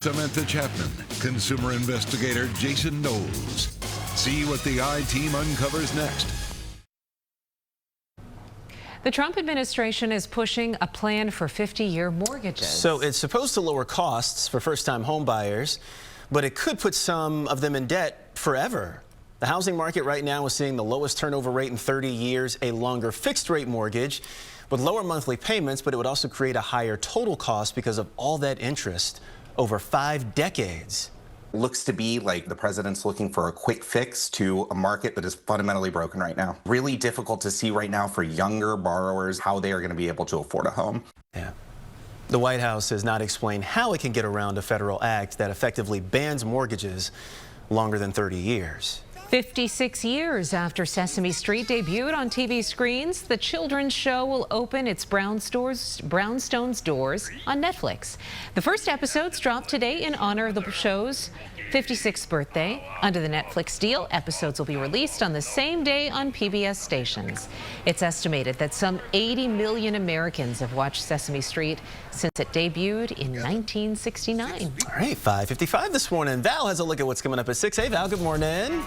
Samantha Chapman, consumer investigator Jason Knowles. See what the I-Team uncovers next. The Trump administration is pushing a plan for 50-year mortgages. So it's supposed to lower costs for first-time home buyers, but it could put some of them in debt forever. The housing market right now is seeing the lowest turnover rate in 30 years, a longer fixed-rate mortgage with lower monthly payments, but it would also create a higher total cost because of all that interest over 5 decades. Looks to be like the president's looking for a quick fix to a market that is fundamentally broken right now. Really difficult to see right now for younger borrowers how they are going to be able to afford a home. Yeah. The White House has not explained how it can get around a federal act that effectively bans mortgages longer than 30 years. 56 years after Sesame Street debuted on TV screens, the children's show will open its brownstones doors on Netflix. The first episodes dropped today in honor of the show's 56th birthday. Under the Netflix deal, episodes will be released on the same day on PBS stations. It's estimated that some 80 million Americans have watched Sesame Street since it debuted in 1969. All right, 5:55 this morning. Val has a look at what's coming up at 6. Hey, Val, good morning.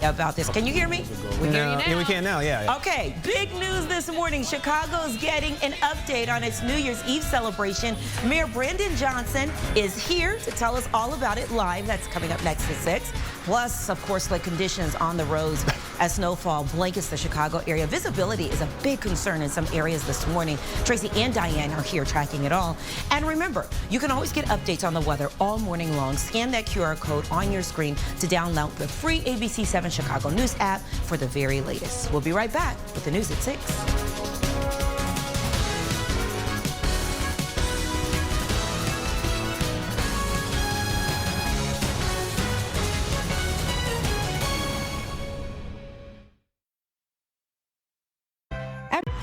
About this. Can you hear me? We hear you now. Yeah, we can now, yeah. Okay, big news this morning. Chicago's getting an update on its New Year's Eve celebration. Mayor Brandon Johnson is here to tell us all about it live. That's coming up next at 6. Plus, of course, the conditions on the roads as snowfall blankets the Chicago area. Visibility is a big concern in some areas this morning. Tracy and Diane are here tracking it all. And remember, you can always get updates on the weather all morning long. Scan that QR code on your screen to download the free ABC 7 Chicago News app for the very latest. We'll be right back with the news at 6.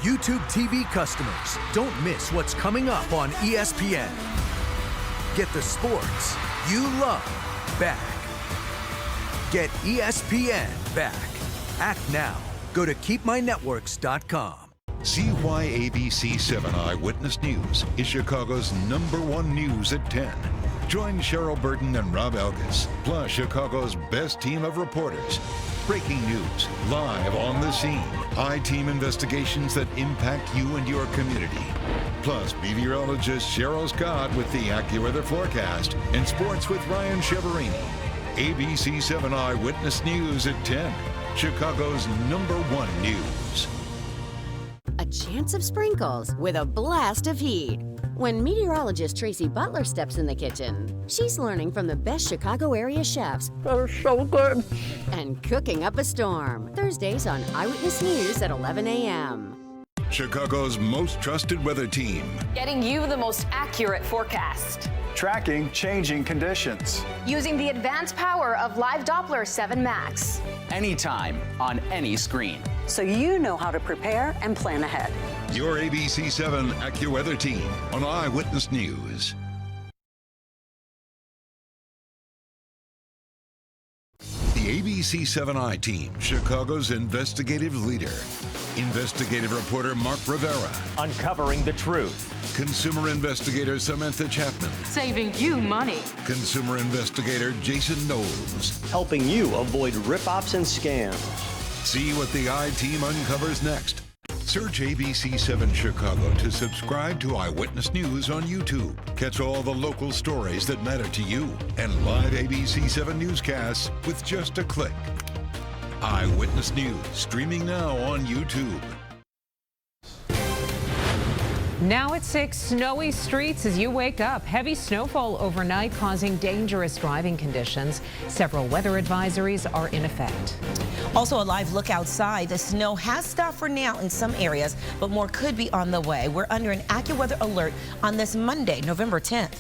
YouTube TV customers, don't miss what's coming up on ESPN. Get the sports you love back. Get ESPN back. Act now. Go to keepmynetworks.com. See why ABC 7 Eyewitness News is Chicago's #1 news at 10. Join Cheryl Burton and Rob Elgas, plus Chicago's best team of reporters. Breaking news, live on the scene. I-Team investigations that impact you and your community. Plus, meteorologist Cheryl Scott with the AccuWeather forecast and sports with Ryan Cheverini. ABC 7 Eyewitness News at 10. Chicago's #1 news. A chance of sprinkles with a blast of heat. When meteorologist Tracy Butler steps in the kitchen, she's learning from the best Chicago area chefs. They're so good. And cooking up a storm. Thursdays on Eyewitness News at 11 a.m. Chicago's most trusted weather team. Getting you the most accurate forecast. Tracking changing conditions. Using the advanced power of Live Doppler 7 Max. Anytime, on any screen. So you know how to prepare and plan ahead. Your ABC 7 AccuWeather team on Eyewitness News. The ABC 7 I-Team, Chicago's investigative leader. Investigative reporter Mark Rivera. Uncovering the truth. Consumer investigator Samantha Chapman. Saving you money. Consumer investigator Jason Knowles. Helping you avoid rip-offs and scams. See what the I-Team uncovers next. Search ABC 7 Chicago to subscribe to Eyewitness News on YouTube. Catch all the local stories that matter to you and live ABC 7 newscasts with just a click. Eyewitness News, streaming now on YouTube. Now at 6, snowy streets as you wake up. Heavy snowfall overnight causing dangerous driving conditions. Several weather advisories are in effect. Also, a live look outside. The snow has stopped for now in some areas, but more could be on the way. We're under an AccuWeather alert on this Monday, November 10th.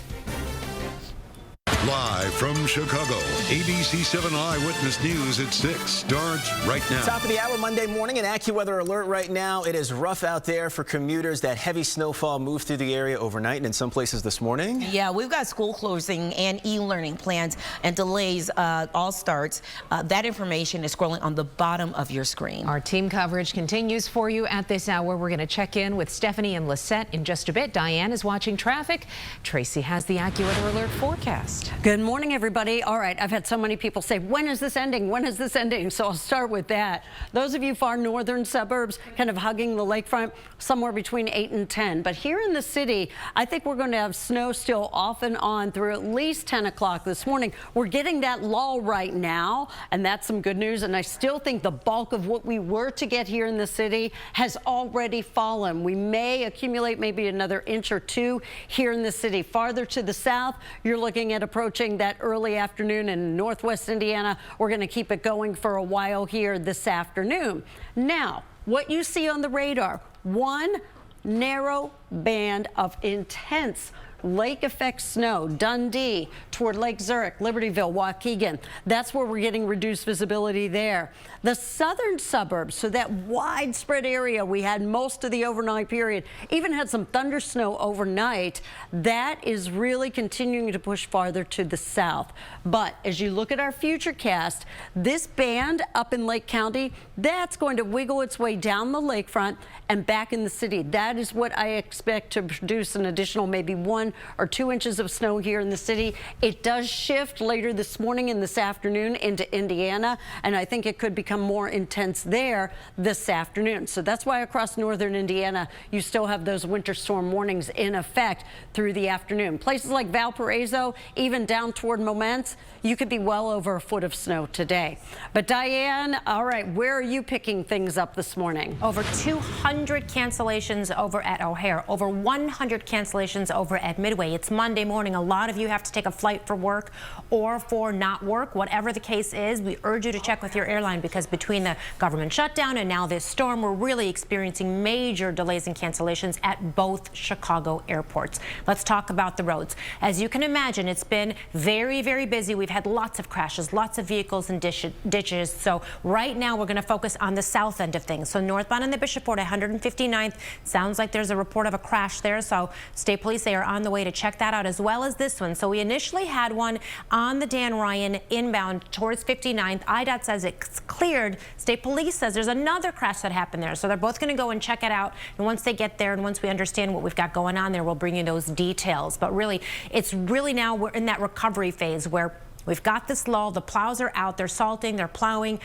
Live from Chicago, ABC 7 Eyewitness News at 6 starts right now. Top of the hour Monday morning, an AccuWeather alert right now. It is rough out there for commuters. That heavy snowfall moved through the area overnight and in some places this morning. Yeah, we've got school closing and e-learning plans and delays all starts. That information is scrolling on the bottom of your screen. Our team coverage continues for you at this hour. We're going to check in with Stephanie and Lisette in just a bit. Diane is watching traffic. Tracy has the AccuWeather alert forecast. Good morning, everybody. All right, I've had so many people say, when is this ending? When is this ending? So I'll start with that. Those of you far northern suburbs kind of hugging the lakefront, somewhere between 8 and 10. But here in the city, I think we're going to have snow still off and on through at least 10 o'clock this morning. We're getting that lull right now, and that's some good news. And I still think the bulk of what we were to get here in the city has already fallen. We may accumulate maybe another inch or two here in the city. Farther to the south, you're looking at approaching that early afternoon in northwest Indiana. We're going to keep it going for a while here this afternoon. Now, what you see on the radar, one narrow band of intense lake effect snow, Dundee toward Lake Zurich, Libertyville, Waukegan. That's where we're getting reduced visibility there. The southern suburbs, so that widespread area we had most of the overnight period, even had some thunder snow overnight. That is really continuing to push farther to the south. But as you look at our future cast, this band up in Lake County, that's going to wiggle its way down the lakefront and back in the city. That is what I expect to produce an additional maybe 1 or 2 inches of snow here in the city. It does shift later this morning and this afternoon into Indiana, and I think it could become more intense there this afternoon. So that's why across northern Indiana, you still have those winter storm warnings in effect through the afternoon. Places like Valparaiso, even down toward Momence, you could be well over a foot of snow today. But Diane, all right, where are you picking things up this morning? Over 200 cancellations over at O'Hare, over 100 cancellations over at Midway. It's Monday morning. A lot of you have to take a flight for work or for not work. Whatever the case is, we urge you to check with your airline, because between the government shutdown and now this storm, we're really experiencing major delays and cancellations at both Chicago airports. Let's talk about the roads. As you can imagine, it's been very, very busy. We've had lots of crashes, lots of vehicles and ditches. So right now we're going to focus on the south end of things. So northbound on the Bishop Ford, 159th, sounds like there's a report of a crash there. So State Police, they are on the way to check that out, as well as this one. So we initially had one on the Dan Ryan inbound towards 59th. IDOT says it's cleared. State Police says there's another crash that happened there. So they're both going to go and check it out. And once they get there and once we understand what we've got going on there, we'll bring you those details. But really, it's really now we're in that recovery phase where we've got this lull. The plows are out. They're salting. They're plowing.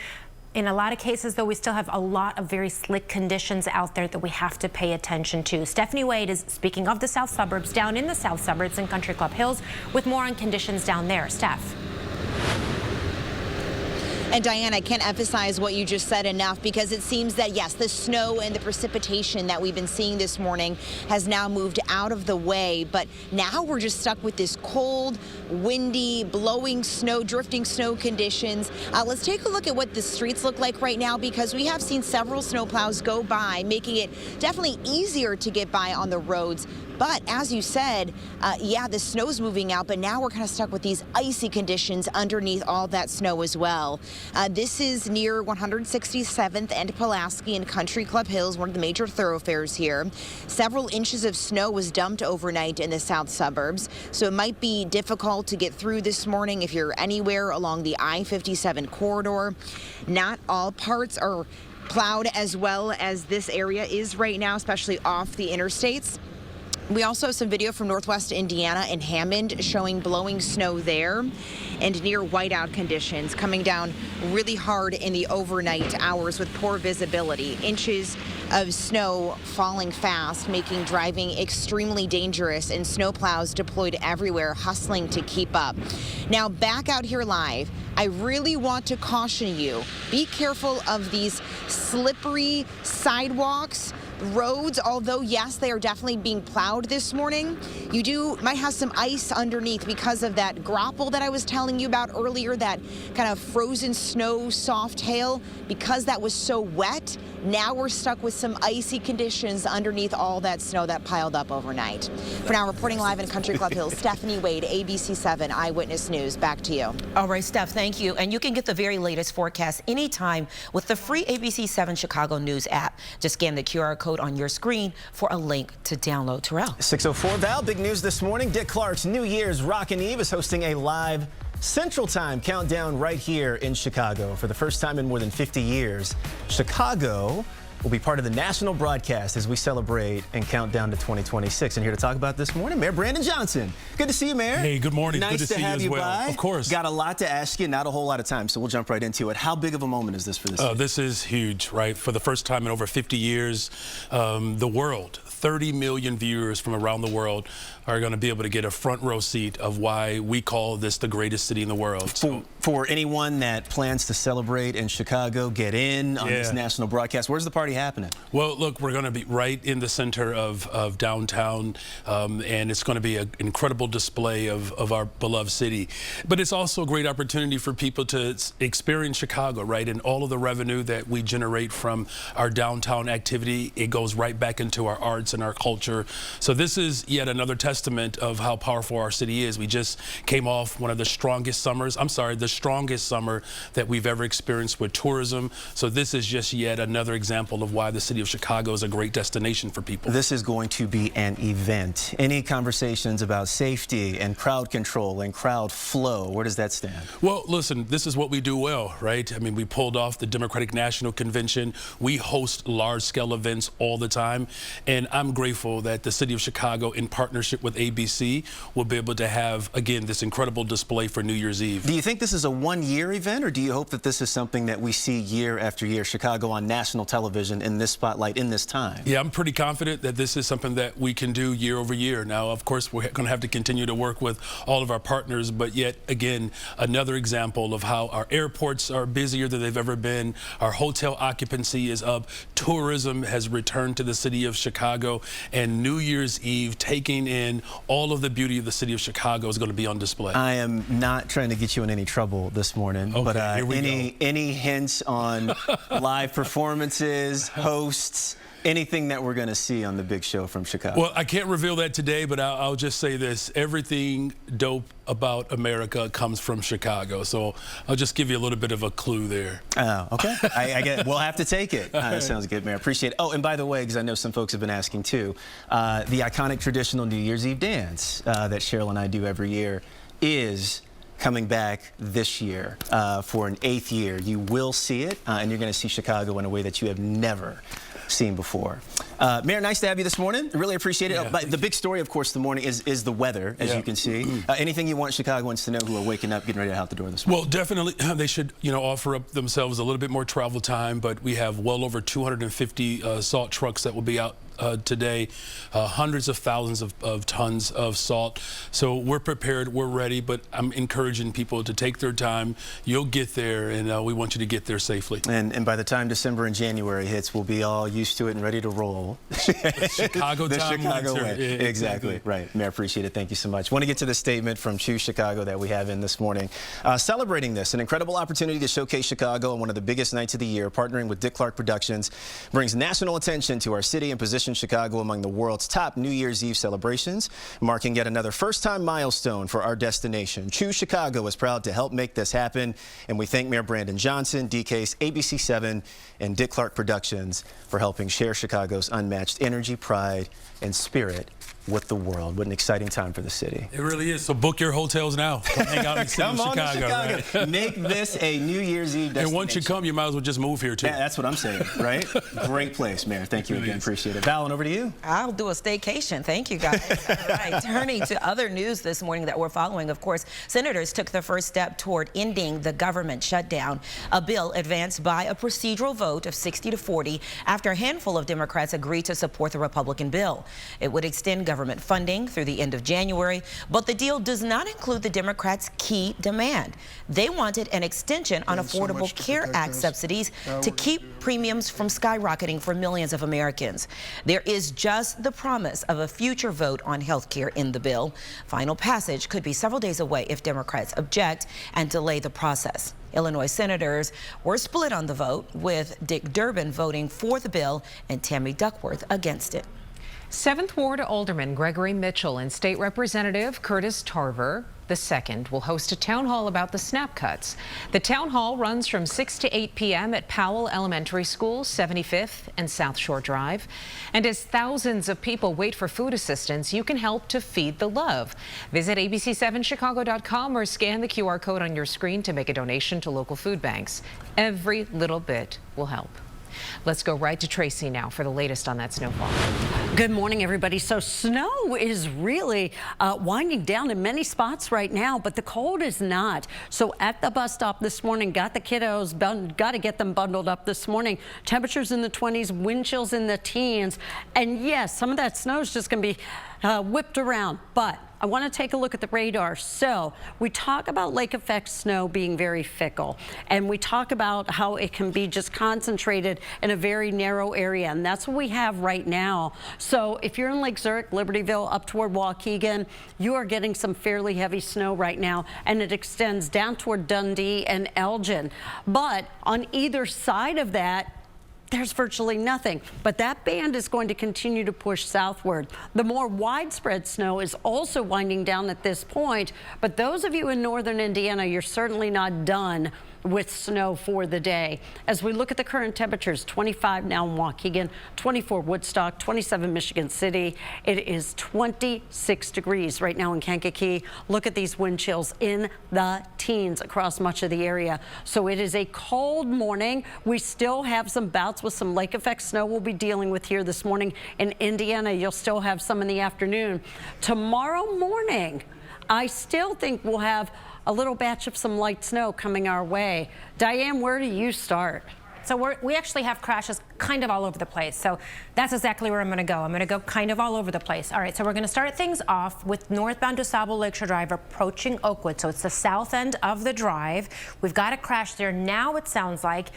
In a lot of cases, though, we still have a lot of very slick conditions out there that we have to pay attention to. Stephanie Wade is, speaking of the south suburbs, down in the south suburbs in Country Club Hills with more on conditions down there. Steph. And Diane, I can't emphasize what you just said enough, because it seems that, yes, the snow and the precipitation that we've been seeing this morning has now moved out of the way. But now we're just stuck with this cold, windy, blowing snow, drifting snow conditions. Let's take a look at what the streets look like right now, because we have seen several snowplows go by, making it definitely easier to get by on the roads. But as you said, yeah, the snow's moving out, but now we're kind of stuck with these icy conditions underneath all that snow as well. This is near 167th and Pulaski in Country Club Hills, one of the major thoroughfares here. Several inches of snow was dumped overnight in the south suburbs, so it might be difficult to get through this morning if you're anywhere along the I-57 corridor. Not all parts are plowed as well as this area is right now, especially off the interstates. We also have some video from northwest Indiana and Hammond showing blowing snow there and near whiteout conditions coming down really hard in the overnight hours with poor visibility. Inches of snow falling fast, making driving extremely dangerous, and snowplows deployed everywhere, hustling to keep up. Now back out here live, I really want to caution you, be careful of these slippery sidewalks roads, although yes, they are definitely being plowed this morning, you might have some ice underneath because of that grapple that I was telling you about earlier, that kind of frozen snow, soft hail. Because that was so wet, now we're stuck with some icy conditions underneath all that snow that piled up overnight. For now, reporting live in Country Club Hills, Stephanie Wade, ABC 7 Eyewitness News. Back to you. All right, Steph, thank you. And you can get the very latest forecast anytime with the free ABC 7 Chicago News app. Just scan the QR code on your screen for a link to download. Terrell. 6:04, Val, big news this morning. Dick Clark's New Year's Rockin' Eve is hosting a live Central Time countdown right here in Chicago. For the first time in more than 50 years, Chicago will be part of the national broadcast as we celebrate and count down to 2026. And here to talk about this morning, Mayor Brandon Johnson. Good to see you, Mayor. Hey, good morning. Nice good to see have you as well. by. Of course. Got a lot to ask you, not a whole lot of time, so we'll jump right into it. How big of a moment is this for this? This is huge, right? For the first time in over 50 years, the world, 30 million viewers from around the world are going to be able to get a front row seat of why we call this the greatest city in the world. For anyone that plans to celebrate in Chicago, get in on this national broadcast, where's the party happening? Well, look, we're going to be right in the center of downtown, and it's going to be an incredible display of our beloved city. But it's also a great opportunity for people to experience Chicago, right? And all of the revenue that we generate from our downtown activity, it goes right back into our arts and our culture. So this is yet another testament of how powerful our city is. We just came off one of the strongest summers, the strongest summer that we've ever experienced with tourism. So this is just yet another example of why the city of Chicago is a great destination for people. This is going to be an event. Any conversations about safety and crowd control and crowd flow, where does that stand? Well, listen, this is what we do well, right? I mean, we pulled off the Democratic National Convention. We host large-scale events all the time, and I'm grateful that the city of Chicago, in partnership with ABC, will be able to have, again, this incredible display for New Year's Eve. Do you think this is a one-year event, or do you hope that this is something that we see year after year, Chicago on national television in this spotlight in this time? Yeah, I'm pretty confident that this is something that we can do year over year. Now, of course, we're going to have to continue to work with all of our partners, but yet again, another example of how our airports are busier than they've ever been. Our hotel occupancy is up. Tourism has returned to the city of Chicago, and New Year's Eve, taking in all of the beauty of the city of Chicago, is going to be on display. I am not trying to get you in any trouble this morning, okay, but any hints on live performances, hosts, anything that we're going to see on the big show from Chicago? Well, I can't reveal that today, but I'll just say this. Everything dope about America comes from Chicago. So I'll just give you a little bit of a clue there. Oh, okay. I get it. We'll have to take it. That sounds good, Mayor. Appreciate it. Oh, and by the way, because I know some folks have been asking too, the iconic traditional New Year's Eve dance that Cheryl and I do every year is coming back this year for an 8th year. You will see it, and you're going to see Chicago in a way that you have never seen before. Mayor, nice to have you this morning. Really appreciate it. Yeah, but the big story, of course, the morning is the weather, as you can see. Anything you want Chicagoans to know who are waking up, getting ready to out the door this morning? Well, definitely, they should, offer up themselves a little bit more travel time, but we have well over 250 salt trucks that will be out today, hundreds of thousands of tons of salt. So we're prepared, we're ready, but I'm encouraging people to take their time. You'll get there, and we want you to get there safely. And by the time December and January hits, we'll be all used to it and ready to roll. Chicago the time Chicago winter. way. Yeah, exactly. Right. Mayor, appreciate it. Thank you so much. Want to get to the statement from Choose Chicago that we have in this morning. Celebrating this, an incredible opportunity to showcase Chicago on one of the biggest nights of the year, partnering with Dick Clark Productions, brings national attention to our city and positions Chicago among the world's top New Year's Eve celebrations, marking yet another first-time milestone for our destination. Choose Chicago is proud to help make this happen, and we thank Mayor Brandon Johnson, DK's ABC 7, and Dick Clark Productions for helping share Chicago's unmatched energy, pride, and spirit with the world. What an exciting time for the city. It really is. So book your hotels now. Come hang out in the city of Chicago. To Chicago. Right? Make this a New Year's Eve destination. And once you come, you might as well just move here, too. Yeah, that's what I'm saying, right? Great place, Mayor. Thank you again. Appreciate it. Val, over to you. I'll do a staycation. Thank you, guys. All right. Turning to other news this morning that we're following, of course, senators took the first step toward ending the government shutdown. A bill advanced by a procedural vote of 60 to 40 after a handful of Democrats agreed to support the Republican bill. It would extend government funding through the end of January, but the deal does not include the Democrats' key demand. They wanted an extension on Affordable Care Act subsidies to keep premiums from skyrocketing for millions of Americans. There is just the promise of a future vote on health care in the bill. Final passage could be several days away if Democrats object and delay the process. Illinois senators were split on the vote, with Dick Durbin voting for the bill and Tammy Duckworth against it. 7th Ward Alderman Gregory Mitchell and State Representative Curtis Tarver II will host a town hall about the SNAP cuts. The town hall runs from 6 to 8 p.m. at Powell Elementary School, 75th and South Shore Drive. And as thousands of people wait for food assistance, you can help to feed the love. Visit abc7chicago.com or scan the QR code on your screen to make a donation to local food banks. Every little bit will help. Let's go right to Tracy now for the latest on that snowfall. Good morning, everybody. So snow is really winding down in many spots right now, but the cold is not. So at the bus stop this morning, got the kiddos, got to get them bundled up this morning. Temperatures in the 20s, wind chills in the teens. And yes, some of that snow is just going to be whipped around, but I want to take a look at the radar. So we talk about lake effect snow being very fickle, and we talk about how it can be just concentrated in a very narrow area, and that's what we have right now. So if you're in Lake Zurich, Libertyville, up toward Waukegan, you are getting some fairly heavy snow right now, and it extends down toward Dundee and Elgin. But on either side of that, there's virtually nothing, but that band is going to continue to push southward. The more widespread snow is also winding down at this point, but those of you in northern Indiana, you're certainly not done with snow for the day. As we look at the current temperatures, 25 now in Waukegan, 24 Woodstock, 27 Michigan City. It is 26 degrees right now in Kankakee. Look at these wind chills in the teens across much of the area. So it is a cold morning. We still have some bouts with some lake effect snow we'll be dealing with here this morning. In Indiana, you'll still have some in the afternoon. Tomorrow morning, I still think we'll have a little batch of some light snow coming our way. Diane, where do you start? So we actually have crashes kind of all over the place. So that's exactly where I'm going to go. I'm going to go kind of all over the place. All right, so we're going to start things off with northbound DuSable Lakeshore Drive approaching Oakwood. So it's the south end of the drive. We've got a crash there. Now it sounds like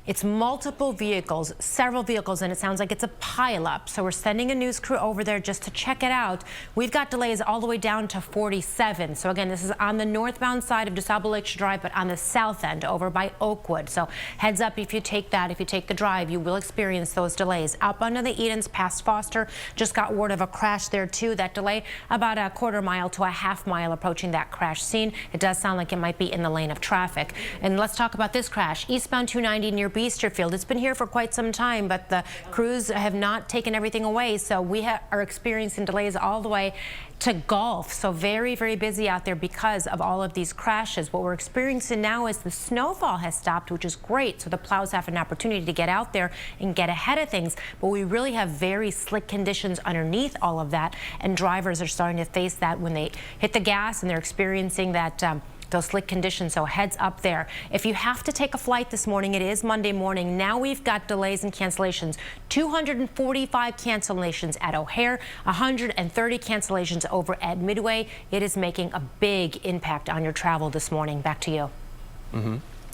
it's multiple vehicles, several vehicles, and it sounds like it's a pileup. So we're sending a news crew over there just to check it out. We've got delays all the way down to 47. So again, this is on the northbound side of DuSable Lakeshore Drive, but on the south end over by Oakwood. So heads up if you take that, if you take the drive, you will experience those delays. Up under the Edens past Foster, just got word of a crash there too. That delay about a quarter mile to a half mile approaching that crash scene. It does sound like it might be in the lane of traffic. And let's talk about this crash. Eastbound 290 near Beesterfield. It's been here for quite some time, but the crews have not taken everything away, so we are experiencing delays all the way to Gulf. So very, very busy out there because of all of these crashes. What we're experiencing now is the snowfall has stopped, which is great, so the plows have an opportunity to get out there and get ahead of things, but we really have very slick conditions underneath all of that, and drivers are starting to face that when they hit the gas, and they're experiencing that those slick conditions, so heads up there. If you have to take a flight this morning, it is Monday morning. Now we've got delays and cancellations. 245 cancellations at O'Hare, 130 cancellations over at Midway. It is making a big impact on your travel this morning. Back to you.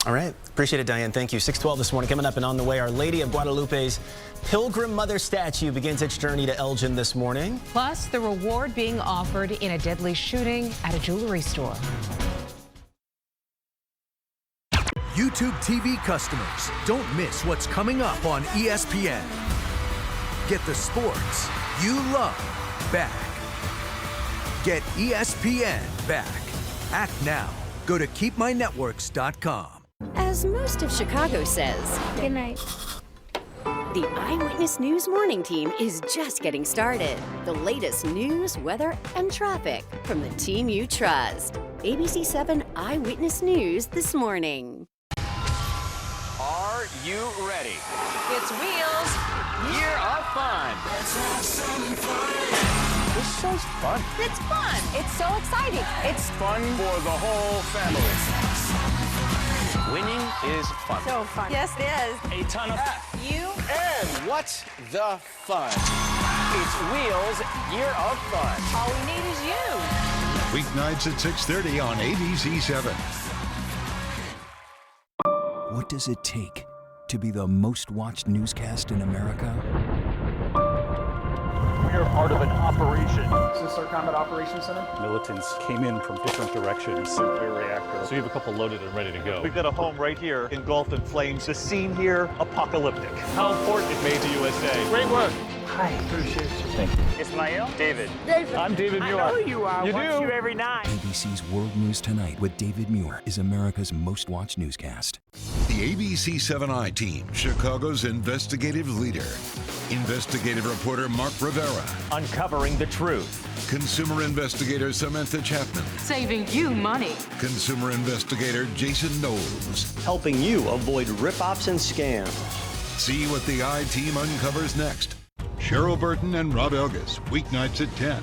All right. Appreciate it, Diane. Thank you. 6:12 this morning. Coming up and on the way, Our Lady of Guadalupe's Pilgrim Mother statue begins its journey to Elgin this morning. Plus, the reward being offered in a deadly shooting at a jewelry store. YouTube TV customers, don't miss what's coming up on ESPN. Get the sports you love back. Get ESPN back. Act now. Go to keepmynetworks.com. As most of Chicago says, good night. The Eyewitness News Morning Team is just getting started. The latest news, weather, and traffic from the team you trust. ABC 7 Eyewitness News this morning. Are you ready? It's Wheels. Year of Fun. Let's have some fun. This show's fun. It's fun. It's so exciting. It's fun for the whole family. Winning is fun. so fun. Yes, it is. A ton of You and what's the fun? It's Wheels, Year of Fun. All we need is you. Weeknights at 6:30 on ABC7. What does it take to be the most watched newscast in America? We are part of an operation. Is this our Combat Operations Center? Militants came in from different directions. Nuclear reactor. So we have a couple loaded and ready to go. We've got a home right here, engulfed in flames. The scene here, apocalyptic. How important it made to USA. Great work. Hi, appreciate you. Thank you. Ismail? David. I'm David Muir. I know who you are. You Watch do? you every night. ABC's World News Tonight with David Muir is America's most watched newscast. The ABC7I team, Chicago's investigative leader. Investigative reporter Mark Rivera. Uncovering the truth. Consumer investigator Samantha Chapman. Saving you money. Consumer investigator Jason Knowles. Helping you avoid rip-offs and scams. See what the I team uncovers next. Cheryl Burton and Rob Elgas, weeknights at 10.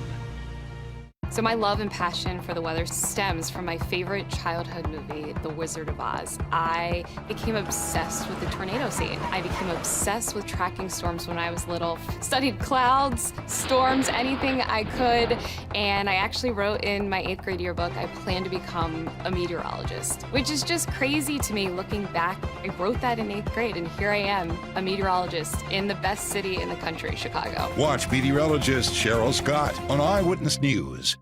So my love and passion for the weather stems from my favorite childhood movie, The Wizard of Oz. I became obsessed with the tornado scene. I became obsessed with tracking storms when I was little. Studied clouds, storms, anything I could, and I actually wrote in my 8th grade yearbook, I plan to become a meteorologist, which is just crazy to me looking back. I wrote that in 8th grade, and here I am, a meteorologist in the best city in the country, Chicago. Watch meteorologist Cheryl Scott on Eyewitness News.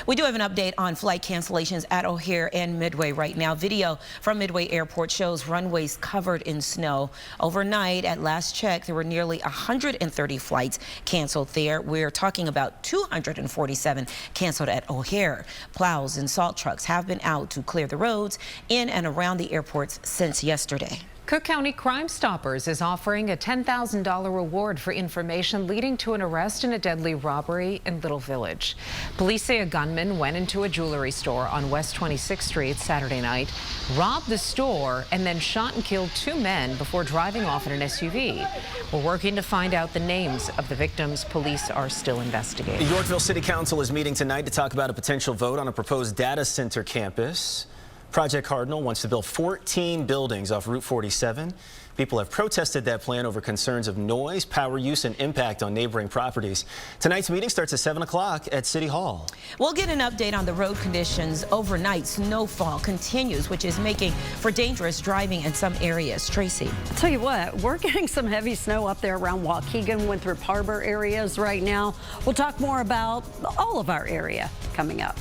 We do have an update on flight cancellations at O'Hare and Midway right now. Video from Midway Airport shows runways covered in snow. Overnight, at last check, there were nearly 130 flights canceled there. We're talking about 247 canceled at O'Hare. Plows and salt trucks have been out to clear the roads in and around the airports since yesterday. Cook County Crime Stoppers is offering a $10,000 reward for information leading to an arrest in a deadly robbery in Little Village. Police say a gunman went into a jewelry store on West 26th Street Saturday night, robbed the store, and then shot and killed 2 men before driving off in an SUV. We're working to find out the names of the victims. Police are still investigating. The Yorkville City Council is meeting tonight to talk about a potential vote on a proposed data center campus. Project Cardinal wants to build 14 buildings off Route 47. People have protested that plan over concerns of noise, power use, and impact on neighboring properties. Tonight's meeting starts at 7 o'clock at City Hall. We'll get an update on the road conditions overnight. Snowfall continues, which is making for dangerous driving in some areas. Tracy. I'll tell you what, we're getting some heavy snow up there around Waukegan, Winthrop Harbor areas right now. We'll talk more about all of our area coming up.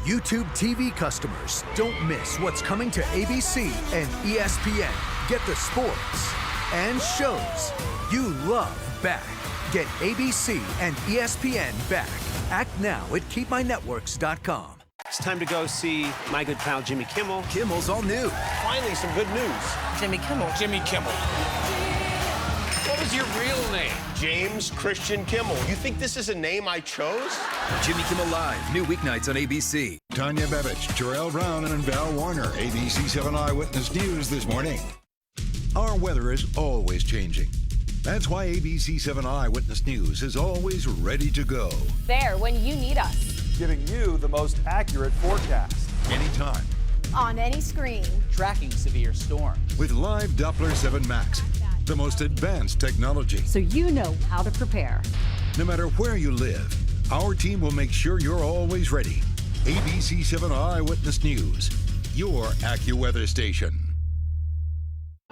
YouTube TV customers, don't miss what's coming to ABC and ESPN. Get the sports and shows you love back. Get ABC and ESPN back. Act now at KeepMyNetworks.com. It's time to go see my good pal Jimmy Kimmel. Kimmel's all new. Finally, some good news. Jimmy Kimmel. Jimmy Kimmel. What is your real name? James Christian Kimmel. You think this is a name I chose? Jimmy Kimmel Live, new weeknights on ABC. Tanya Bevich, Jarrell Brown, and Val Warner, ABC7 Eyewitness News this morning. Our weather is always changing. That's why ABC7 Eyewitness News is always ready to go. There when you need us. Giving you the most accurate forecast. Anytime. On any screen. Tracking severe storms. With live Doppler 7 Max, the most advanced technology. So you know how to prepare. No matter where you live, our team will make sure you're always ready. ABC7 Eyewitness News, your AccuWeather station.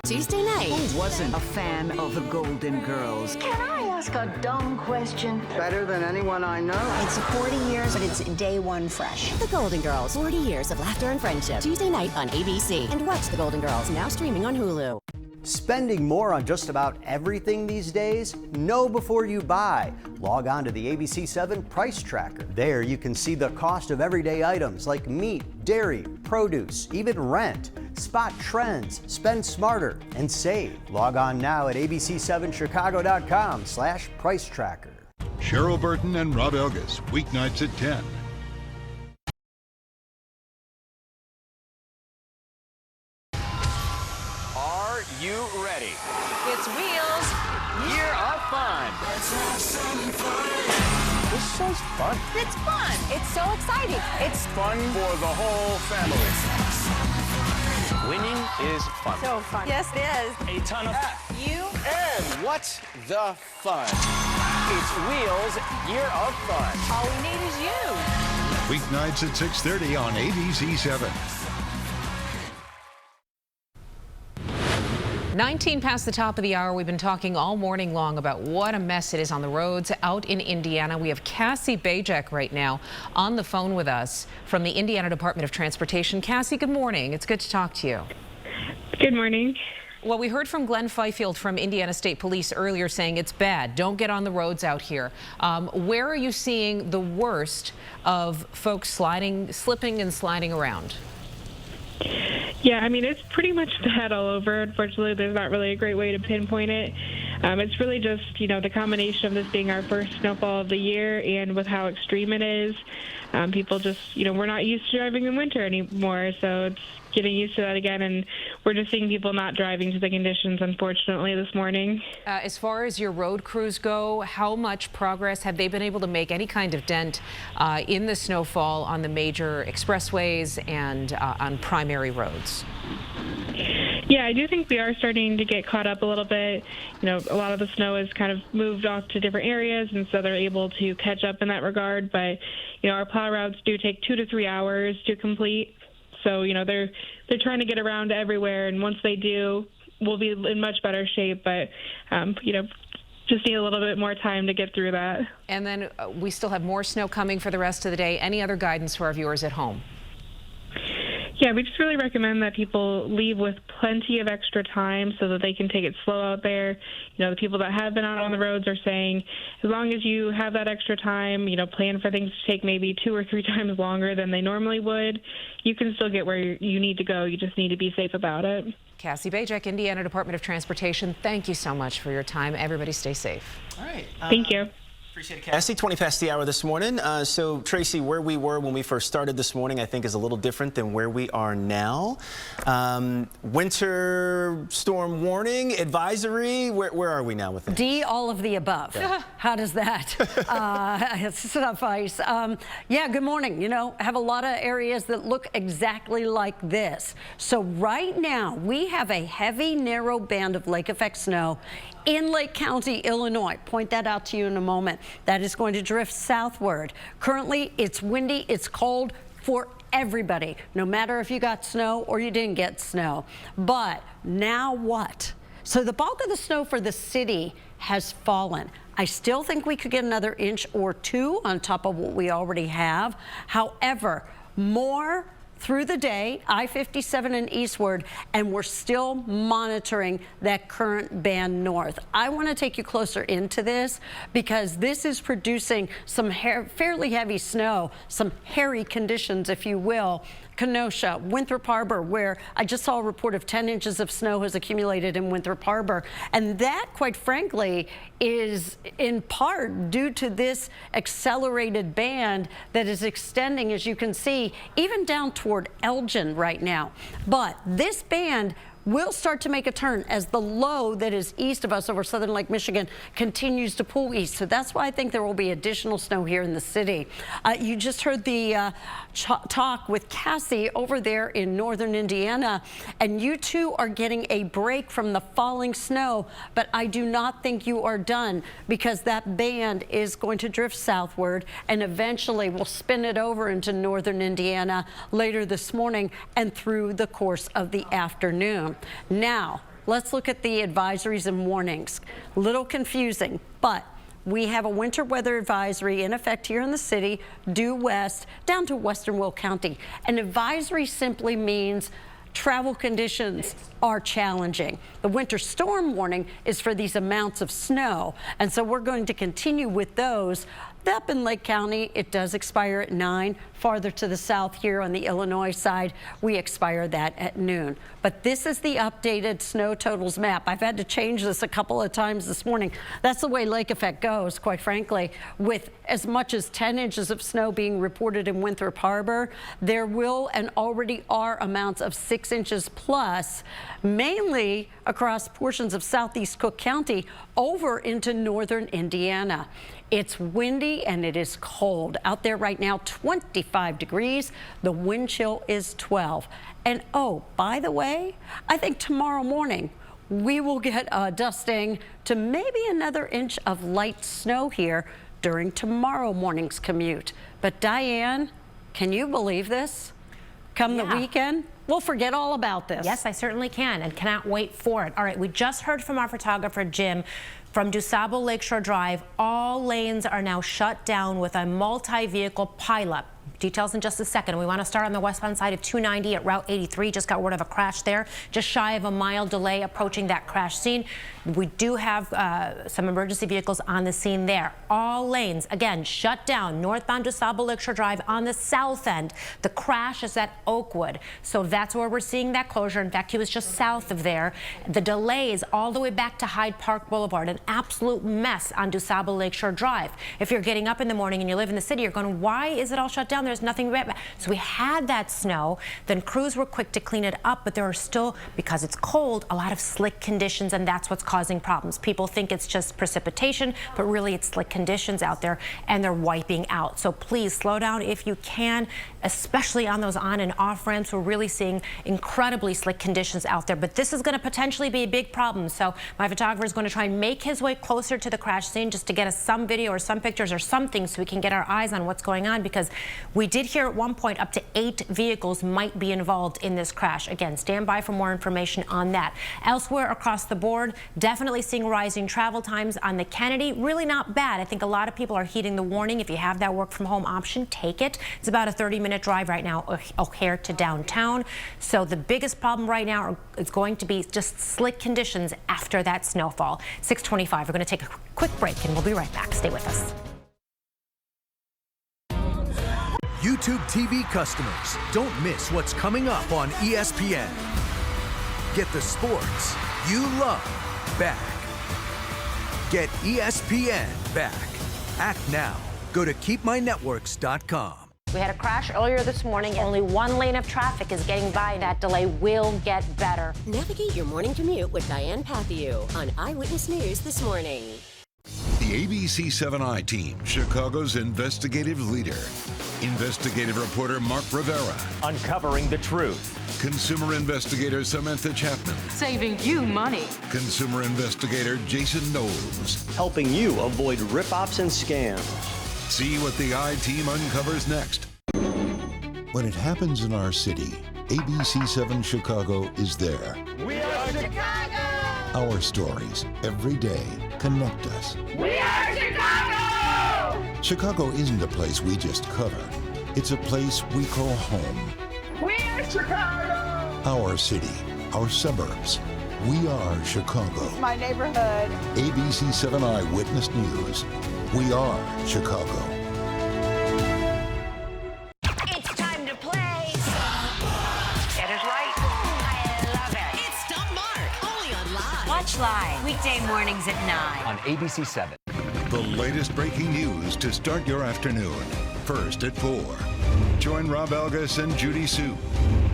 Tuesday night. Who wasn't a fan of the Golden Girls? Can I ask a dumb question? Better than anyone I know. It's 40 years, but it's day one fresh. The Golden Girls, 40 years of laughter and friendship. Tuesday night on ABC. And watch The Golden Girls, now streaming on Hulu. Spending more on just about everything these days? Know before you buy. Log on to the ABC7 Price Tracker. There you can see the cost of everyday items like meat, dairy, produce, even rent. Spot trends, spend smarter, and save. Log on now at abc7chicago.com/price tracker. Cheryl Burton and Rob Elgas, weeknights at 10. Are you ready? It's Wheels, Year of Fun. Let's have some fun. This show's fun. It's fun. It's so exciting. It's Fun for the whole family. Winning is fun. so fun. Yes, it is. A ton of fun. You And what's the fun? It's Wheels Year of Fun. all we need is you. Weeknights at 6:30 on ABC 7. 19 past the top of the hour. We've been talking all morning long about what a mess it is on the roads out in Indiana. We have Cassie Bajek right now on the phone with us from the Indiana Department of Transportation. Cassie, good morning. It's good to talk to you. Good morning. Well, we heard from Glenn Fifield from Indiana State Police earlier saying it's bad. Don't get on the roads out here. Where are you seeing the worst of folks slipping and sliding around? Yeah, I mean, it's pretty much bad all over. Unfortunately, there's not really a great way to pinpoint it. It's really just, the combination of this being our first snowfall of the year and with how extreme it is. People just, we're not used to driving in winter anymore, so it's getting used to that again, and we're just seeing people not driving to the conditions, unfortunately, this morning. As far as your road crews go, how much progress have they been able to make, any kind of dent in the snowfall on the major expressways and on primary roads? Yeah, I do think we are starting to get caught up a little bit. A lot of the snow has kind of moved off to different areas, and so they're able to catch up in that regard. But, our plow routes do take 2 to 3 hours to complete. So, they're trying to get around everywhere, and once they do, we'll be in much better shape. But, just need a little bit more time to get through that. And then we still have more snow coming for the rest of the day. Any other guidance for our viewers at home? Yeah, we just really recommend that people leave with plenty of extra time so that they can take it slow out there. The people that have been out on the roads are saying as long as you have that extra time, plan for things to take maybe 2 or 3 times longer than they normally would, you can still get where you need to go. You just need to be safe about it. Cassie Bajek, Indiana Department of Transportation, thank you so much for your time. Everybody stay safe. All right. Thank you. Appreciate it, Cassie. 20 past the hour this morning. So, Tracy, where we were when we first started this morning, I think, is a little different than where we are now. Winter storm warning, advisory. Where are we now with it? D, all of the above. Yeah. How does that suffice? Yeah, good morning. I have a lot of areas that look exactly like this. So right now, we have a heavy, narrow band of lake effect snow in Lake County, Illinois. Point that out to you in a moment. That is going to drift southward. Currently, it's windy, it's cold for everybody, no matter if you got snow or you didn't get snow. But now what? So the bulk of the snow for the city has fallen. I still think we could get another inch or 2 on top of what we already have. However, more through the day, I-57 and eastward, and we're still monitoring that current band north. I want to take you closer into this because this is producing some fairly heavy snow, some hairy conditions, if you will. Kenosha, Winthrop Harbor, where I just saw a report of 10 inches of snow has accumulated in Winthrop Harbor. And that, quite frankly, is in part due to this accelerated band that is extending, as you can see, even down toward Elgin right now. But this band will start to make a turn as the low that is east of us over southern Lake Michigan continues to pull east. So that's why I think there will be additional snow here in the city. You just heard the talk with Cassie over there in northern Indiana, and you two are getting a break from the falling snow, but I do not think you are done because that band is going to drift southward and eventually will spin it over into northern Indiana later this morning and through the course of the afternoon. Now, let's look at the advisories and warnings. A little confusing, but we have a winter weather advisory in effect here in the city, due west, down to western Will County. An advisory simply means travel conditions are challenging. The winter storm warning is for these amounts of snow, and so we're going to continue with those. Up in Lake County, it does expire at 9. Farther to the south here on the Illinois side, we expire that at noon. But this is the updated snow totals map. I've had to change this a couple of times this morning. That's the way lake effect goes, quite frankly. With as much as 10 inches of snow being reported in Winthrop Harbor, there will and already are amounts of 6 inches plus, mainly across portions of southeast Cook County over into northern Indiana. It's windy and it is cold. Out there right now, 25 degrees. The wind chill is 12. And oh, by the way, I think tomorrow morning we will get a dusting to maybe another inch of light snow here during tomorrow morning's commute. But Diane, can you believe this? Come the weekend, we'll forget all about this. Yes, I certainly can, and cannot wait for it. All right, we just heard from our photographer, Jim, from DuSable Lakeshore Drive. All lanes are now shut down with a multi-vehicle pileup. Details in just a second. We want to start on the westbound side of 290 at Route 83. Just got word of a crash there. Just shy of a mile delay approaching that crash scene. We do have some emergency vehicles on the scene there. All lanes, again, shut down. Northbound DuSable Lakeshore Drive on the south end. The crash is at Oakwood. So that's where we're seeing that closure. In fact, he was just south of there. The delays all the way back to Hyde Park Boulevard. An absolute mess on DuSable Lakeshore Drive. If you're getting up in the morning and you live in the city, you're going, why is it all shut down? There's nothing. So we had that snow. Then crews were quick to clean it up, but there are still, because it's cold, a lot of slick conditions, and that's what's causing problems. People think it's just precipitation, but really it's slick conditions out there, and they're wiping out. So please slow down if you can, especially on those on and off ramps. We're really seeing incredibly slick conditions out there, but this is going to potentially be a big problem. So my photographer is going to try and make his way closer to the crash scene just to get us some video or some pictures or something so we can get our eyes on what's going on, because we did hear at one point up to 8 vehicles might be involved in this crash. Again, stand by for more information on that. Elsewhere across the board, definitely seeing rising travel times on the Kennedy. Really not bad. I think a lot of people are heeding the warning. If you have that work from home option, take it. It's about a 30-minute drive right now, O'Hare to downtown. So the biggest problem right now is going to be just slick conditions after that snowfall. 6:25. We're going to take a quick break and we'll be right back. Stay with us. YouTube TV customers, don't miss what's coming up on ESPN. Get the sports you love back. Get ESPN back. Act now. Go to keepmynetworks.com. We had a crash earlier this morning. Only one lane of traffic is getting by. That delay will get better. Navigate your morning commute with Diane Pathieu on Eyewitness News this morning. The ABC7i team, Chicago's investigative leader. Investigative reporter Mark Rivera. Uncovering the truth. Consumer investigator Samantha Chapman. Saving you money. Consumer investigator Jason Knowles. Helping you avoid rip-offs and scams. See what the I-Team uncovers next. When it happens in our city, ABC7 Chicago is there. We are Chicago! Our stories, every day, connect us. We are Chicago! Chicago isn't a place we just cover. It's a place we call home. We are Chicago! Our city, our suburbs. We are Chicago. My neighborhood. ABC7 Eyewitness News. We are Chicago. It's time to play. That is right. I love it. It's Stump Mark, only on Live. Watch Live, weekday mornings at 9. On ABC7. The latest breaking news to start your afternoon. First at 4. Join Rob Algas and Judy Sue.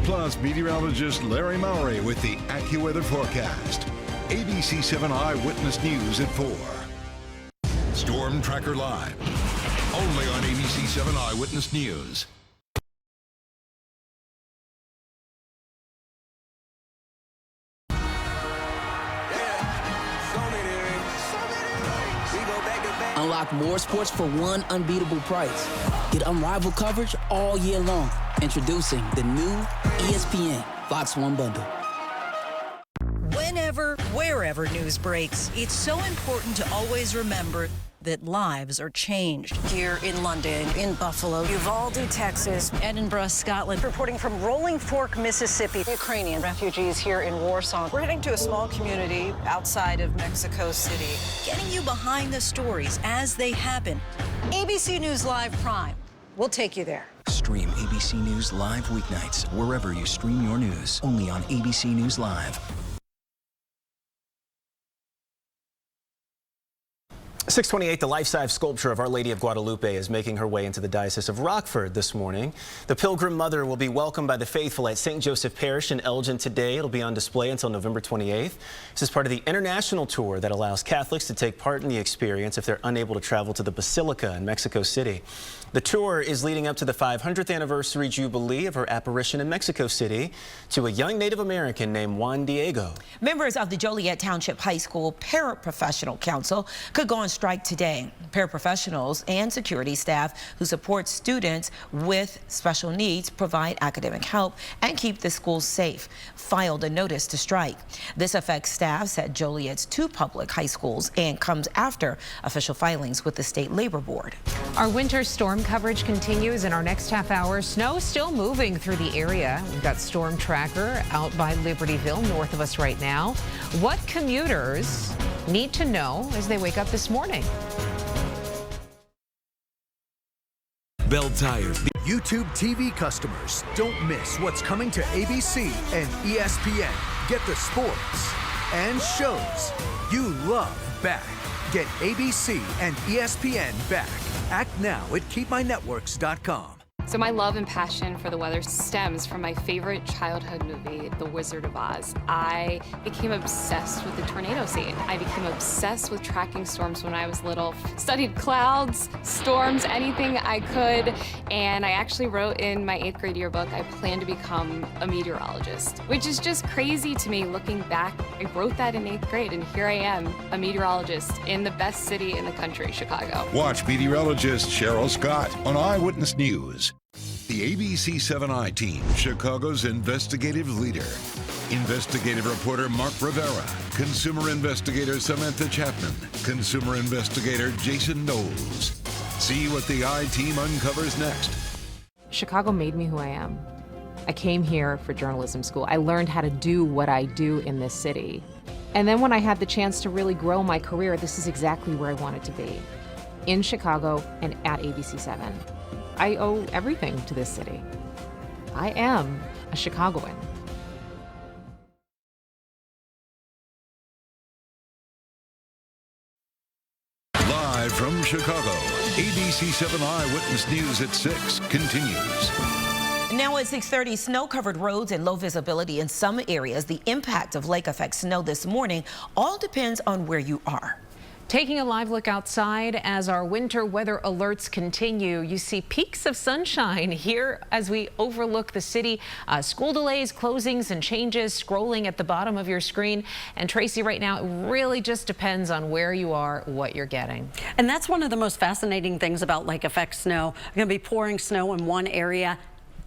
Plus meteorologist Larry Mowry with the AccuWeather forecast. ABC7 Eyewitness News at 4. Storm Tracker Live. Only on ABC7 Eyewitness News. Unlock more sports for one unbeatable price. Get unrivaled coverage all year long. Introducing the new ESPN Fox One Bundle. Whenever, wherever news breaks, it's so important to always remember that lives are changed. Here in London, in Buffalo, Uvalde, Texas, Edinburgh, Scotland. Reporting from Rolling Fork, Mississippi. Ukrainian refugees here in Warsaw. We're heading to a small community outside of Mexico City, getting you behind the stories as they happen. ABC News Live Prime. We'll take you there. Stream ABC News Live weeknights wherever you stream your news. Only on ABC News Live. 628, the life-size sculpture of Our Lady of Guadalupe is making her way into the Diocese of Rockford this morning. The Pilgrim Mother will be welcomed by the faithful at St. Joseph Parish in Elgin today. It'll be on display until November 28th. This is part of the international tour that allows Catholics to take part in the experience if they're unable to travel to the Basilica in Mexico City. The tour is leading up to the 500th anniversary jubilee of her apparition in Mexico City to a young Native American named Juan Diego. Members of the Joliet Township High School Paraprofessional Council could go on strike today. Paraprofessionals and security staff who support students with special needs, provide academic help, and keep the schools safe filed a notice to strike. This affects staffs at Joliet's 2 public high schools and comes after official filings with the State Labor Board. Our winter storm coverage continues in our next half hour. Snow still moving through the area. We've got Storm Tracker out by Libertyville, north of us right now. What commuters need to know as they wake up this morning? Bell Tire. YouTube TV customers, don't miss what's coming to ABC and ESPN. Get the sports and shows you love back. Get ABC and ESPN back. Act now at keepmynetworks.com. So my love and passion for the weather stems from my favorite childhood movie, The Wizard of Oz. I became obsessed with the tornado scene. I became obsessed with tracking storms when I was little. Studied clouds, storms, anything I could, and I actually wrote in my 8th grade yearbook, I plan to become a meteorologist, which is just crazy to me looking back. I wrote that in 8th grade, and here I am, a meteorologist in the best city in the country, Chicago. Watch meteorologist Cheryl Scott on Eyewitness News. The ABC7i team, Chicago's investigative leader. Investigative reporter Mark Rivera, consumer investigator Samantha Chapman, consumer investigator Jason Knowles. See what the I team uncovers next. Chicago made me who I am. I came here for journalism school. I learned how to do what I do in this city. And then when I had the chance to really grow my career, this is exactly where I wanted to be. In Chicago and at ABC7. I owe everything to this city. I am a Chicagoan. Live from Chicago, ABC7 Eyewitness News at 6 continues. Now at 6:30, snow-covered roads and low visibility in some areas. The impact of lake effect snow this morning all depends on where you are. Taking a live look outside as our winter weather alerts continue, you see peaks of sunshine here as we overlook the city. School delays, closings, and changes scrolling at the bottom of your screen. And Tracy, right now, it really just depends on where you are, what you're getting. And that's one of the most fascinating things about lake effect snow. Going to be pouring snow in one area,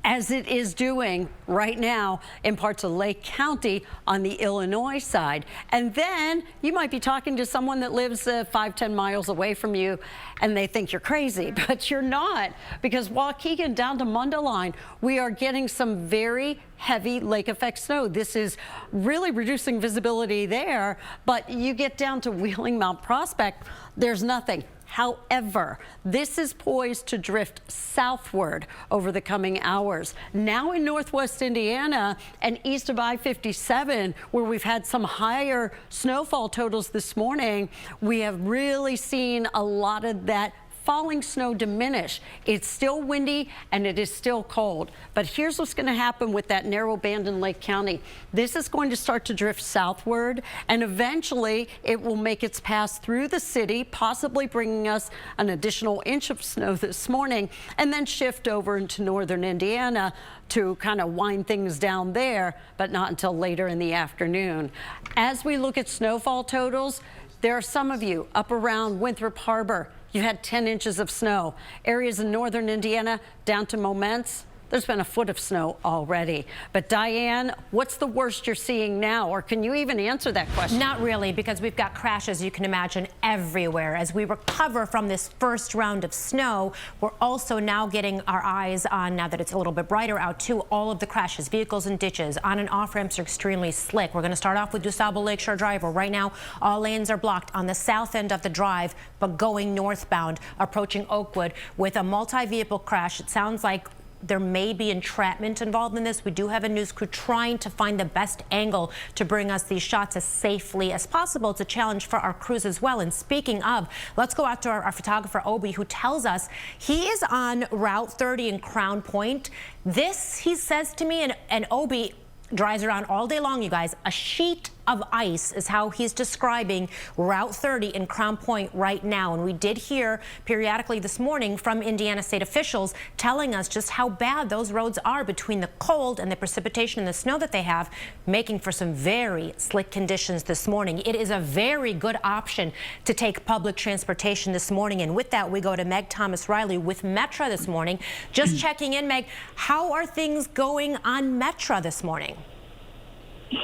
as it is doing right now in parts of Lake County on the Illinois side. And then you might be talking to someone that lives 5-10 miles away from you and they think you're crazy, but you're not, because Waukegan down to Mundelein, we are getting some very heavy lake effect snow. This is really reducing visibility there, but you get down to Wheeling, Mount Prospect, there's nothing. However, this is poised to drift southward over the coming hours. Now in northwest Indiana and east of I-57, where we've had some higher snowfall totals this morning, we have really seen a lot of that falling snow diminish. It's still windy and it is still cold. But here's what's going to happen with that narrow band in Lake County. This is going to start to drift southward, and eventually it will make its pass through the city, possibly bringing us an additional inch of snow this morning, and then shift over into northern Indiana to kind of wind things down there, but not until later in the afternoon. As we look at snowfall totals, there are some of you up around Winthrop Harbor. You had 10 inches of snow. Areas in northern Indiana down to Momence, there's been a foot of snow already. But Diane, what's the worst you're seeing now? Or can you even answer that question? Not really, because we've got crashes, you can imagine, everywhere. As we recover from this first round of snow, we're also now getting our eyes on, now that it's a little bit brighter out too, all of the crashes, vehicles and ditches. On and off ramps are extremely slick. We're going to start off with DuSable Lakeshore Drive, where right now all lanes are blocked on the south end of the drive, but going northbound, approaching Oakwood with a multi-vehicle crash. It sounds like there may be entrapment involved in this. We do have a news crew trying to find the best angle to bring us these shots as safely as possible. It's a challenge for our crews as well. And speaking of, let's go out to our photographer, Obi, who tells us he is on Route 30 in Crown Point. This, he says to me, and Obi drives around all day long, you guys. A sheet of ice is how he's describing Route 30 in Crown Point right now. And we did hear periodically this morning from Indiana state officials telling us just how bad those roads are between the cold and the precipitation and the snow that they have, making for some very slick conditions this morning. It is a very good option to take public transportation this morning. And with that, we go to Meg Thomas-Riley with Metra this morning. Just checking in, Meg, how are things going on Metra this morning?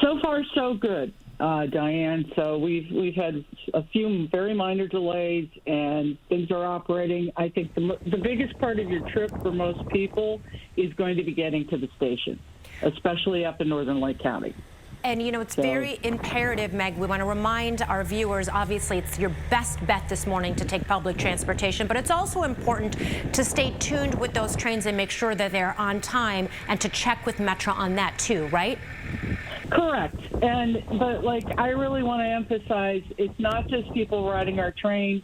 So far, so good, Diane. So we've had a few very minor delays, and things are operating. I think the biggest part of your trip for most people is going to be getting to the station, especially up in northern Lake County. And, you know, it's very imperative, Meg. We want to remind our viewers, obviously, it's your best bet this morning to take public transportation, but it's also important to stay tuned with those trains and make sure that they're on time and to check with Metra on that, too, right? Correct. But like, I really want to emphasize, it's not just people riding our trains.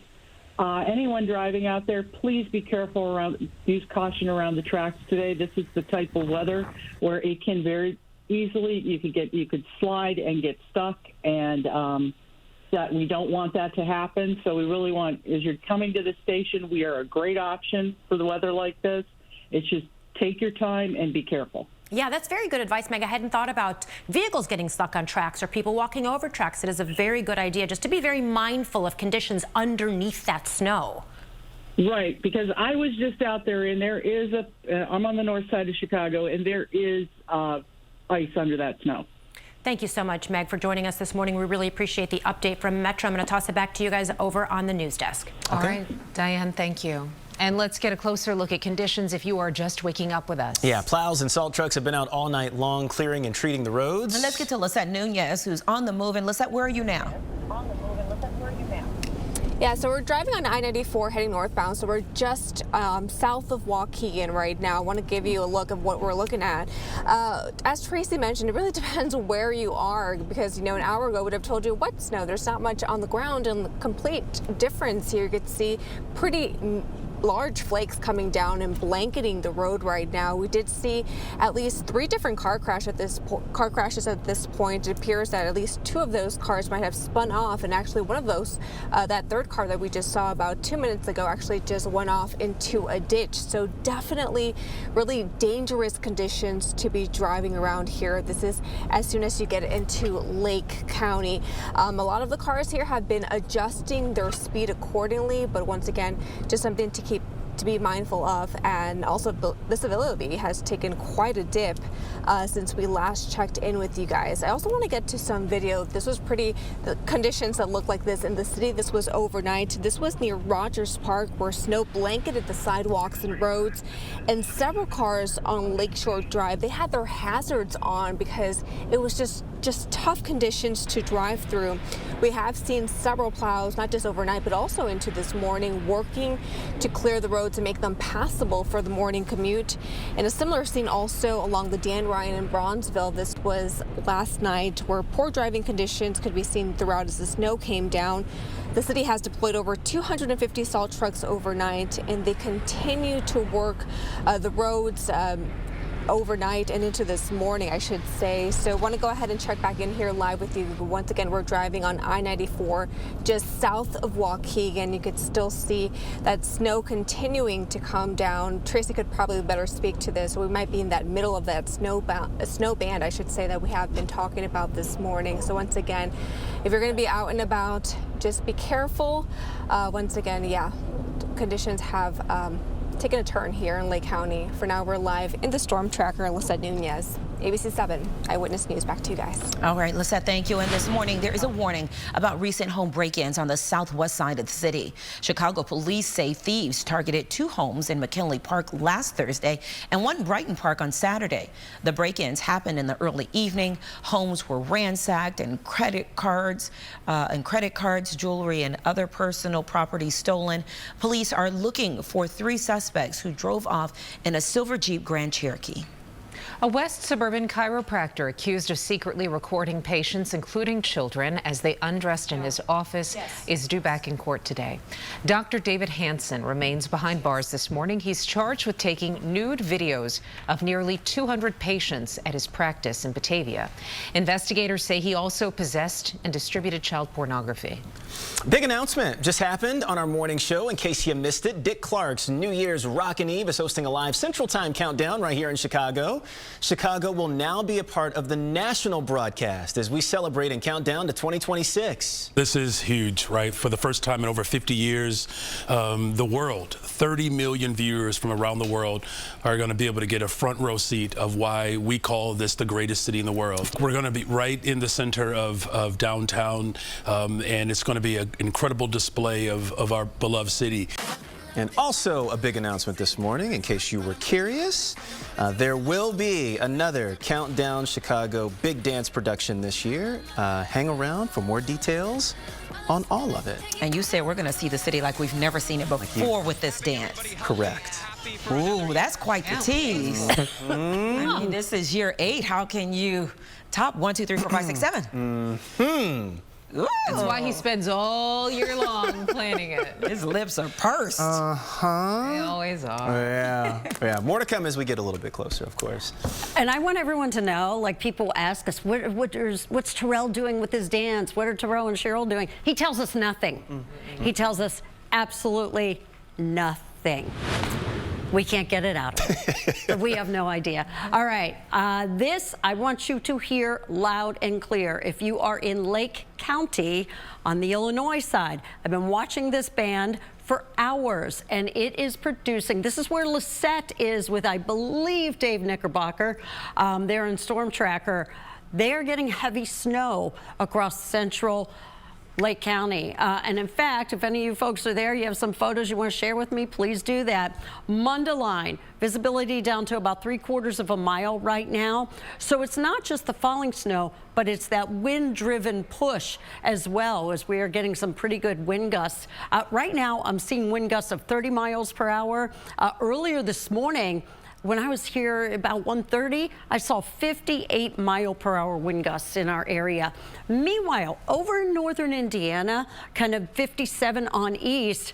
Anyone driving out there, please be careful use caution around the tracks today. This is the type of weather where it can very easily, you could slide and get stuck, and that we don't want that to happen. So we really want, as you're coming to the station, we are a great option for the weather like this. It's just take your time and be careful. Yeah, that's very good advice, Meg. I hadn't thought about vehicles getting stuck on tracks or people walking over tracks. It is a very good idea just to be very mindful of conditions underneath that snow. Right, because I was just out there, and there is I'm on the north side of Chicago, and there is ice under that snow. Thank you so much, Meg, for joining us this morning. We really appreciate the update from Metra. I'm going to toss it back to you guys over on the news desk. All right, Diane, thank you. And let's get a closer look at conditions if you are just waking up with us. Yeah, plows and salt trucks have been out all night long, clearing and treating the roads. And let's get to Lisette Nunez, who's on the move. And Lisette, where are you now? Yeah, so we're driving on I-94 heading northbound, so we're just south of Waukegan right now. I want to give you a look of what we're looking at. As Tracy mentioned, it really depends where you are, because, you know, an hour ago would have told you what snow. There's not much on the ground, and the complete difference here. You could see pretty large flakes coming down and blanketing the road right now. We did see at least 3 different car crashes at this point. It appears that at least 2 of those cars might have spun off, and actually one of those, that third car that we just saw about 2 minutes ago, actually just went off into a ditch. So definitely really dangerous conditions to be driving around here. This is as soon as you get into Lake County. A lot of the cars here have been adjusting their speed accordingly, but once again, just something to be mindful of. And also visibility has taken quite a dip since we last checked in with you guys. I also want to get to some video. This was the conditions that look like this in the city. This was overnight. This was near Rogers Park, where snow blanketed the sidewalks and roads, and several cars on Lakeshore Drive, they had their hazards on because it was just tough conditions to drive through. We have seen several plows, not just overnight, but also into this morning, working to clear the roads and make them passable for the morning commute. And a similar scene also along the Dan Ryan in Bronzeville. This was last night, where poor driving conditions could be seen throughout as the snow came down. The city has deployed over 250 salt trucks overnight, and they continue to work the roads overnight and into this morning, I should say. So I want to go ahead and check back in here live with you. Once again, we're driving on I-94 just south of Waukegan. You could still see that snow continuing to come down. Tracy could probably better speak to this. We might be in that middle of that snow band, I should say, that we have been talking about this morning. So once again, if you're going to be out and about, just be careful. Once again, yeah, conditions have taken a turn here in Lake County. For now, we're live in the storm tracker. Lisette Nunez. ABC 7 Eyewitness News, back to you guys. All right, Lisette, thank you. And this morning, there is a warning about recent home break-ins on the southwest side of the city. Chicago police say thieves targeted 2 homes in McKinley Park last Thursday and 1 Brighton Park on Saturday. The break-ins happened in the early evening. Homes were ransacked and credit cards, jewelry, and other personal property stolen. Police are looking for 3 suspects who drove off in a silver Jeep Grand Cherokee. A West suburban chiropractor accused of secretly recording patients, including children, as they undressed in his office is due back in court today. Dr. David Hansen remains behind bars this morning. He's charged with taking nude videos of nearly 200 patients at his practice in Batavia. Investigators say he also possessed and distributed child pornography. Big announcement just happened on our morning show. In case you missed it, Dick Clark's New Year's Rockin' Eve is hosting a live Central Time countdown right here in Chicago. Chicago will now be a part of the national broadcast as we celebrate and count down to 2026. This is huge, right? For the first time in over 50 years, the world, 30 million viewers from around the world are going to be able to get a front row seat of why we call this the greatest city in the world. We're going to be right in the center of downtown, and it's going to be an incredible display of our beloved city. And also a big announcement this morning, in case you were curious, there will be another Countdown Chicago big dance production this year. Hang around for more details on all of it. And you said we're going to see the city like we've never seen it before with this dance. Correct. Ooh, that's quite the tease. I mean, this is year 8. How can you top 1, 2, 3, 4, 5, 6, 7? Ooh. That's why he spends all year long planning it. His lips are pursed. They always are. Yeah. More to come as we get a little bit closer, of course. And I want everyone to know, like people ask us, what's Terrell doing with his dance? What are Terrell and Cheryl doing? He tells us nothing. He tells us absolutely nothing. We can't get it out of him. So we have no idea. All right, this I want you to hear loud and clear. If you are in Lake County on the Illinois side, I've been watching this band for hours, and it is producing. This is where Lisette is with, I believe, Dave Knickerbocker. They're in Storm Tracker. They are getting heavy snow across central Lake County. And in fact, if any of you folks are there, you have some photos you want to share with me, please do that. Mundaline, visibility down to about 3/4 of a mile right now. So it's not just the falling snow, but it's that wind-driven push as well, as we are getting some pretty good wind gusts. Right now, I'm seeing wind gusts of 30 miles per hour. Earlier this morning, when I was here about 1:30, I saw 58-mile-per-hour wind gusts in our area. Meanwhile, over in northern Indiana, kind of 57 on east,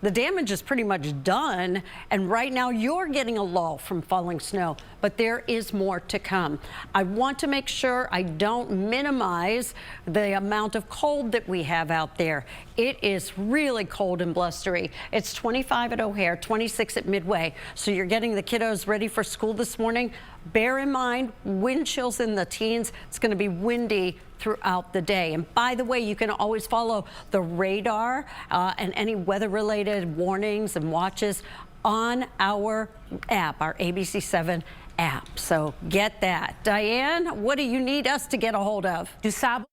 the damage is pretty much done, and right now you're getting a lull from falling snow, but there is more to come. I want to make sure I don't minimize the amount of cold that we have out there. It is really cold and blustery. It's 25 at O'Hare, 26 at Midway, so you're getting the kiddos ready for school this morning. Bear in mind, wind chills in the teens. It's going to be windy throughout the day. And by the way, you can always follow the radar and any weather-related warnings and watches on our app, our ABC7 app. So get that. Diane, what do you need us to get a hold of? DuSable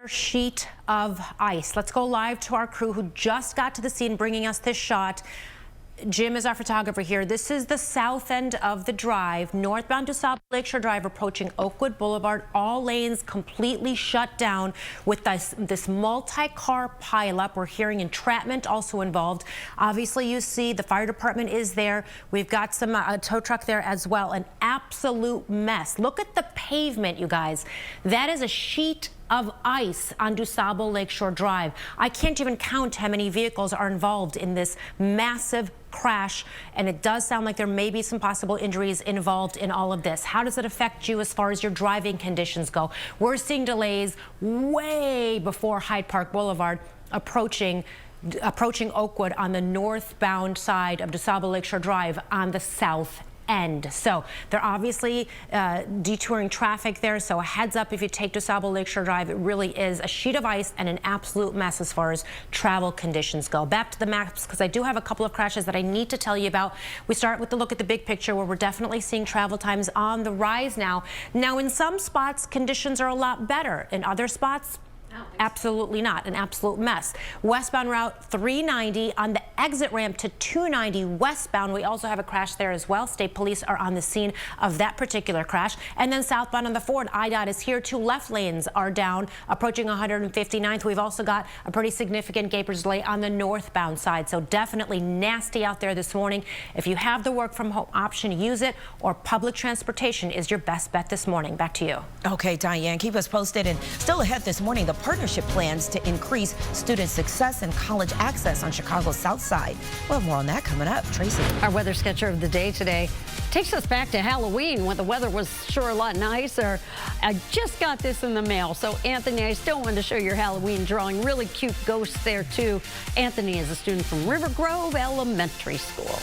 sheet of ice. Let's go live to our crew who just got to the scene bringing us this shot. Jim is our photographer here. This is the south end of the drive, northbound DuSable Lakeshore Drive, approaching Oakwood Boulevard. All lanes completely shut down with this multi-car pileup. We're hearing entrapment also involved. Obviously, you see the fire department is there. We've got some tow truck there as well. An absolute mess. Look at the pavement, you guys. That is a sheet of ice on DuSable Lakeshore Drive. I can't even count how many vehicles are involved in this massive crash, and it does sound like there may be some possible injuries involved in all of this. How does it affect you as far as your driving conditions go? We're seeing delays way before Hyde Park Boulevard, approaching Oakwood on the northbound side of DuSable Lakeshore Drive on the south end. So they're obviously detouring traffic there. So a heads up if you take DeSable Lakeshore Drive. It really is a sheet of ice and an absolute mess as far as travel conditions go. Back to the maps, because I do have a couple of crashes that I need to tell you about. We start with the look at the big picture, where we're definitely seeing travel times on the rise now. Now, in some spots, conditions are a lot better. In other spots, absolutely not. An absolute mess. Westbound Route 390 on the exit ramp to 290 westbound. We also have a crash there as well. State police are on the scene of that particular crash. And then southbound on the Ford, IDOT is here. 2 left lanes are down, approaching 159th. We've also got a pretty significant gapers delay on the northbound side. So definitely nasty out there this morning. If you have the work from home option, use it, or public transportation is your best bet this morning. Back to you. Okay, Diane, keep us posted. And still ahead this morning, the partnership plans to increase student success and college access on Chicago's South Side. We'll have more on that coming up. Tracy. Our weather sketcher of the day today takes us back to Halloween when the weather was sure a lot nicer. I just got this in the mail. So, Anthony, I still wanted to show your Halloween drawing. Really cute ghosts there, too. Anthony is a student from River Grove Elementary School.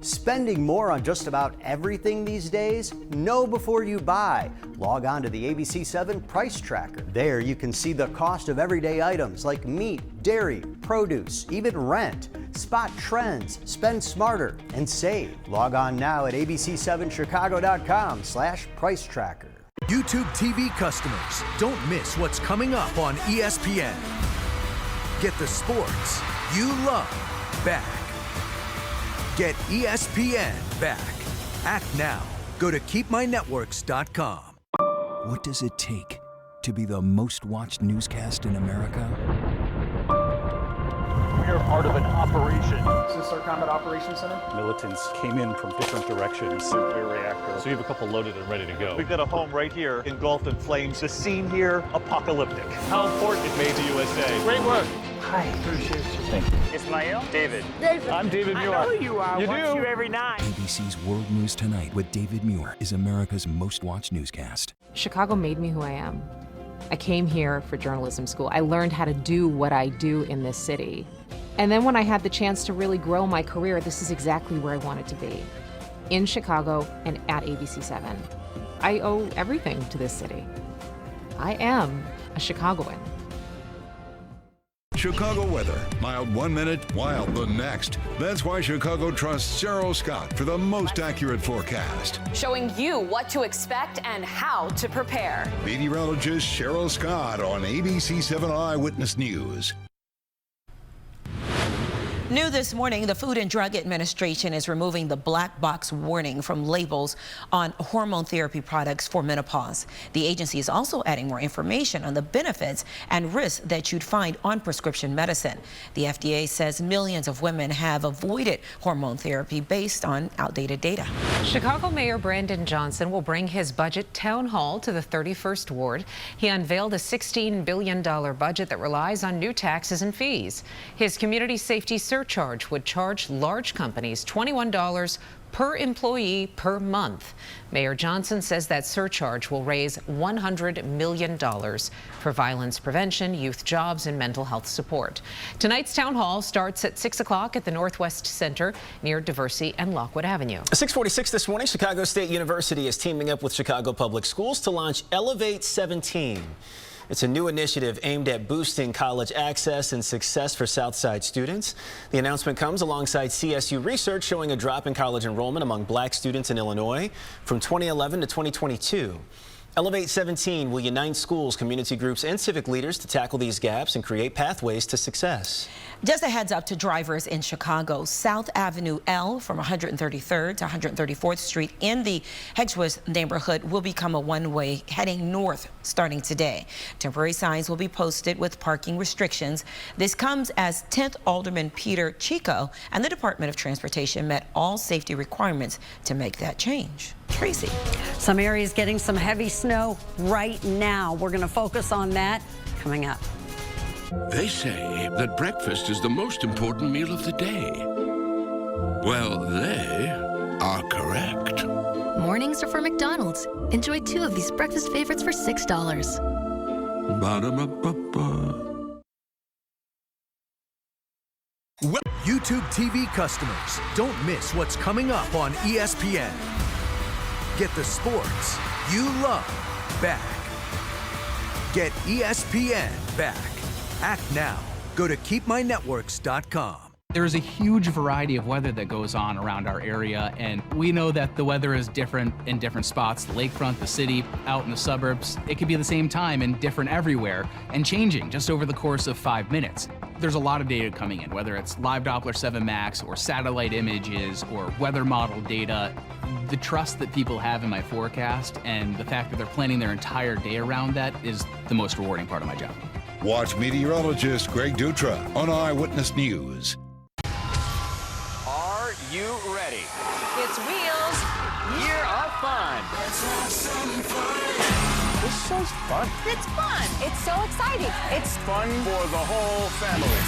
Spending more on just about everything these days? Know before you buy. Log on to the ABC7 Price Tracker. There you can see the cost of everyday items like meat, dairy, produce, even rent. Spot trends, spend smarter, and save. Log on now at abc7chicago.com/price tracker. YouTube TV customers, don't miss what's coming up on ESPN. Get the sports you love back. Get ESPN back. Act now. Go to keepmynetworks.com. What does it take to be the most watched newscast in America? We are part of an operation. Is this our Combat Operations Center? Militants came in from different directions. Nuclear reactor. So you have a couple loaded and ready to go. We've got a home right here, engulfed in flames. The scene here, apocalyptic. How important it made the USA. Great work. Hi, appreciate you. Thank you. Ismail? David. I'm David Muir. I know who you are. You Watch do? you every night. ABC's World News Tonight with David Muir is America's most watched newscast. Chicago made me who I am. I came here for journalism school. I learned how to do what I do in this city. And then when I had the chance to really grow my career, this is exactly where I wanted to be. In Chicago and at ABC7. I owe everything to this city. I am a Chicagoan. Chicago weather. Mild 1 minute, wild the next. That's why Chicago trusts Cheryl Scott for the most accurate forecast. Showing you what to expect and how to prepare. Meteorologist Cheryl Scott on ABC7 Eyewitness News. New this morning, the Food and Drug Administration is removing the black box warning from labels on hormone therapy products for menopause. The agency is also adding more information on the benefits and risks that you'd find on prescription medicine. The FDA says millions of women have avoided hormone therapy based on outdated data. Chicago Mayor Brandon Johnson will bring his budget town hall to the 31st Ward. He unveiled a $16 billion budget that relies on new taxes and fees. His community safety surcharge would charge large companies $21 per employee per month. Mayor Johnson says that surcharge will raise $100 million for violence prevention, youth jobs, and mental health support. Tonight's town hall starts at 6 o'clock at the Northwest Center near Diversey and Lockwood Avenue. 6:46 this morning, Chicago State University is teaming up with Chicago Public Schools to launch Elevate 17. It's a new initiative aimed at boosting college access and success for Southside students. The announcement comes alongside CSU research showing a drop in college enrollment among black students in Illinois from 2011 to 2022. Elevate 17 will unite schools, community groups, and civic leaders to tackle these gaps and create pathways to success. Just a heads up to drivers in Chicago. South Avenue L from 133rd to 134th Street in the Hedgewood neighborhood will become a one-way heading north starting today. Temporary signs will be posted with parking restrictions. This comes as 10th Alderman Peter Chico and the Department of Transportation met all safety requirements to make that change. Tracy. Some areas getting some heavy snow right now. We're going to focus on that coming up. They say that breakfast is the most important meal of the day. Well, they are correct. Mornings are for McDonald's. Enjoy 2 of these breakfast favorites for $6. Ba-da-ba-ba-ba. YouTube TV customers, don't miss what's coming up on ESPN. Get the sports you love back. Get ESPN back. Act now. Go to keepmynetworks.com. There's a huge variety of weather that goes on around our area, and we know that the weather is different in different spots, the lakefront, the city, out in the suburbs. It could be the same time and different everywhere and changing just over the course of 5 minutes. There's a lot of data coming in, whether it's live Doppler 7 Max or satellite images or weather model data. The trust that people have in my forecast and the fact that they're planning their entire day around that is the most rewarding part of my job. Watch meteorologist Greg Dutra on Eyewitness News. Are you ready? It's Wheels. Year of Fun. This show's fun. It's fun. It's so exciting. It's Fun for the whole family.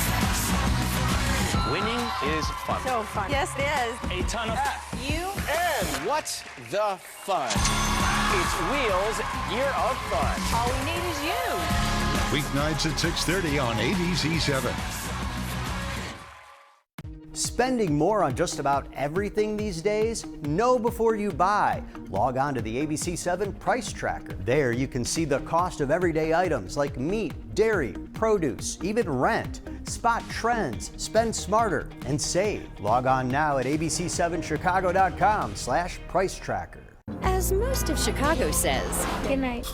Winning is fun. so fun. Yes, it is. A ton of You And what's the fun? It's Wheels Year of Fun. all we need is you. Weeknights at 6:30 on ABC7. Spending more on just about everything these days? Know before you buy. Log on to the ABC7 Price Tracker. There you can see the cost of everyday items like meat, dairy, produce, even rent. Spot trends, spend smarter, and save. Log on now at abc7chicago.com/price tracker. As most of Chicago says, good night.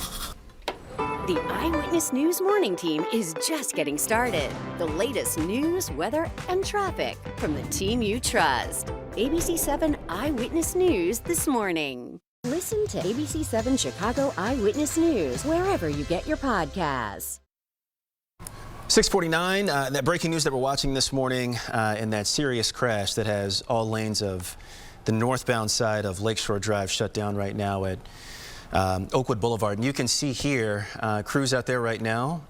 The Eyewitness News Morning Team is just getting started. The latest news, weather, and traffic from the team you trust. ABC7 Eyewitness News this morning. Listen to ABC7 Chicago Eyewitness News wherever you get your podcasts. 6:49, that breaking news that we're watching this morning in that serious crash that has all lanes of the northbound side of Lakeshore Drive shut down right now at Oakwood Boulevard. And you can see here crews out there right now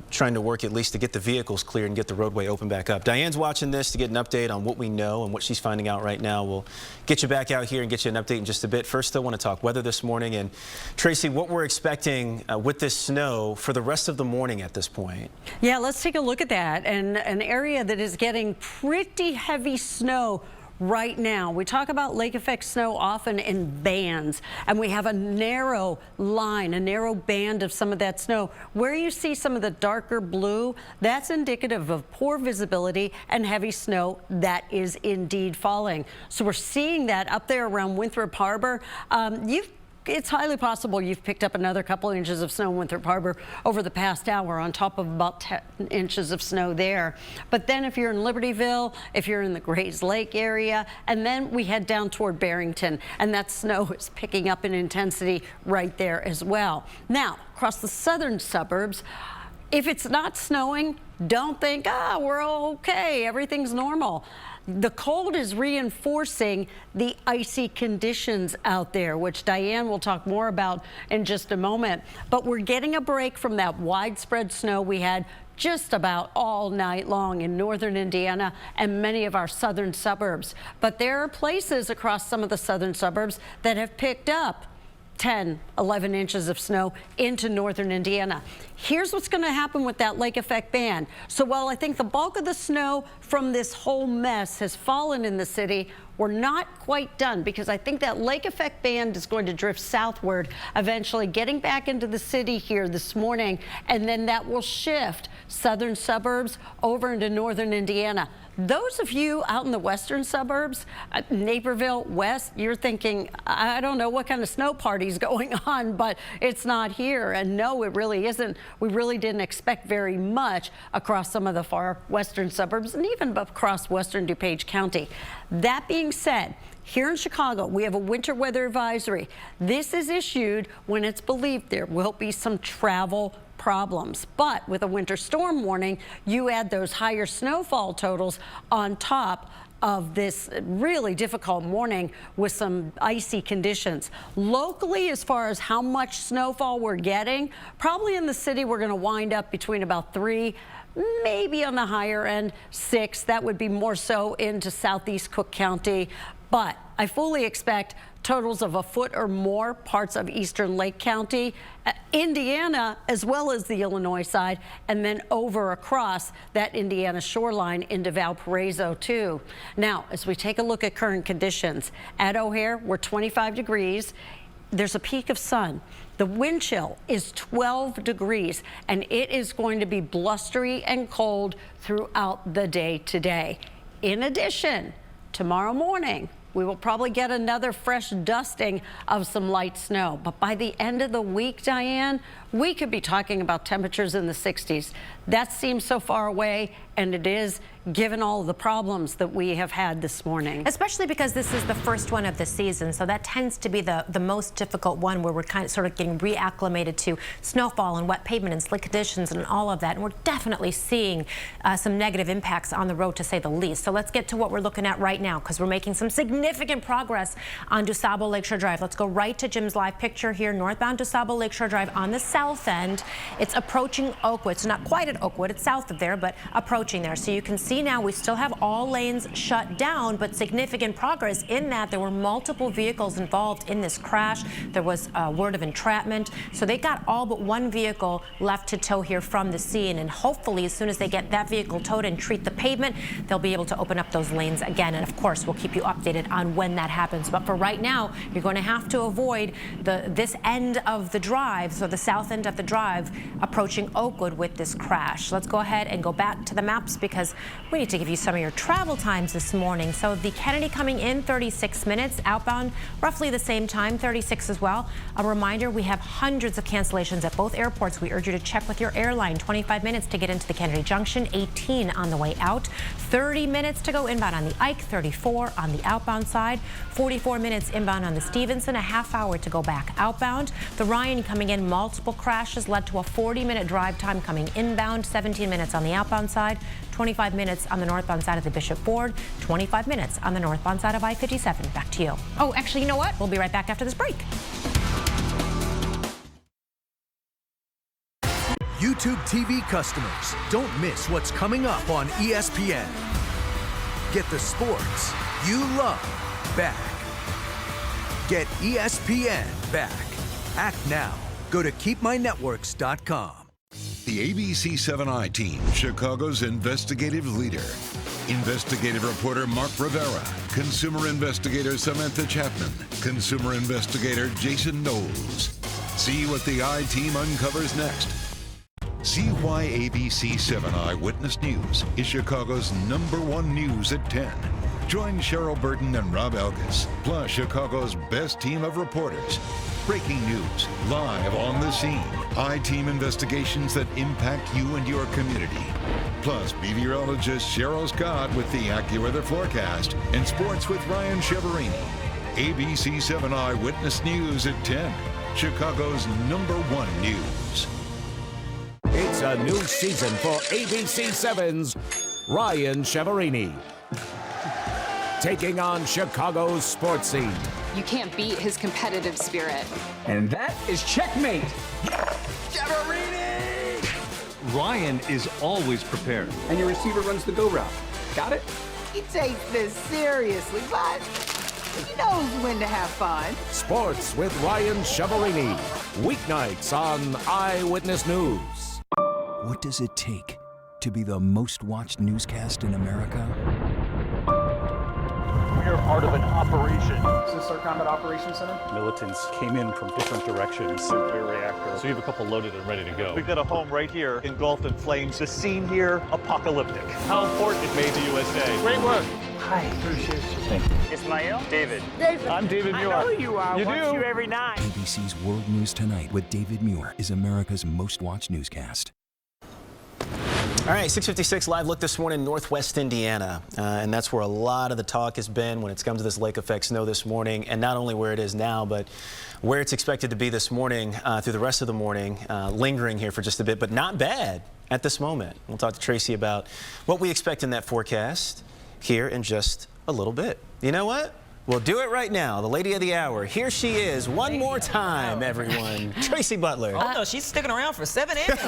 trying to work at least to get the vehicles cleared and get the roadway open back up. Diane's watching this to get an update on what we know and what she's finding out right now. We'll get you back out here and get you an update in just a bit. First, I want to talk weather this morning. And Tracy, what we're expecting with this snow for the rest of the morning at this point. Yeah, let's take a look at that. And an area that is getting pretty heavy snow right now. We talk about lake effect snow often in bands, and we have a narrow line, a narrow band of some of that snow. Where you see some of the darker blue, that's indicative of poor visibility and heavy snow that is indeed falling. So we're seeing that up there around Winthrop Harbor. It's highly possible you've picked up another couple inches of snow in Winthrop Harbor over the past hour on top of about 10 inches of snow there. But then if you're in Libertyville, if you're in the Grays Lake area, and then we head down toward Barrington, and that snow is picking up in intensity right there as well. Now, across the southern suburbs, if it's not snowing, don't think, we're okay, everything's normal. The cold is reinforcing the icy conditions out there, which Diane will talk more about in just a moment. But we're getting a break from that widespread snow we had just about all night long in northern Indiana and many of our southern suburbs. But there are places across some of the southern suburbs that have picked up 10, 11 inches of snow into northern Indiana. Here's what's going to happen with that lake effect band. So while I think the bulk of the snow from this whole mess has fallen in the city, we're not quite done, because I think that lake effect band is going to drift southward, eventually getting back into the city here this morning, and then that will shift southern suburbs over into northern Indiana. Those of you out in the western suburbs, Naperville, West, you're thinking, I don't know what kind of snow party's going on, but it's not here. And no, it really isn't. We really didn't expect very much across some of the far western suburbs and even across western DuPage County. That being said, here in Chicago, we have a winter weather advisory. This is issued when it's believed there will be some travel problems. But with a winter storm warning, you add those higher snowfall totals on top of this really difficult morning with some icy conditions. Locally, as far as how much snowfall we're getting, probably in the city we're going to wind up between about 3, maybe on the higher end 6. That would be more so into southeast Cook County. but I fully expect totals of a foot or more parts of eastern Lake County, Indiana, as well as the Illinois side, and then over across that Indiana shoreline into Valparaiso too. Now, as we take a look at current conditions, at O'Hare, we're 25 degrees. There's a peak of sun. The wind chill is 12 degrees, and it is going to be blustery and cold throughout the day today. In addition, tomorrow morning, we will probably get another fresh dusting of some light snow. But by the end of the week, Diane, we could be talking about temperatures in the 60s. That seems so far away, and it is, given all of the problems that we have had this morning. Especially because this is the first one of the season, so that tends to be the most difficult one, where we're sort of getting reacclimated to snowfall and wet pavement and slick conditions and all of that. And we're definitely seeing some negative impacts on the road, to say the least. So let's get to what we're looking at right now, because we're making some significant progress on DuSable Lakeshore Drive. Let's go right to Jim's live picture here, northbound DuSable Lakeshore Drive on the south end. It's approaching Oakwood, so not quite at Oakwood, it's south of there, but approaching there. So you can see now we still have all lanes shut down, but significant progress in that there were multiple vehicles involved in this crash. There was a word of entrapment, so they got all but one vehicle left to tow here from the scene, and hopefully as soon as they get that vehicle towed and treat the pavement, they'll be able to open up those lanes again. And of course, we'll keep you updated on when that happens. But for right now, you're going to have to avoid this end of the drive, so the south end of the drive, approaching Oakwood with this crash. Let's go ahead and go back to the maps, because we need to give you some of your travel times this morning. So the Kennedy coming in 36 minutes, outbound roughly the same time, 36 as well. A reminder, we have hundreds of cancellations at both airports. We urge you to check with your airline. 25 minutes to get into the Kennedy Junction, 18 on the way out, 30 minutes to go inbound on the Ike, 34 on the outbound side, 44 minutes inbound on the Stevenson, a half hour to go back outbound. The Ryan coming in, multiple crashes led to a 40-minute drive time coming inbound, 17 minutes on the outbound side, 25 minutes on the northbound side of the Bishop Ford, 25 minutes on the northbound side of I-57. Back to you. Oh, actually, you know what? We'll be right back after this break. YouTube TV customers, don't miss what's coming up on ESPN. Get the sports you love back. Get ESPN back. Act now. Go to keepmynetworks.com. The ABC7i team, Chicago's investigative leader. Investigative reporter Mark Rivera, consumer investigator Samantha Chapman, consumer investigator Jason Knowles. See what the I-team uncovers next. See why ABC7 Eyewitness News is Chicago's #1 news at 10. Join Cheryl Burton and Rob Elgis, plus Chicago's best team of reporters. Breaking news, live on the scene. I-team investigations that impact you and your community. Plus, meteorologist Cheryl Scott with the AccuWeather forecast, and sports with Ryan Cheverini. ABC7 Eyewitness News at 10. Chicago's #1 news. It's a new season for ABC7's Ryan Cheverini, taking on Chicago's sports scene. You can't beat his competitive spirit. And that is checkmate. Cheverini! Ryan is always prepared. And your receiver runs the go route. Got it? He takes this seriously, but he knows when to have fun. Sports with Ryan Cheverini. Weeknights on Eyewitness News. What does it take to be the most watched newscast in America? We are part of an operation. Is this our combat operations center? Militants came in from different directions. Nuclear reactor. So you have a couple loaded and ready to go. We've got a home right here engulfed in flames. The scene here, apocalyptic. How important it made the USA. Great work. Hi, appreciate you. Thank you. Ismail? David. I'm David Muir. I know who you are. You Watch do? you every night. ABC's World News Tonight with David Muir is America's most watched newscast. All right, 6:56 live look this morning, Northwest Indiana, and that's where a lot of the talk has been when it's come to this lake effect snow this morning, and not only where it is now, but where it's expected to be this morning through the rest of the morning, lingering here for just a bit, but not bad at this moment. We'll talk to Tracy about what we expect in that forecast here in just a little bit. You know what? We'll do it right now. The lady of the hour. Here she is one more time, everyone. Tracy Butler. Oh, no, she's sticking around for 7 innings.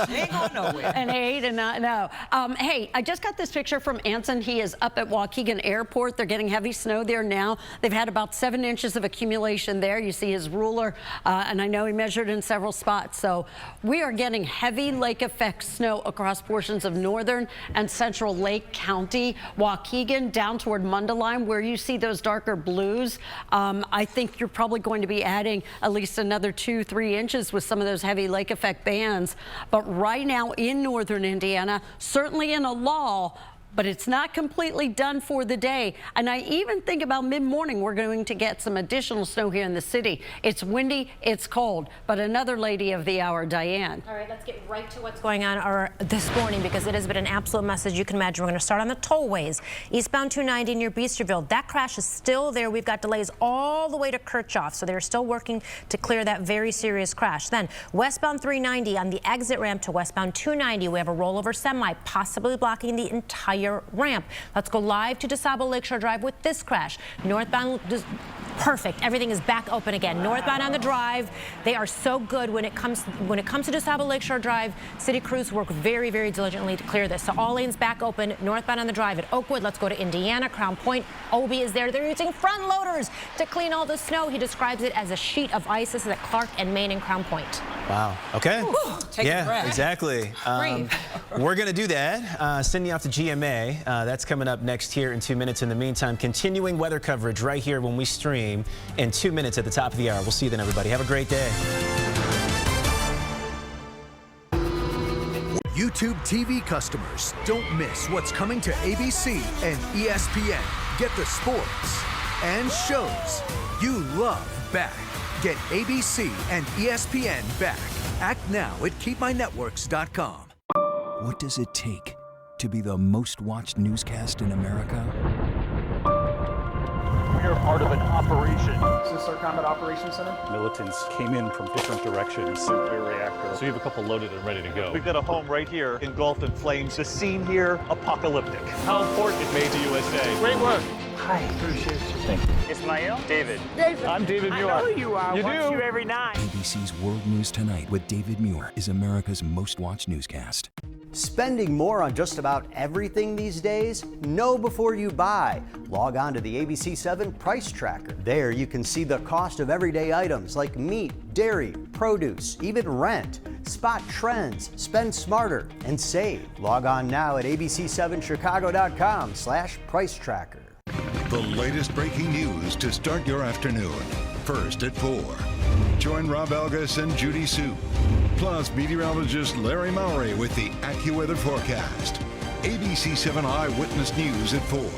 She ain't going nowhere. An 8 and not, no. Hey, I just got this picture from Anson. He is up at Waukegan Airport. They're getting heavy snow there now. They've had about 7 inches of accumulation there. You see his ruler, and I know he measured in several spots. So we are getting heavy lake effect snow across portions of northern and central Lake County. Waukegan down toward Mundelein, where you see those darker blues. I think you're probably going to be adding at least another 2-3 inches with some of those heavy lake effect bands. But right now in northern Indiana, certainly in a lull, but it's not completely done for the day. And I even think about mid-morning we're going to get some additional snow here in the city. It's windy, it's cold, but another lady of the hour, Diane. All right, let's get right to what's going on this morning, because it has been an absolute mess, as you can imagine. We're going to start on the tollways. Eastbound 290 near Beesterville, that crash is still there. We've got delays all the way to Kirchhoff, so they're still working to clear that very serious crash. Then westbound 390 on the exit ramp to westbound 290, we have a rollover semi possibly blocking the entire ramp. Let's go live to DeSable Lakeshore Drive with this crash. Northbound, perfect. Everything is back open again. Northbound on the drive, they are so good when it comes to DeSable Lakeshore Drive. City crews work very, very diligently to clear this. So all lanes back open. Northbound on the drive at Oakwood. Let's go to Indiana. Crown Point. Obie is there. They're using front loaders to clean all the snow. He describes it as a sheet of ice. This is at Clark and Main and Crown Point. Wow. Okay. Take a breath. Exactly. We're going to do that. Send you off to GMA. That's coming up next here in 2 minutes. In the meantime, continuing weather coverage right here when we stream in 2 minutes at the top of the hour. We'll see you then, everybody. Have a great day. YouTube TV customers, don't miss what's coming to ABC and ESPN. Get the sports and shows you love back. Get ABC and ESPN back. Act now at keepmynetworks.com. What does it take to be the most watched newscast in America? We are part of an operation. Is this our Combat Operations Center? Militants came in from different directions. Nuclear reactor. So you have a couple loaded and ready to go. We've got a home right here engulfed in flames. The scene here, apocalyptic. How important it made to USA. Great work. Hi, appreciate you. Thank you. Ismail? David. David. I'm David Muir. I know who you are. You Watch do? you every night. ABC's World News Tonight with David Muir is America's most watched newscast. Spending more on just about everything these days? Know before you buy. Log on to the ABC7 price tracker. There you can see the cost of everyday items like meat, dairy, produce, even rent. Spot trends, spend smarter, and save. Log on now at abc7chicago.com/price tracker. The latest breaking news to start your afternoon. First at 4. Join Rob Algus and Judy Sue. Plus meteorologist Larry Mowry with the AccuWeather forecast. ABC7 Eyewitness News at 4.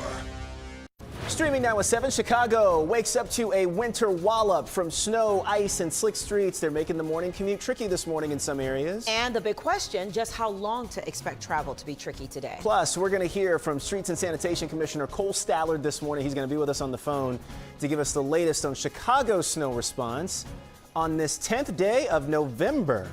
Streaming now at 7, Chicago wakes up to a winter wallop from snow, ice, and slick streets. They're making the morning commute tricky this morning in some areas. And the big question, just how long to expect travel to be tricky today? Plus, we're going to hear from Streets and Sanitation Commissioner Cole Stallard this morning. He's going to be with us on the phone to give us the latest on Chicago's snow response on this 10th day of November.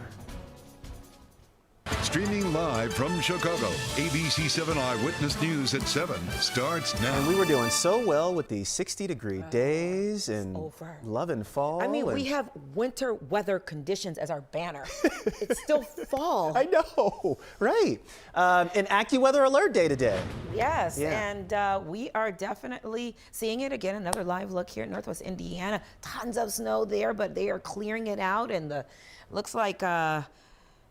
Streaming live from Chicago, ABC7 Eyewitness News at 7 starts now. And we were doing so well with these 60-degree days and loving fall. I mean, we have winter weather conditions as our banner. It's still fall. I know, right. An AccuWeather alert day today. Yes, and we are definitely seeing it again. Another live look here in Northwest Indiana. Tons of snow there, but they are clearing it out, and looks like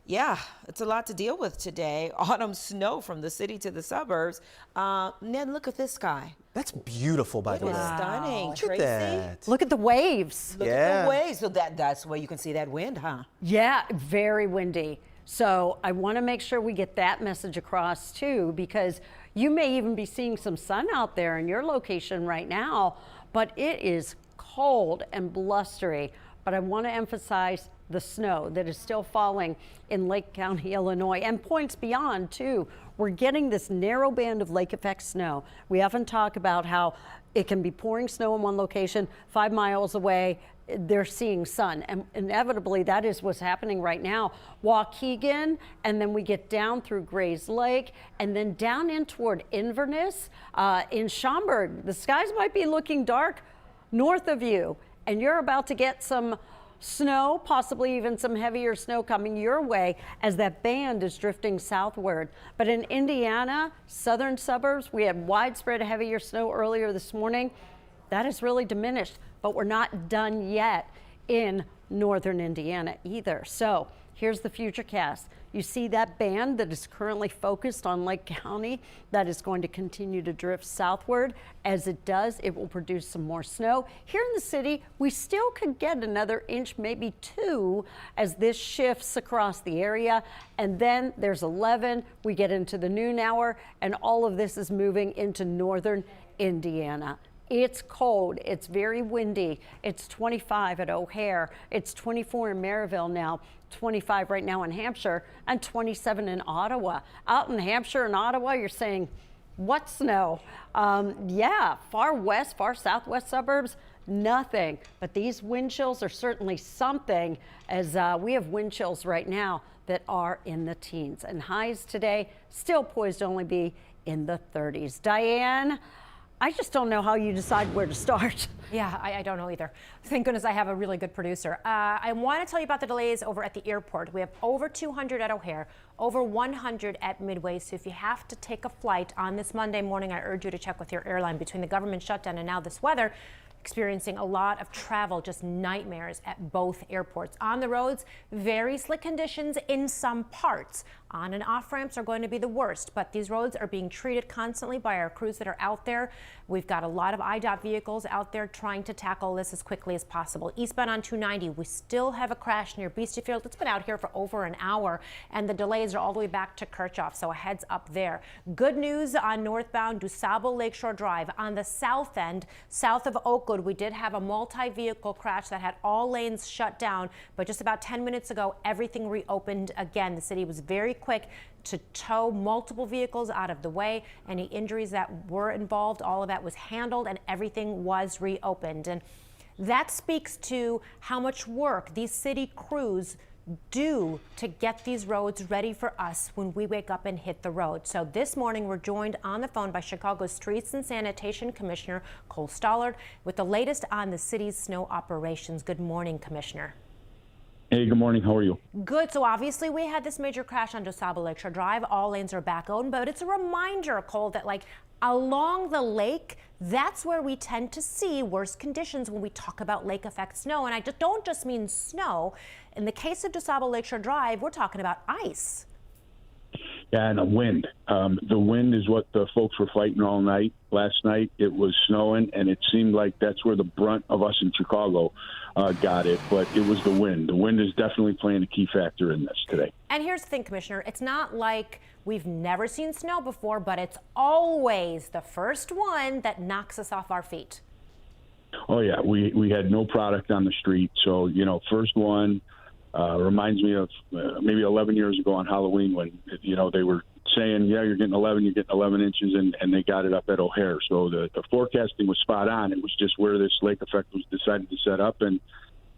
yeah, it's a lot to deal with today. Autumn snow from the city to the suburbs. Ned, look at this sky. That's beautiful, by the way. Stunning, Look Tracy. at that. Look at the waves. Look at the waves. So that's where you can see that wind, huh? Yeah, very windy. So I want to make sure we get that message across too, because you may even be seeing some sun out there in your location right now, but it is cold and blustery. But I want to emphasize the snow that is still falling in Lake County, Illinois, and points beyond too. We're getting this narrow band of lake effect snow. We often talk about how it can be pouring snow in one location, 5 miles away, they're seeing sun, and inevitably that is what's happening right now. Waukegan, and then we get down through Grays Lake, and then down in toward Inverness. In Schaumburg, the skies might be looking dark north of you, and you're about to get some snow, possibly even some heavier snow coming your way as that band is drifting southward. But in Indiana, southern suburbs, we had widespread heavier snow earlier this morning. That has really diminished, but we're not done yet in northern Indiana either. So here's the futurecast. You see that band that is currently focused on Lake County that is going to continue to drift southward. As it does, it will produce some more snow. Here in the city, we still could get another inch, maybe 2, as this shifts across the area. And then there's 11. We get into the noon hour, and all of this is moving into northern Indiana. It's cold. It's very windy. It's 25 at O'Hare. It's 24 in Maryville now, 25 right now in Hampshire, and 27 in Ottawa. Out in Hampshire and Ottawa, you're saying, what snow? Yeah, far west, far southwest suburbs, nothing. But these wind chills are certainly something, as we have wind chills right now that are in the teens. And highs today still poised to only be in the 30s. Diane, I just don't know how you decide where to start. Yeah, I don't know either. Thank goodness I have a really good producer. I want to tell you about the delays over at the airport. We have over 200 at O'Hare, over 100 at Midway. So if you have to take a flight on this Monday morning, I urge you to check with your airline. Between the government shutdown and now this weather, experiencing a lot of travel, just nightmares at both airports. On the roads, very slick conditions in some parts. On and off ramps are going to be the worst, but these roads are being treated constantly by our crews that are out there. We've got a lot of IDOT vehicles out there trying to tackle this as quickly as possible. Eastbound on 290, we still have a crash near Beastiefield. It's been out here for over an hour, and the delays are all the way back to Kirchhoff, so a heads up there. Good news on northbound DuSable Lakeshore Drive. On the south end, south of Oakwood, we did have a multi-vehicle crash that had all lanes shut down, but just about 10 minutes ago, everything reopened again. The city was very quick to tow multiple vehicles out of the way. Any injuries that were involved, all of that was handled, and everything was reopened. And that speaks to how much work these city crews do to get these roads ready for us when we wake up and hit the road. So this morning we're joined on the phone by Chicago's Streets and Sanitation Commissioner Cole Stollard with the latest on the city's snow operations. Good morning, Commissioner. Hey, good morning. How are you? Good. So obviously we had this major crash on DuSable Lakeshore Drive. All lanes are back open, but it's a reminder, Cole, that like along the lake, that's where we tend to see worse conditions when we talk about lake effect snow. And I just don't just mean snow. In the case of DuSable Lakeshore Drive, we're talking about ice. Yeah, and the wind. The wind is what the folks were fighting all night. Last night it was snowing, and it seemed like that's where the brunt of us in Chicago got it. But it was the wind. The wind is definitely playing a key factor in this today. And here's the thing, Commissioner. It's not like we've never seen snow before, but it's always the first one that knocks us off our feet. Oh, yeah. We had no product on the street. So, you know, first one reminds me of maybe 11 years ago on Halloween when, you know, they were saying, yeah, you're getting 11 inches, and they got it up at O'Hare. So the forecasting was spot on. It was just where this lake effect was decided to set up. And,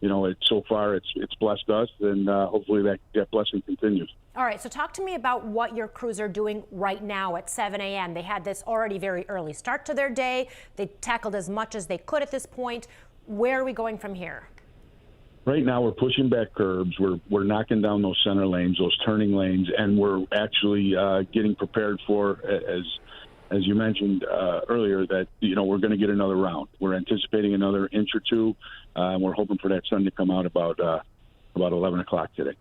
you know, so far it's blessed us, and hopefully that blessing continues. All right, so talk to me about what your crews are doing right now at 7 a.m. They had this already very early start to their day. They tackled as much as they could at this point. Where are we going from here? Right now, we're pushing back curbs. We're knocking down those center lanes, those turning lanes, and we're actually getting prepared for, as you mentioned earlier, that, you know, we're going to get another round. We're anticipating another inch or two, and we're hoping for that sun to come out about 11 o'clock today.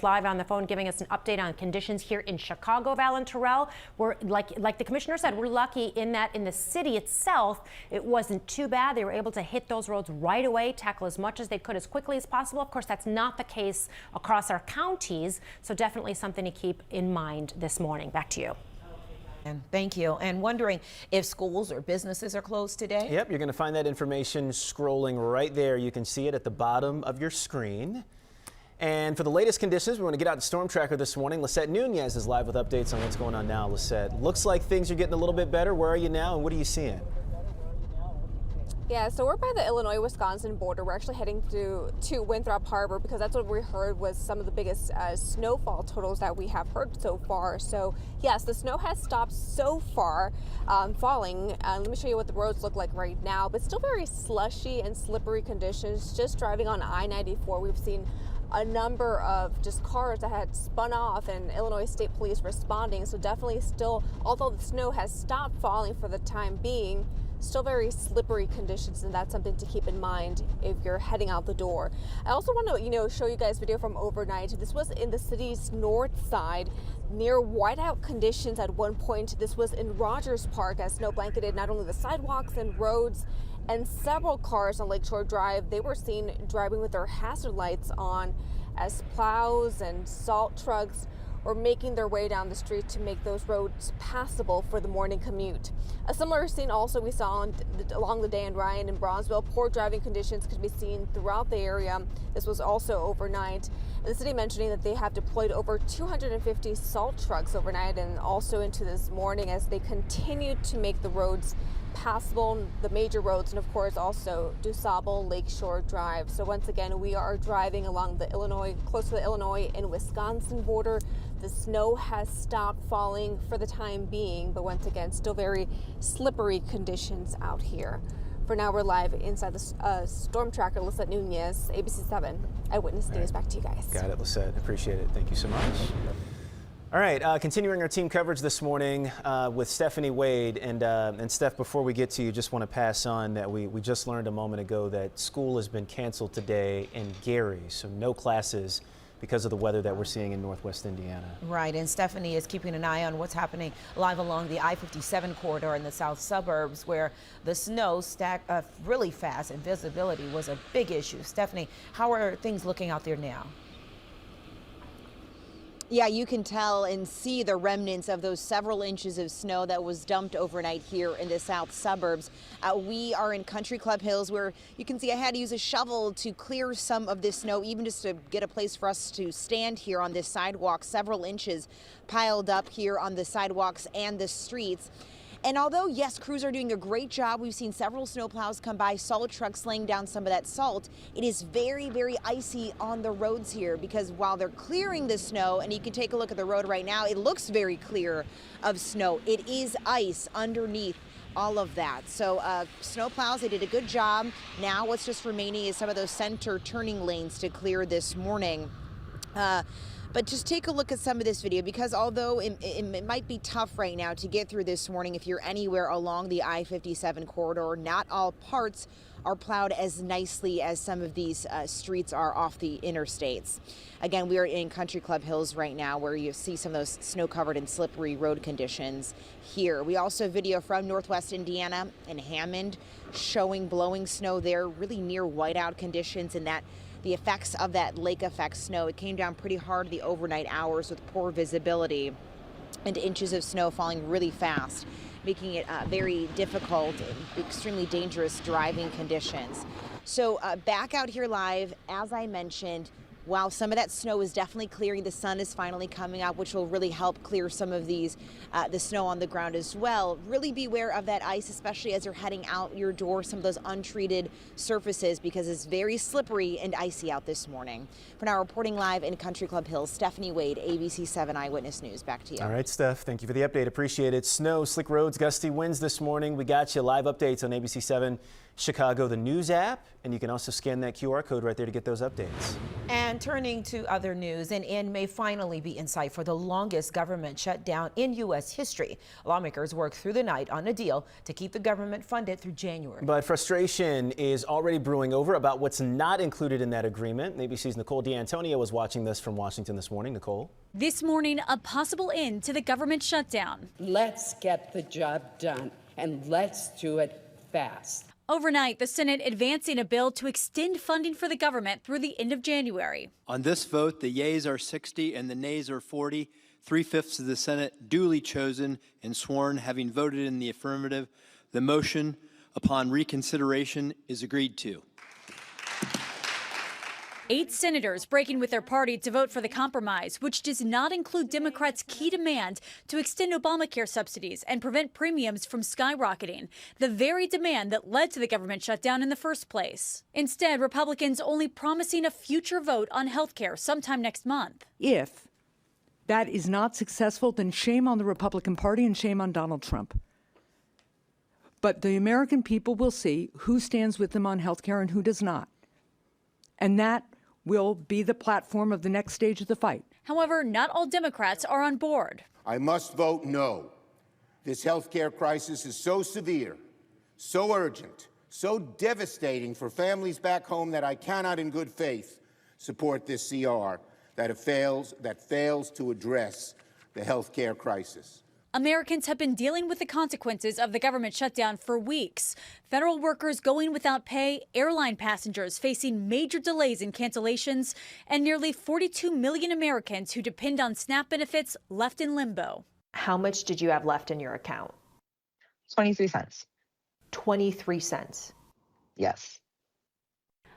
Live on the phone giving us an update on conditions here in Chicago, Val and Terrell. We're like the commissioner said, we're lucky in that in the city itself, it wasn't too bad. They were able to hit those roads right away, tackle as much as they could as quickly as possible. Of course, that's not the case across our counties, so definitely something to keep in mind this morning. Back to you. And thank you. And wondering if schools or businesses are closed today? Yep, you're going to find that information scrolling right there. You can see it at the bottom of your screen. And for the latest conditions, we want to get out to Storm Tracker this morning. Lisette Nunez is live with updates on what's going on now. Lisette, looks like things are getting a little bit better. Where are you now, and what are you seeing? Yeah, so we're by the Illinois-Wisconsin border. We're actually heading to Winthrop Harbor because that's what we heard was some of the biggest snowfall totals that we have heard so far. So yes, the snow has stopped so far falling. Let me show you what the roads look like right now, but still very slushy and slippery conditions. Just driving on I-94, we've seen a number of just cars that had spun off and Illinois State Police responding. So definitely still, although the snow has stopped falling for the time being, still very slippery conditions, and that's something to keep in mind if you're heading out the door. I also want to, show you guys video from overnight. This was in the city's north side near whiteout conditions at one point. This was in Rogers Park as snow blanketed not only the sidewalks and roads, and several cars on Lakeshore Drive, they were seen driving with their hazard lights on as plows and salt trucks were making their way down the street to make those roads passable for the morning commute. A similar scene also we saw along the Dan Ryan in Bronzeville. Poor driving conditions could be seen throughout the area. This was also overnight. The city mentioning that they have deployed over 250 salt trucks overnight and also into this morning as they continue to make the roads passable, the major roads, and of course also DuSable Lakeshore Drive. So once again, we are driving along the close to the Illinois and Wisconsin border. The snow has stopped falling for the time being, but once again, still very slippery conditions out here. For now, we're live inside the storm tracker. Lisette Nunez, ABC 7 Eyewitness News. Back to you guys. Got it, Lisette. Appreciate it. Thank you so much. All right, continuing our team coverage this morning with Stephanie Wade. And Steph, before we get to you, just want to pass on that we just learned a moment ago that school has been canceled today in Gary, so no classes because of the weather that we're seeing in Northwest Indiana. Right, and Stephanie is keeping an eye on what's happening live along the I-57 corridor in the south suburbs where the snow stacked really fast and visibility was a big issue. Stephanie, how are things looking out there now? Yeah, you can tell and see the remnants of those several inches of snow that was dumped overnight here in the south suburbs. We are in Country Club Hills where you can see I had to use a shovel to clear some of this snow, even just to get a place for us to stand here on this sidewalk. Several inches piled up here on the sidewalks and the streets. And although, yes, crews are doing a great job, we've seen several snowplows come by, salt trucks laying down some of that salt. It is very, very icy on the roads here because while they're clearing the snow, and you can take a look at the road right now, it looks very clear of snow. It is ice underneath all of that. So snowplows, they did a good job. Now what's just remaining is some of those center turning lanes to clear this morning. But just take a look at some of this video because although it might be tough right now to get through this morning if you're anywhere along the I-57 corridor, not all parts are plowed as nicely as some of these streets are off the interstates. Again, we are in Country Club Hills right now where you see some of those snow-covered and slippery road conditions here. We also have video from Northwest Indiana and Hammond showing blowing snow there, really near whiteout conditions, and that the effects of that lake effect snow. It came down pretty hard the overnight hours with poor visibility and inches of snow falling really fast, making it very difficult and extremely dangerous driving conditions. So back out here live, as I mentioned, while some of that snow is definitely clearing, the sun is finally coming out, which will really help clear some of these, the snow on the ground as well. Really beware of that ice, especially as you're heading out your door, some of those untreated surfaces, because it's very slippery and icy out this morning. For now, reporting live in Country Club Hills, Stephanie Wade, ABC 7 Eyewitness News. Back to you. All right, Steph, thank you for the update. Appreciate it. Snow, slick roads, gusty winds this morning. We got you live updates on ABC 7 Chicago, the news app, and you can also scan that QR code right there to get those updates. And turning to other news, an end may finally be in sight for the longest government shutdown in U.S. history. Lawmakers worked through the night on a deal to keep the government funded through January. But frustration is already brewing over about what's not included in that agreement. ABC's Nicole D'Antonio was watching this from Washington this morning. Nicole? This morning, a possible end to the government shutdown. Let's get the job done, and let's do it fast. Overnight, the Senate advancing a bill to extend funding for the government through the end of January. On this vote, the yeas are 60 and the nays are 40. 3/5 of the Senate duly chosen and sworn, having voted in the affirmative. The motion upon reconsideration is agreed to. 8 senators breaking with their party to vote for the compromise, which does not include Democrats' key demand to extend Obamacare subsidies and prevent premiums from skyrocketing, the very demand that led to the government shutdown in the first place. Instead, Republicans only promising a future vote on health care sometime next month. If that is not successful, then shame on the Republican Party and shame on Donald Trump. But the American people will see who stands with them on health care and who does not. And that will be the platform of the next stage of the fight. However, not all Democrats are on board. I must vote no. This health care crisis is so severe, so urgent, so devastating for families back home that I cannot in good faith support this CR that fails to address the health care crisis. Americans have been dealing with the consequences of the government shutdown for weeks. Federal workers going without pay, airline passengers facing major delays and cancellations, and nearly 42 million Americans who depend on SNAP benefits left in limbo. How much did you have left in your account? 23 cents. 23 cents. Yes.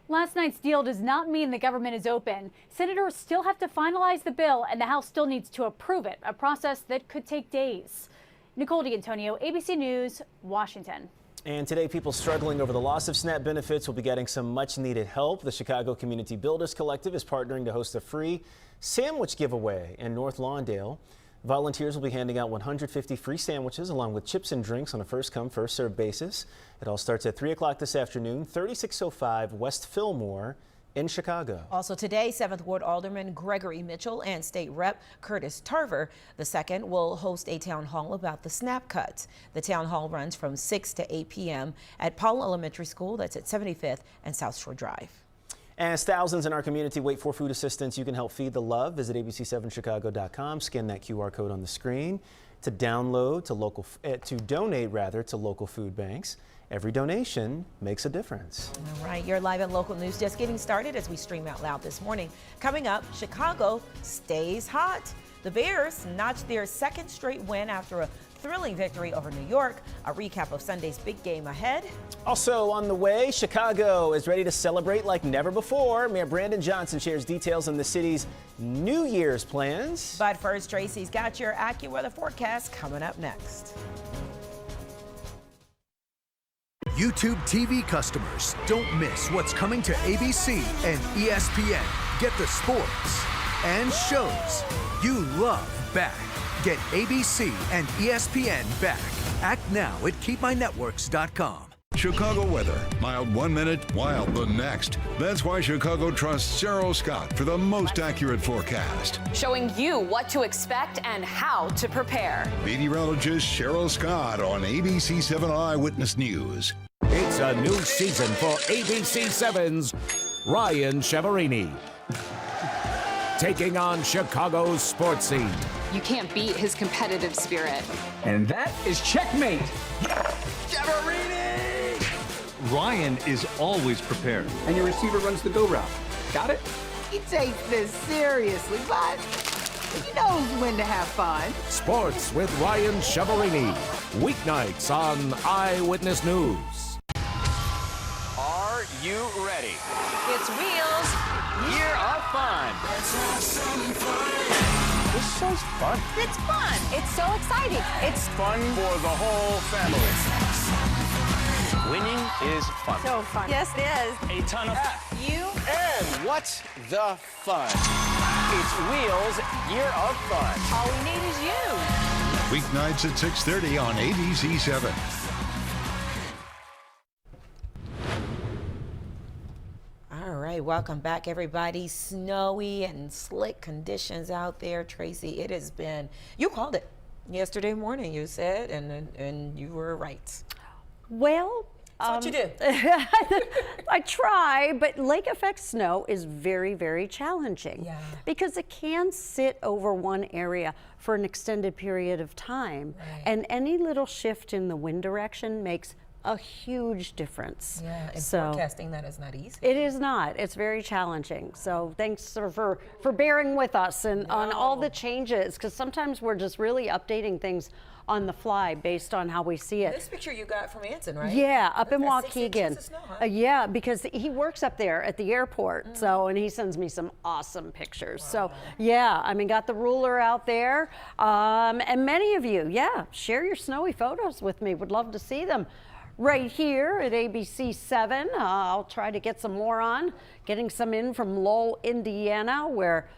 Last night's deal does not mean the government is open. Senators still have to finalize the bill, and the House still needs to approve it, a process that could take days. Nicole D'Antonio, ABC News, Washington. And today, people struggling over the loss of SNAP benefits will be getting some much-needed help. The Chicago Community Builders Collective is partnering to host a free sandwich giveaway in North Lawndale. Volunteers will be handing out 150 free sandwiches along with chips and drinks on a first-come, first-served basis. It all starts at 3 o'clock this afternoon, 3605 West Fillmore in Chicago. Also today, 7th Ward Alderman Gregory Mitchell and State Rep Curtis Tarver II will host a town hall about the SNAP cuts. The town hall runs from 6 to 8 p.m. at Powell Elementary School, that's at 75th and South Shore Drive. As thousands in our community wait for food assistance, you can help feed the love. Visit abc7chicago.com, scan that QR code on the screen to download to donate to local food banks. Every donation makes a difference. All right, you're live at Local News just getting started as we stream out loud this morning. Coming up, Chicago stays hot. The Bears notched their second straight win after a thrilling victory over New York. A recap of Sunday's big game ahead. Also on the way, Chicago is ready to celebrate like never before. Mayor Brandon Johnson shares details on the city's New Year's plans. But first, Tracy's got your AccuWeather forecast coming up next. YouTube TV customers, don't miss what's coming to ABC and ESPN. Get the sports and shows you love back. Get ABC and ESPN back. Act now at keepmynetworks.com. Chicago weather. Mild 1 minute, wild the next. That's why Chicago trusts Cheryl Scott for the most accurate forecast. Showing you what to expect and how to prepare. Meteorologist Cheryl Scott on ABC 7 Eyewitness News. It's a new season for ABC 7's Ryan Chiaverini, taking on Chicago's sports scene. You can't beat his competitive spirit. And that is checkmate. Chiaverini! Ryan is always prepared. And your receiver runs the go route. Got it? He takes this seriously, but he knows when to have fun. Sports with Ryan Chiaverini, weeknights on Eyewitness News. Are you ready? It's Wheels Year of Fun. This show's fun. It's fun. It's so exciting. It's fun for the whole family. Winning is fun. So fun. Yes, it is. A ton of You and what's the fun? It's Wheels Year of Fun. All we need is you. Weeknights at 6:30 on ABC 7. All right, welcome back, everybody. Snowy and slick conditions out there. Tracy, it has been, you called it yesterday morning, you said, and you were right. Well, that's what you do. I try, but lake effect snow is very, very challenging because it can sit over one area for an extended period of time. Right. And any little shift in the wind direction makes a huge difference. Yeah, and so forecasting that is not easy. it is not. It's very challenging. So thanks for bearing with us and on all the changes, because sometimes we're just really updating things on the fly based on how we see it. This picture you got from Anson, right? Yeah, up in That's 6 Waukegan. inches of snow, huh? Yeah, because he works up there at the airport, so, and he sends me some awesome pictures. So yeah, I mean, got the ruler out there, and many of you, yeah, share your snowy photos with me. Would love to see them. Right here at ABC 7, I'll try to get some more on, getting some in from Lowell, Indiana, where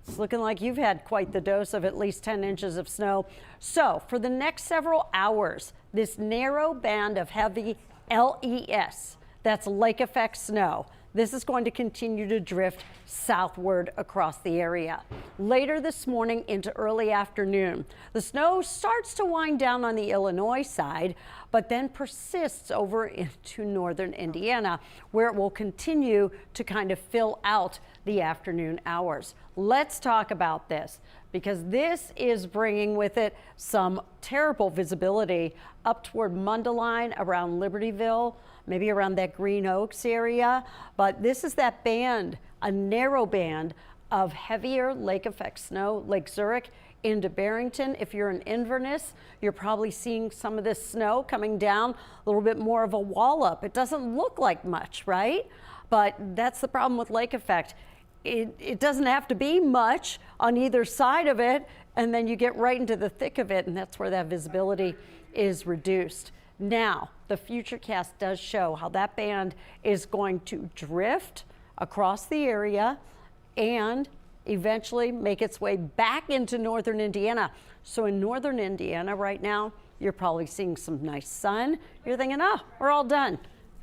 it's looking like you've had quite the dose of at least 10 inches of snow. So for the next several hours, this narrow band of heavy LES, that's lake effect snow, this is going to continue to drift southward across the area. Later this morning into early afternoon, the snow starts to wind down on the Illinois side, but then persists over into northern Indiana, where it will continue to kind of fill out the afternoon hours. Let's talk about this, because this is bringing with it some terrible visibility up toward Mundelein, around Libertyville, maybe around that Green Oaks area. But this is that band, a narrow band of heavier lake effect snow, Lake Zurich into Barrington. If you're in Inverness, you're probably seeing some of this snow coming down, a little bit more of a wallop. It doesn't look like much, right? But that's the problem with lake effect. It doesn't have to be much on either side of it, and then you get right into the thick of it, and that's where that visibility is reduced. Now, the Futurecast does show how that band is going to drift across the area and eventually make its way back into northern Indiana. So in northern Indiana right now, you're probably seeing some nice sun. You're thinking, oh, we're all done.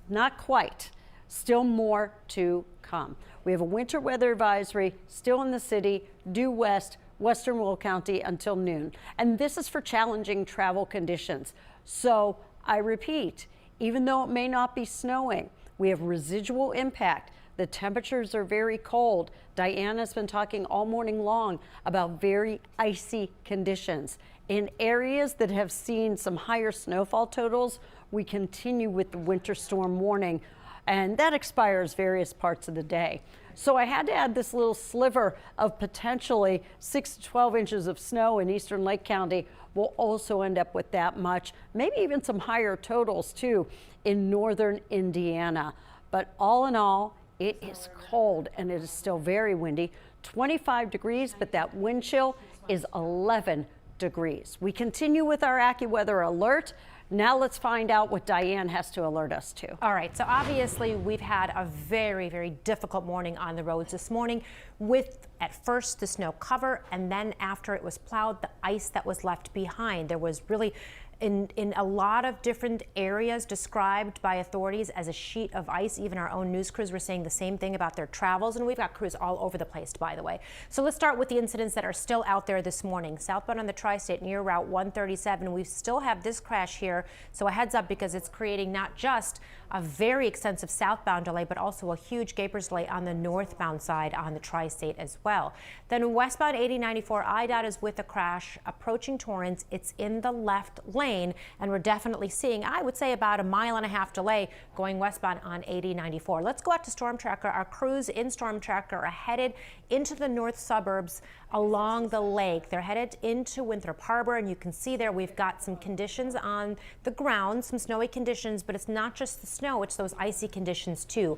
Not quite. Still more to come. We have a winter weather advisory still in the city, due west, western Will County until noon. And this is for challenging travel conditions. So I repeat, even though it may not be snowing, we have residual impact. The temperatures are very cold. Diana's been talking all morning long about very icy conditions. In areas that have seen some higher snowfall totals, we continue with the winter storm warning, and that expires various parts of the day. So I had to add this little sliver of potentially 6 to 12 inches of snow in eastern Lake County. We'll also end up with that much, maybe even some higher totals too in northern Indiana. But all in all, it is cold and it is still very windy. 25 degrees, but that wind chill is 11 degrees. We continue with our AccuWeather alert. Now let's find out what Diane has to alert us to. All right, so obviously we've had a very, very difficult morning on the roads this morning with, at first, the snow cover, and then after it was plowed, the ice that was left behind. There was really, in a lot of different areas described by authorities as a sheet of ice. Even our own news crews were saying the same thing about their travels, and we've got crews all over the place, by the way. So let's start with the incidents that are still out there this morning. Southbound on the Tri-State near Route 137, we still have this crash here, so a heads up, because it's creating not just a very extensive southbound delay, but also a huge gapers delay on the northbound side on the Tri-State as well. Then westbound 8094, IDOT is with a crash approaching Torrance. It's in the left lane, and we're definitely seeing, I would say, about a 1.5 mile delay going westbound on 8094. Let's go out to Storm Tracker. Our crews in Storm Tracker are headed into the north suburbs along the lake. They're headed into Winthrop Harbor, and you can see there we've got some conditions on the ground, some snowy conditions, but it's not just the snow, it's those icy conditions too.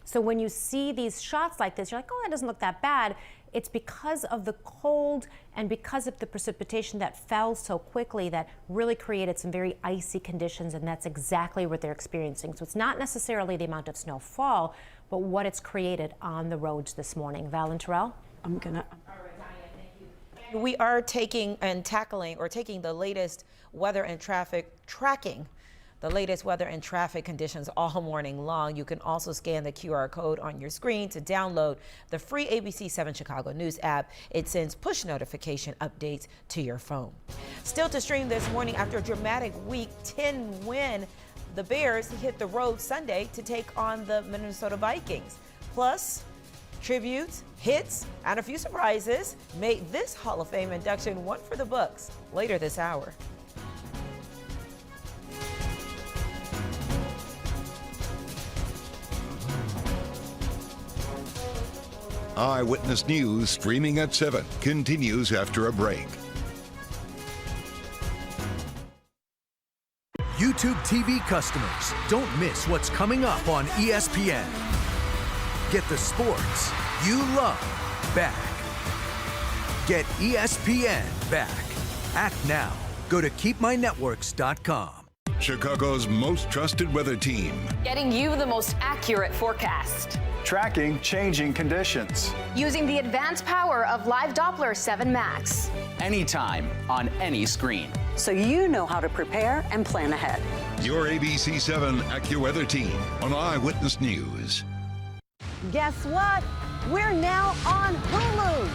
So when you see these shots like this, you're like, oh, that doesn't look that bad. It's because of the cold and because of the precipitation that fell so quickly that really created some very icy conditions, and that's exactly what they're experiencing. So it's not necessarily the amount of snowfall, but what it's created on the roads this morning. Val and Terrell? We are taking and tackling, or taking the latest weather and traffic, tracking the latest weather and traffic conditions all morning long. You can also scan the QR code on your screen to download the free ABC 7 Chicago News app. It sends push notification updates to your phone. Still to stream this morning, after a dramatic Week 10 win, the Bears hit the road Sunday to take on the Minnesota Vikings. Plus, tributes, hits, and a few surprises made this Hall of Fame induction one for the books later this hour. Eyewitness News, streaming at 7, continues after a break. YouTube TV customers, don't miss what's coming up on ESPN. Get the sports you love back. Get ESPN back. Act now. Go to keepmynetworks.com. Chicago's most trusted weather team. Getting you the most accurate forecast. Tracking changing conditions. Using the advanced power of Live Doppler 7 Max. Anytime, on any screen. So you know how to prepare and plan ahead. Your ABC7 AccuWeather team on Eyewitness News. Guess what? We're now on Hulu.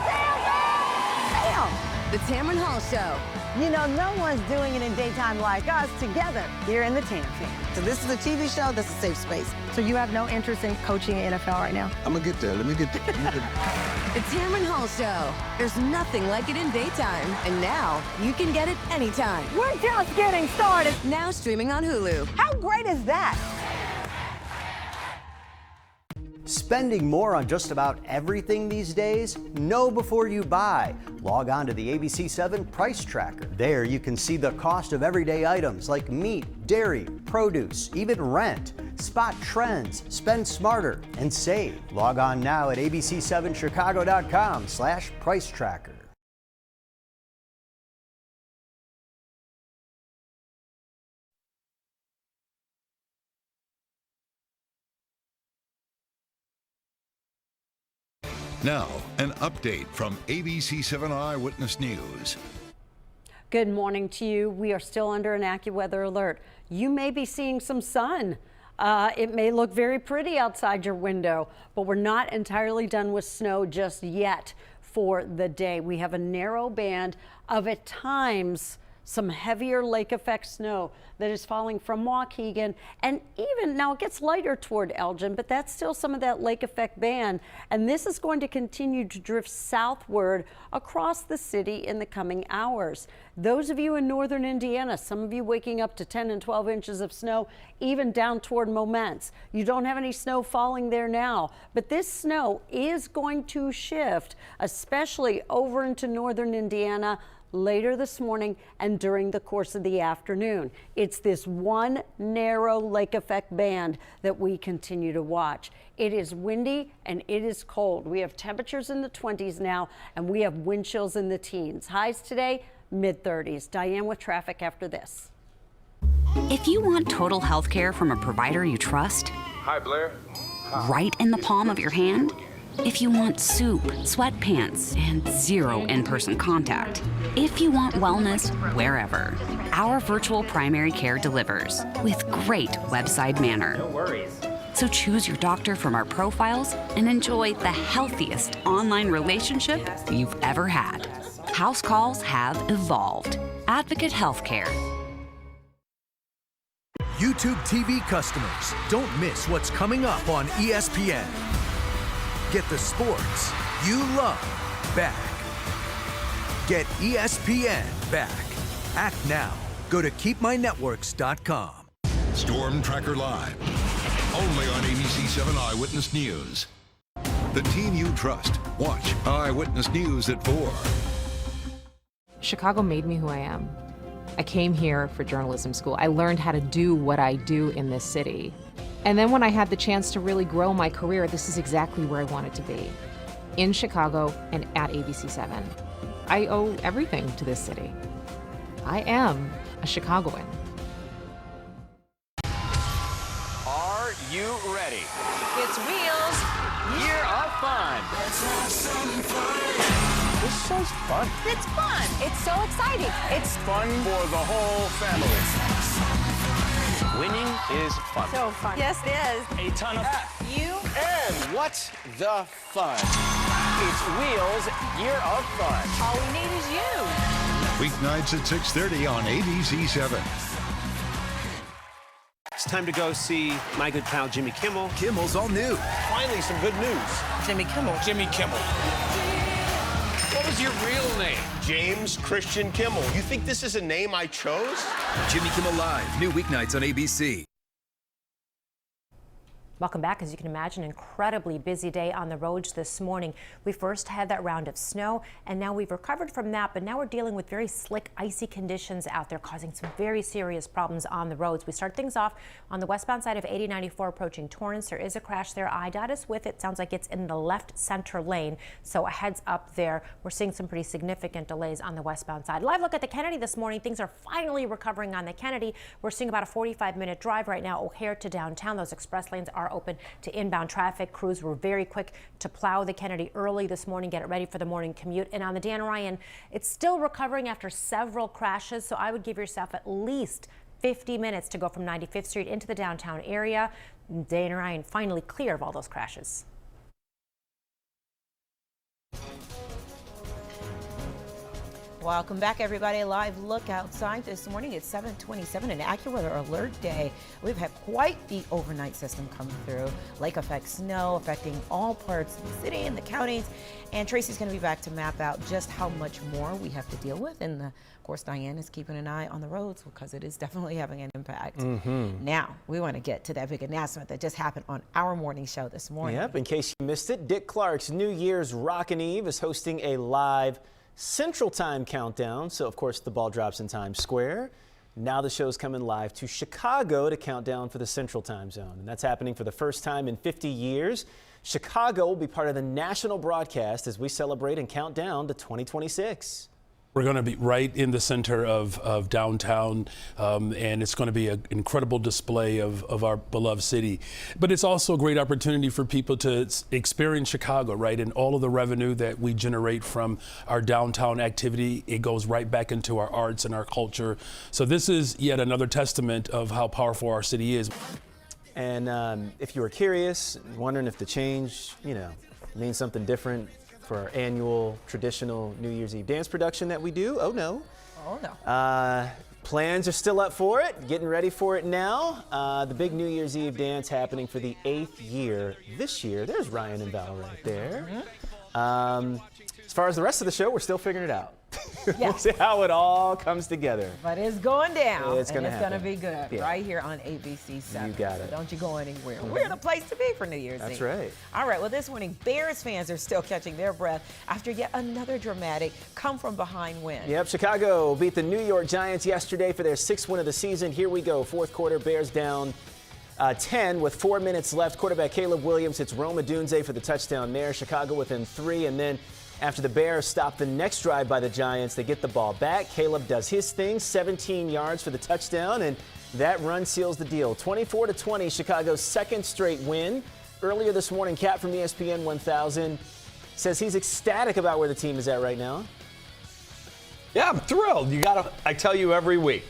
Bam! The Tamron Hall Show. You know, no one's doing it in daytime like us together here in the Tam Fam. So this is a TV show, this is a safe space. So you have no interest in coaching in NFL right now? I'm gonna get there. Let me get there. The Tamron Hall Show. There's nothing like it in daytime. And now you can get it anytime. We're just getting started. Now streaming on Hulu. How great is that? Spending more on just about everything these days? Know before you buy. Log on to the ABC7 Price Tracker. There you can see the cost of everyday items like meat, dairy, produce, even rent. Spot trends, spend smarter, and save. Log on now at abc7chicago.com/price tracker. Now, an update from ABC7 Eyewitness News. Good morning to you. We are still under an AccuWeather alert. You may be seeing some sun. It may look very pretty outside your window, but we're not entirely done with snow just yet for the day. We have a narrow band of, at times, some heavier lake effect snow that is falling from Waukegan, and even now it gets lighter toward Elgin, but that's still some of that lake effect band, and this is going to continue to drift southward across the city in the coming hours. Those of you in northern Indiana, some of you waking up to 10 and 12 inches of snow, even down toward Moments. You don't have any snow falling there now, but this snow is going to shift, especially over into northern Indiana later this morning and during the course of the afternoon. It's this one narrow lake effect band that we continue to watch. It is windy and it is cold. We have temperatures in the 20s now, and we have wind chills in the teens. Highs today, mid-30s. Diane with traffic after this. If you want total health care from a provider you trust, Hi, Blair. Hi. Right in the palm of your hand, if you want soup, sweatpants, and zero in-person contact, if you want wellness wherever, our virtual primary care delivers with great website manner. No worries. So choose your doctor from our profiles and enjoy the healthiest online relationship you've ever had. House calls have evolved. Advocate Healthcare. YouTube TV customers, don't miss what's coming up on ESPN. Get the sports you love back. Get ESPN back. Act now. Go to keepmynetworks.com. Storm Tracker Live, only on ABC7 Eyewitness News. The team you trust. Watch Eyewitness News at 4. Chicago made me who I am. I came here for journalism school. I learned how to do what I do in this city. And then when I had the chance to really grow my career, this is exactly where I wanted to be, in Chicago and at ABC7. I owe everything to this city. I am a Chicagoan. Are you ready? It's Wheels. Year of Fun. Let's have some fun. This show's fun. It's fun. It's so exciting. It's Fun for the whole family. Winning is fun. so fun. Yes, it is. A ton of You and what's the fun? It's Wheels Year of Fun. All we need is you. Weeknights at 6:30 on ABC7. It's time to go see my good pal Jimmy Kimmel. Kimmel's all new. Finally, some good news. Jimmy Kimmel. Jimmy Kimmel. What was your real name? James Christian Kimmel. You think this is a name I chose? Jimmy Kimmel Live, new weeknights on ABC. Welcome back. As you can imagine, incredibly busy day on the roads this morning. We first had that round of snow, and now we've recovered from that, but now we're dealing with very slick, icy conditions out there, causing some very serious problems on the roads. We start things off on the westbound side of 8094 approaching Torrance. There is a crash there. IDOT is with it. Sounds like it's in the left center lane, so a heads up there. We're seeing some pretty significant delays on the westbound side. Live look at the Kennedy this morning. Things are finally recovering on the Kennedy. We're seeing about a 45-minute drive right now, O'Hare to downtown. Those express lanes are open to inbound traffic. Crews were very quick to plow the Kennedy early this morning, get it ready for the morning commute. And on the Dan Ryan, it's still recovering after several crashes, so I would give yourself at least 50 minutes to go from 95th Street into the downtown area. Dan Ryan finally clear of all those crashes. Welcome back, everybody. Live look outside this morning. It's 7:27, an AccuWeather alert day. We've had quite the overnight system come through. Lake effect snow affecting all parts of the city and the counties. And Tracy's going to be back to map out just how much more we have to deal with. And of course, Diane is keeping an eye on the roads because it is definitely having an impact. Now, we want to get to that big announcement that just happened on our morning show this morning. Yep, in case you missed it, Dick Clark's New Year's Rockin' Eve is hosting a live Central Time countdown. So, of course, the ball drops in Times Square. Now the show's coming live to Chicago to count down for the Central Time Zone. And that's happening for the first time in 50 years. Chicago will be part of the national broadcast as we celebrate and count down to 2026. We're going to be right in the center of downtown, and it's going to be an incredible display of our beloved city. But it's also a great opportunity for people to experience Chicago, right? And all of the revenue that we generate from our downtown activity, it goes right back into our arts and our culture. So this is yet another testament of how powerful our city is. And if you were curious, wondering if the change, means something different for our annual traditional New Year's Eve dance production that we do. Oh no. Oh no. Plans are still up for it, getting ready for it now. The big New Year's Eve dance happening for the 8th year this year. There's Ryan and Val right there. As far as the rest of the show, we're still figuring it out. We'll see how it all comes together. But it's going down. It's going to be good right here on ABC 7. You got it. So don't you go anywhere. We're the place to be for New Year's Eve. That's right. All right, well, this morning, Bears fans are still catching their breath after yet another dramatic come-from-behind win. Yep, Chicago beat the New York Giants yesterday for their 6th win of the season. Here we go, fourth quarter, Bears down 10 with 4 minutes left. Quarterback Caleb Williams hits Roma Dunze for the touchdown there. Chicago within 3, and then after the Bears stop the next drive by the Giants, they get the ball back. Caleb does his thing, 17 yards for the touchdown, and that run seals the deal. 24-20, Chicago's second straight win. Earlier this morning, Cat from ESPN 1000 says he's ecstatic about where the team is at right now. Yeah, I'm thrilled. I tell you every week,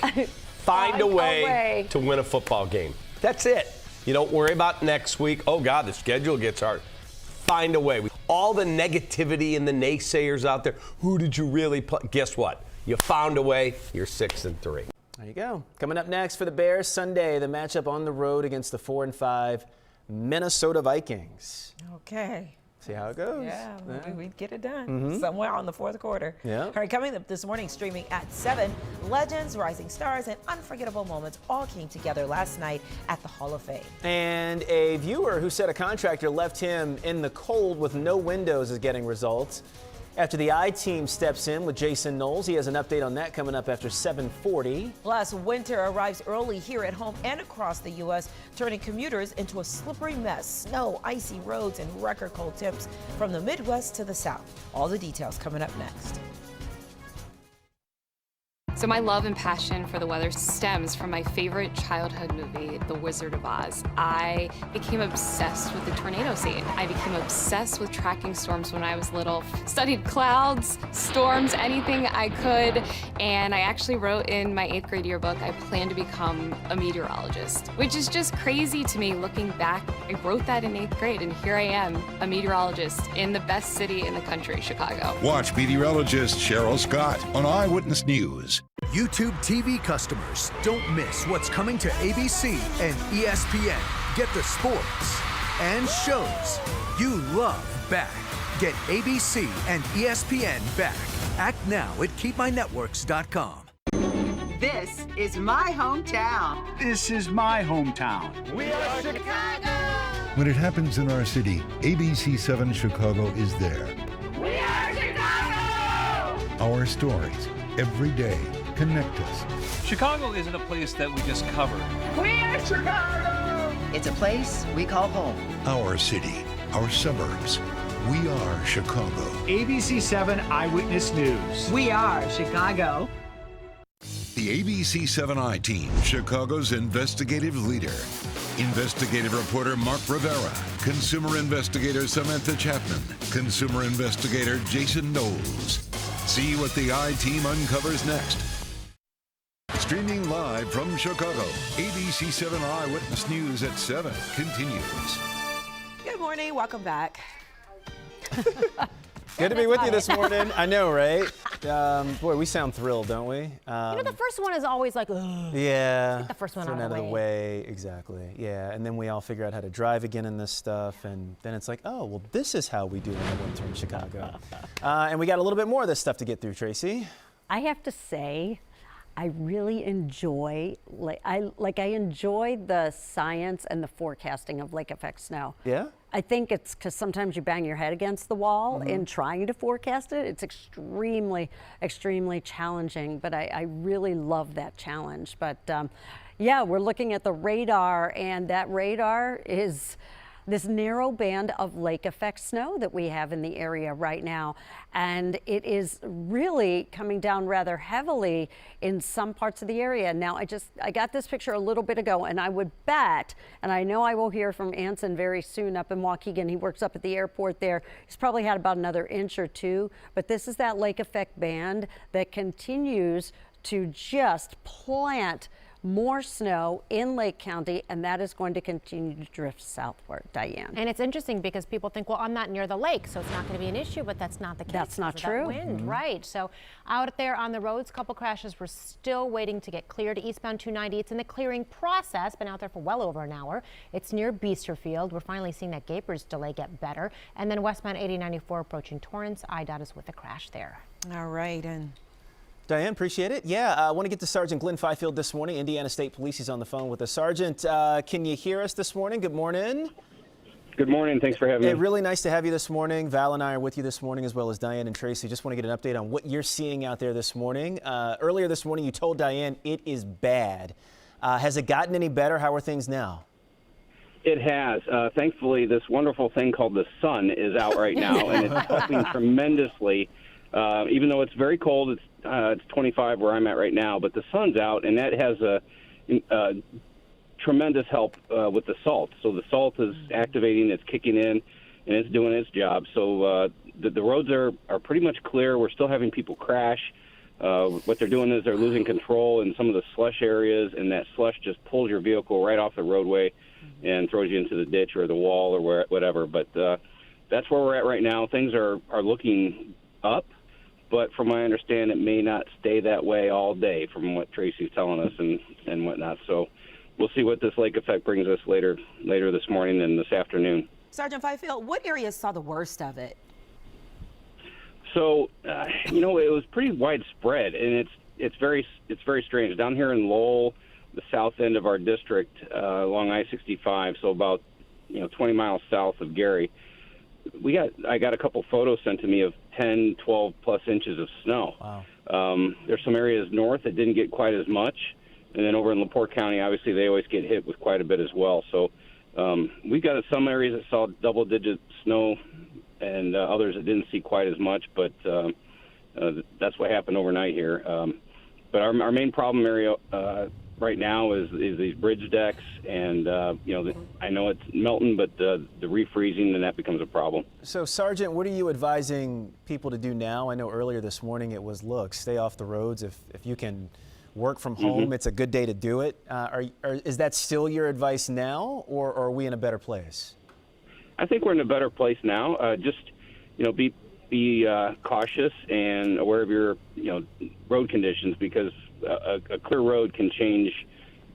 find a way to win a football game. That's it. You don't worry about next week. Oh, God, the schedule gets hard. Find a way. All the negativity and the naysayers out there, who did you really play? Guess what? You found a way. You're 6-3. There you go. Coming up next for the Bears Sunday, the matchup on the road against the 4-5 Minnesota Vikings. Okay. See how it goes. Yeah, we get it done somewhere on the fourth quarter. Yeah. All right, coming up this morning, streaming at 7, legends, rising stars, and unforgettable moments all came together last night at the Hall of Fame. And a viewer who said a contractor left him in the cold with no windows is getting results. After the I-Team steps in with Jason Knowles, he has an update on that coming up after 7:40. Plus, winter arrives early here at home and across the U.S., turning commuters into a slippery mess. Snow, icy roads, and record cold temps from the Midwest to the South. All the details coming up next. So my love and passion for the weather stems from my favorite childhood movie, The Wizard of Oz. I became obsessed with the tornado scene. I became obsessed with tracking storms when I was little. Studied clouds, storms, anything I could. And I actually wrote in my 8th grade yearbook, I plan to become a meteorologist, which is just crazy to me looking back. I wrote that in 8th grade, and here I am, a meteorologist in the best city in the country, Chicago. Watch meteorologist Cheryl Scott on Eyewitness News. YouTube TV customers, don't miss what's coming to ABC and ESPN. Get the sports and shows you love back. Get ABC and ESPN back. Act now at keepmynetworks.com. This is my hometown. This is my hometown. We are Chicago! When it happens in our city, ABC7 Chicago is there. We are Chicago! Our stories, every day, connect us. Chicago isn't a place that we just cover. We are Chicago! It's a place we call home. Our city, our suburbs. We are Chicago. ABC7 Eyewitness News. We are Chicago. The ABC7 I-Team, Chicago's investigative leader. Investigative reporter Mark Rivera, consumer investigator Samantha Chapman, consumer investigator Jason Knowles. See what the I-Team uncovers next. Streaming live from Chicago, ABC7 Eyewitness News at 7 continues. Good morning. Welcome back. Good to be with you this morning. I know, right? Boy, we sound thrilled, don't we? You know, the first one is always like, ugh. Yeah. Get the first one out of the way. Exactly. Yeah. And then we all figure out how to drive again in this stuff. And then it's like, oh, well, this is how we do it in the winter in Chicago. And we got a little bit more of this stuff to get through, Tracy. I have to say, I really enjoy, I enjoy the science and the forecasting of lake effect snow. Yeah? I think it's because sometimes you bang your head against the wall in trying to forecast it. It's extremely, extremely challenging, but I really love that challenge. But yeah, we're looking at the radar, and that radar is this narrow band of lake effect snow that we have in the area right now. And it is really coming down rather heavily in some parts of the area. Now, I got this picture a little bit ago, and I would bet, and I know I will hear from Anson very soon up in Waukegan. He works up at the airport there. He's probably had about another inch or two, but this is that lake effect band that continues to just plant more snow in Lake County, and that is going to continue to drift southward. Diane. And it's interesting because people think, well, I'm not near the lake, so it's not going to be an issue, but that's not the case. That's not true. That wind, right. So out there on the roads, couple crashes. We're still waiting to get cleared. Eastbound 290, it's in the clearing process. Been out there for well over an hour. It's near Beesterfield. We're finally seeing that Gapers delay get better. And then westbound 8094 approaching Torrance. IDOT is with a crash there. All right. And Diane, appreciate it. Yeah, I want to get to Sergeant Glenn Fifield this morning. Indiana State Police, he's on the phone with us. Sergeant, can you hear us this morning? Good morning. Good morning. Thanks for having me. Really nice to have you this morning. Val and I are with you this morning, as well as Diane and Tracy. Just want to get an update on what you're seeing out there this morning. Earlier this morning, you told Diane it is bad. Has it gotten any better? How are things now? It has. Thankfully, this wonderful thing called the sun is out right now, and it's helping tremendously. Even though it's very cold, it's 25 where I'm at right now, but the sun's out, and that has a tremendous help with the salt. So the salt is activating, it's kicking in, and it's doing its job. So the roads are pretty much clear. We're still having people crash. What they're doing is they're losing control in some of the slush areas, and that slush just pulls your vehicle right off the roadway and throws you into the ditch or the wall or whatever. But that's where we're at right now. Things are looking up. But from my understanding, it may not stay that way all day from what Tracy's telling us and whatnot. So we'll see what this lake effect brings us later this morning and this afternoon. Sergeant Fifield, what areas saw the worst of it? So, it was pretty widespread, and it's very strange. Down here in Lowell, the south end of our district, along I-65, so about 20 miles south of Gary, I got a couple photos sent to me of 10, 12 plus inches of snow. Wow. There's some areas north that didn't get quite as much, and then over in LaPorte County, obviously they always get hit with quite a bit as well. So we've got some areas that saw double-digit snow, and others that didn't see quite as much. But that's what happened overnight here. But our main problem area right now is these bridge decks, and I know it's melting, but the refreezing, and that becomes a problem. So, Sergeant, what are you advising people to do now? I know earlier this morning it was, look, stay off the roads. If you can work from home, it's a good day to do it. Is that still your advice now, or are we in a better place? I think we're in a better place now. Be cautious and aware of your road conditions, because a clear road can change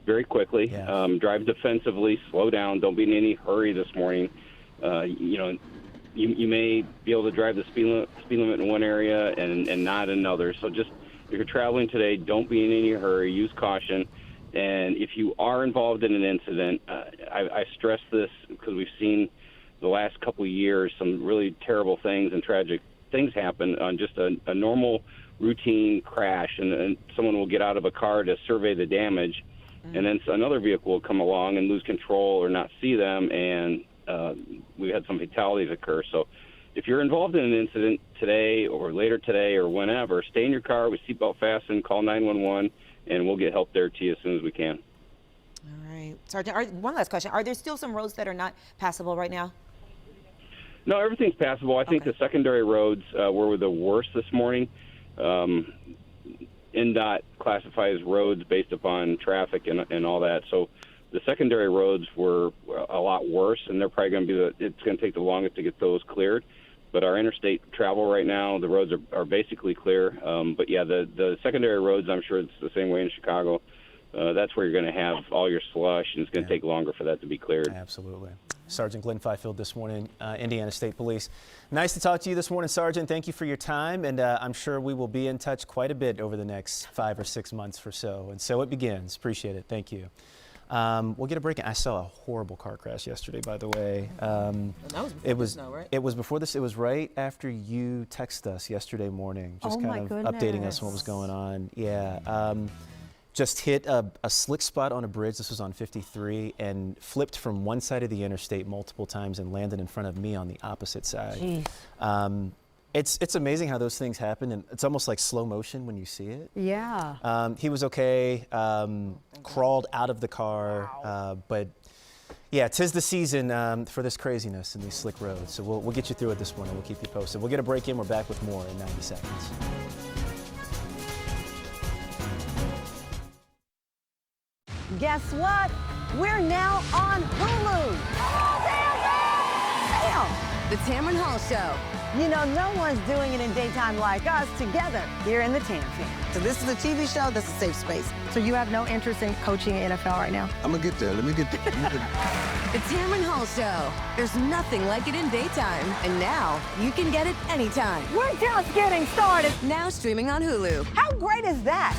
very quickly. Yeah. Drive defensively, slow down, don't be in any hurry this morning. You may be able to drive the speed limit in one area and not in another. So just, if you're traveling today, don't be in any hurry, use caution, And if you are involved in an incident, I stress this because we've seen the last couple of years some really terrible things and tragic things happen on just a normal routine crash, and someone will get out of a car to survey the damage, and then another vehicle will come along and lose control or not see them, and we had some fatalities occur. So if you're involved in an incident today or later today or whenever, stay in your car with seatbelt fastened, call 911, and we'll get help there to you as soon as we can. All right. Sergeant, one last question. Are there still some roads that are not passable right now? No, everything's passable. I think the secondary roads were the worst this morning. NDOT classifies roads based upon traffic and all that. So the secondary roads were a lot worse, and they're probably going to be it's going to take the longest to get those cleared. But our interstate travel right now, the roads are basically clear. But yeah, the secondary roads, I'm sure it's the same way in Chicago. That's where you're going to have all your slush, and it's going to take longer for that to be cleared. Absolutely. Sergeant Glenn Fifield this morning, Indiana State Police. Nice to talk to you this morning, Sergeant. Thank you for your time, and I'm sure we will be in touch quite a bit over the next 5 or 6 months or so. And so it begins. Appreciate it. Thank you. We'll get a break. I saw a horrible car crash yesterday, by the way. That was before the snow, right? It was before this. It was right after you texted us yesterday morning, just kind of updating us on what was going on. Yeah. Just hit a slick spot on a bridge. This was on 53, and flipped from one side of the interstate multiple times and landed in front of me on the opposite side. It's amazing how those things happen, and it's almost like slow motion when you see it. Yeah. He was okay, crawled out of the car, but yeah, 'tis the season for this craziness in these slick roads. So we'll get you through it this morning. We'll keep you posted. We'll get a break in. We're back with more in 90 seconds. Guess what? We're now on Hulu. Damn! The Tamron Hall Show. You know, no one's doing it in daytime like us together here in the Tam Fam. So this is a TV show, this is a safe space. So you have no interest in coaching in NFL right now? I'm gonna get there. Let me get there. The Tamron Hall Show. There's nothing like it in daytime. And now you can get it anytime. We're just getting started. Now streaming on Hulu. How great is that?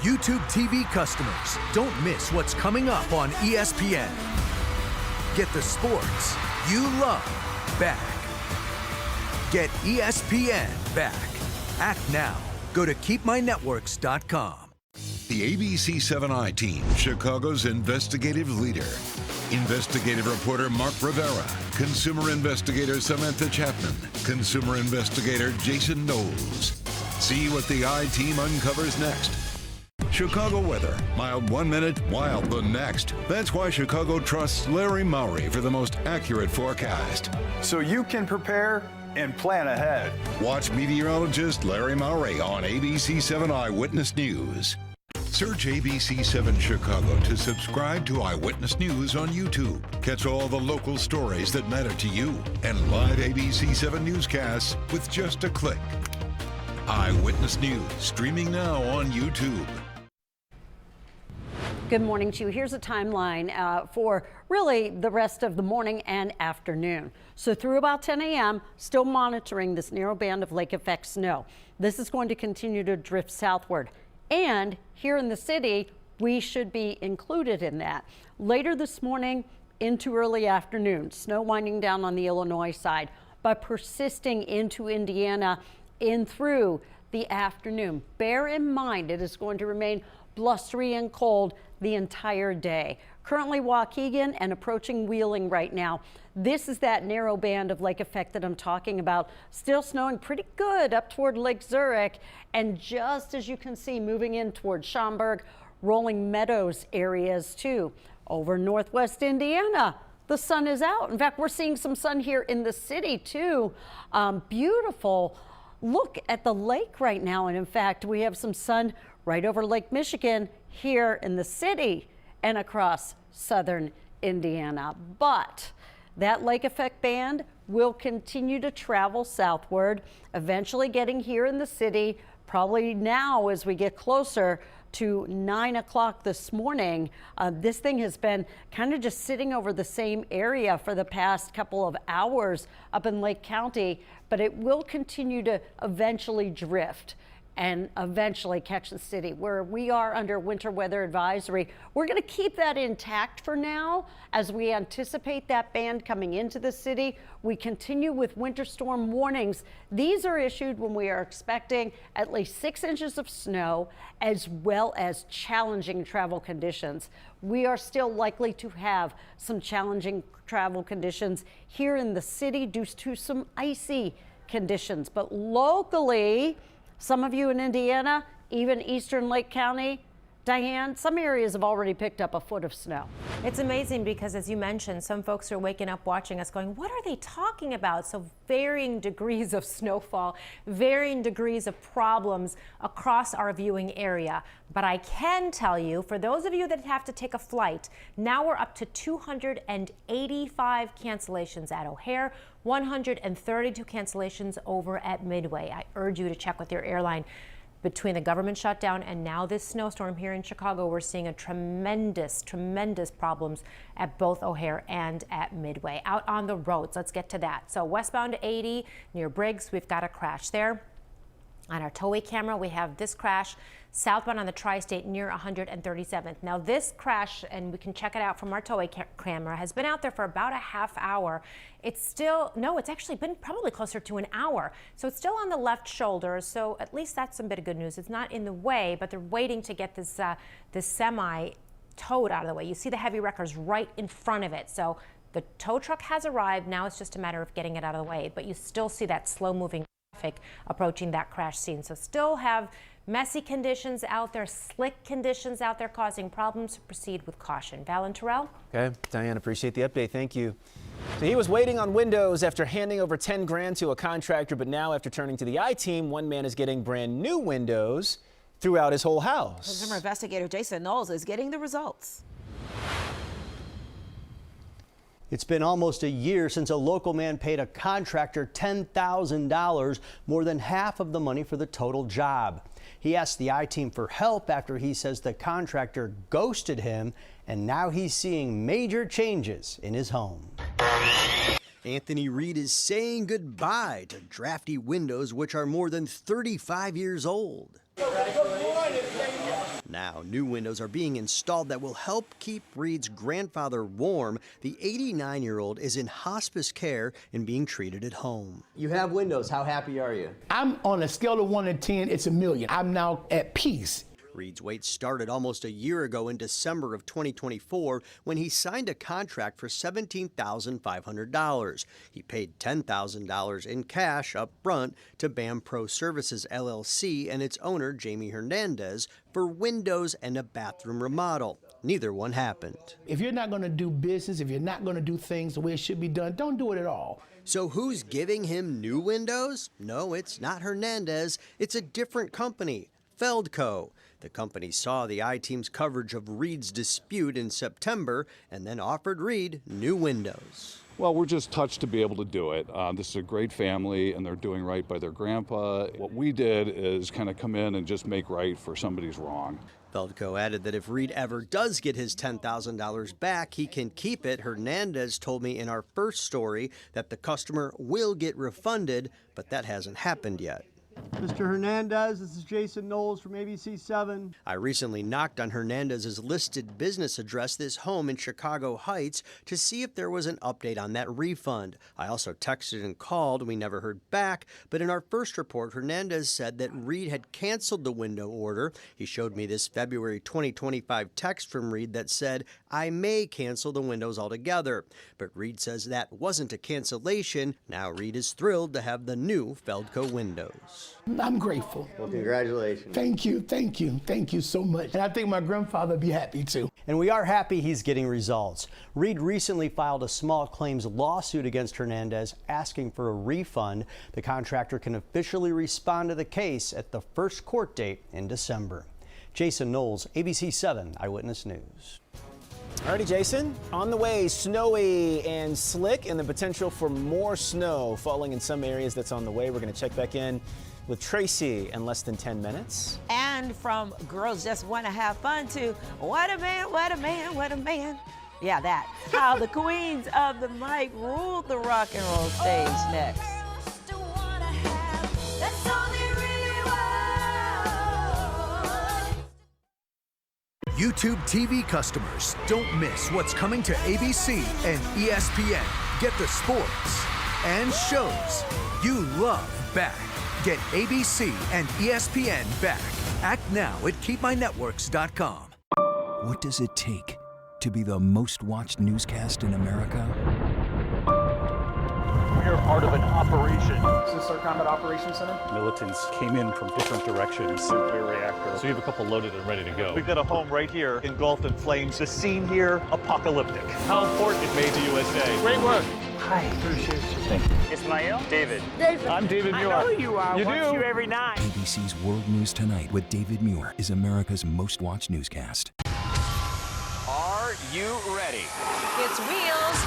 YouTube TV customers, don't miss what's coming up on ESPN. Get the sports you love back. Get ESPN back. Act now. Go to keepmynetworks.com. The ABC7i team, Chicago's investigative leader. Investigative reporter Mark Rivera, consumer investigator Samantha Chapman, consumer investigator Jason Knowles. See what the I-team uncovers next. Chicago weather, mild 1 minute, wild the next. That's why Chicago trusts Larry Mowry for the most accurate forecast. So you can prepare and plan ahead. Watch meteorologist Larry Mowry on ABC7 Eyewitness News. Search ABC7 Chicago to subscribe to Eyewitness News on YouTube. Catch all the local stories that matter to you and live ABC7 newscasts with just a click. Eyewitness News, streaming now on YouTube. Good morning to you. Here's a timeline for really the rest of the morning and afternoon. So through about 10 a.m., still monitoring this narrow band of lake effect snow. This is going to continue to drift southward. And here in the city, we should be included in that. Later this morning into early afternoon, snow winding down on the Illinois side, but persisting into Indiana in through the afternoon. Bear in mind, it is going to remain blustery and cold the entire day. Currently Waukegan and approaching Wheeling right now. This is that narrow band of lake effect that I'm talking about. Still snowing pretty good up toward Lake Zurich, and just as you can see, moving in toward Schaumburg, Rolling Meadows areas too. Over northwest Indiana, the sun is out. In fact, we're seeing some sun here in the city too. Beautiful look at the lake right now, and in fact, we have some sun right over Lake Michigan here in the city and across southern Indiana. But that lake effect band will continue to travel southward, eventually getting here in the city, probably now as we get closer to 9 o'clock this morning. This thing has been kind of just sitting over the same area for the past couple of hours up in Lake County, but it will continue to eventually drift. and eventually catch the city. Where we are under winter weather advisory, we're going to keep that intact for now as we anticipate that band coming into the city. We continue with winter storm warnings. These are issued when we are expecting at least 6 inches of snow, as well as challenging travel conditions. We are still likely to have some challenging travel conditions here in the city due to some icy conditions, but locally, some of you in Indiana, even eastern Lake County, Diane, some areas have already picked up a foot of snow. It's amazing because, as you mentioned, some folks are waking up watching us going, what are they talking about? So varying degrees of snowfall, varying degrees of problems across our viewing area. But I can tell you, for those of you that have to take a flight, now we're up to 285 cancellations at O'Hare, 132 cancellations over at Midway. I urge you to check with your airline. Between the government shutdown and now this snowstorm here in Chicago, we're seeing a tremendous problems at both O'Hare and at Midway. Out on the roads, let's get to that. So westbound 80 near Briggs, we've got a crash there. On our tollway camera, we have this crash southbound on the Tri-State near 137th. Now this crash, and we can check it out from our tollway camera, has been out there for about a half hour. It's still, no, it's actually been probably closer to an hour. So it's still on the left shoulder. So at least that's some bit of good news. It's not in the way, but they're waiting to get this, this semi towed out of the way. You see the heavy wreckers right in front of it. So the tow truck has arrived. Now it's just a matter of getting it out of the way, but you still see that slow moving traffic approaching that crash scene. So still have messy conditions out there, slick conditions out there causing problems. Proceed with caution. Val and Terrell. Okay, Diane, appreciate the update. Thank you. So he was waiting on windows after handing over 10 grand to a contractor, but now after turning to the I-team, one man is getting brand new windows throughout his whole house. Consumer investigator Jason Knowles is getting the results. It's been almost a year since a local man paid a contractor $10,000, more than half of the money for the total job. He asked the I-team for help after he says the contractor ghosted him, and now he's seeing major changes in his home. Anthony Reed is saying goodbye to drafty windows which are more than 35 years old. Now, new windows are being installed that will help keep Reed's grandfather warm. The 89-year-old is in hospice care and being treated at home. You have windows. How happy are you? I'm on a scale of 1 to 10, it's 1,000,000. I'm now at peace. Reed's wait started almost a year ago in December of 2024 when he signed a contract for $17,500. He paid $10,000 in cash up front to BAM Pro Services LLC and its owner, Jamie Hernandez, for windows and a bathroom remodel. Neither one happened. If you're not going to do business, if you're not going to do things the way it should be done, don't do it at all. So who's giving him new windows? No, it's not Hernandez. It's a different company, Feldco. The company saw the I-team's coverage of Reed's dispute in September and then offered Reed new windows. Well, we're just touched to be able to do it. This is a great family, and they're doing right by their grandpa. What we did is kind of come in and just make right for somebody's wrong. Feldco added that if Reed ever does get his $10,000 back, he can keep it. Hernandez told me in our first story that the customer will get refunded, but that hasn't happened yet. Mr. Hernandez, this is Jason Knowles from ABC7. I recently knocked on Hernandez's listed business address, this home in Chicago Heights, to see if there was an update on that refund. I also texted and called. We never heard back, but in our first report, Hernandez said that Reed had canceled the window order. He showed me this February 2025 text from Reed that said, "I may cancel the windows altogether." But Reed says that wasn't a cancellation. Now Reed is thrilled to have the new Feldco windows. I'm grateful. Well, congratulations. Thank you, thank you, thank you so much. And I think my grandfather would be happy too. And we are happy he's getting results. Reed recently filed a small claims lawsuit against Hernandez asking for a refund. The contractor can officially respond to the case at the first court date in December. Jason Knowles, ABC7 Eyewitness News. Alrighty, Jason. On the way, snowy and slick, and the potential for more snow falling in some areas that's on the way. We're going to check back in with Tracy in less than 10 minutes. And from girls just want to have fun to what a man, what a man, what a man. Yeah, that. How the queens of the mic ruled the rock and roll stage next. That's all they really were. YouTube TV customers, don't miss what's coming to ABC and ESPN. Get the sports and shows you love back. Get ABC and ESPN back. Act now at keepmynetworks.com. What does it take to be the most watched newscast in America? We are part of an operation. Is this our combat operations center? Militants came in from different directions. Nuclear reactor. So you have a couple loaded and ready to go. We've got a home right here engulfed in flames. The scene here, apocalyptic. How important it made the USA. Great work. Hi, appreciate you. Thank you. Ismail? David. David. I'm David Muir. I know who you are. You Watch do? you every night. ABC's World News Tonight with David Muir is America's most watched newscast. Are you ready? It's Wheels.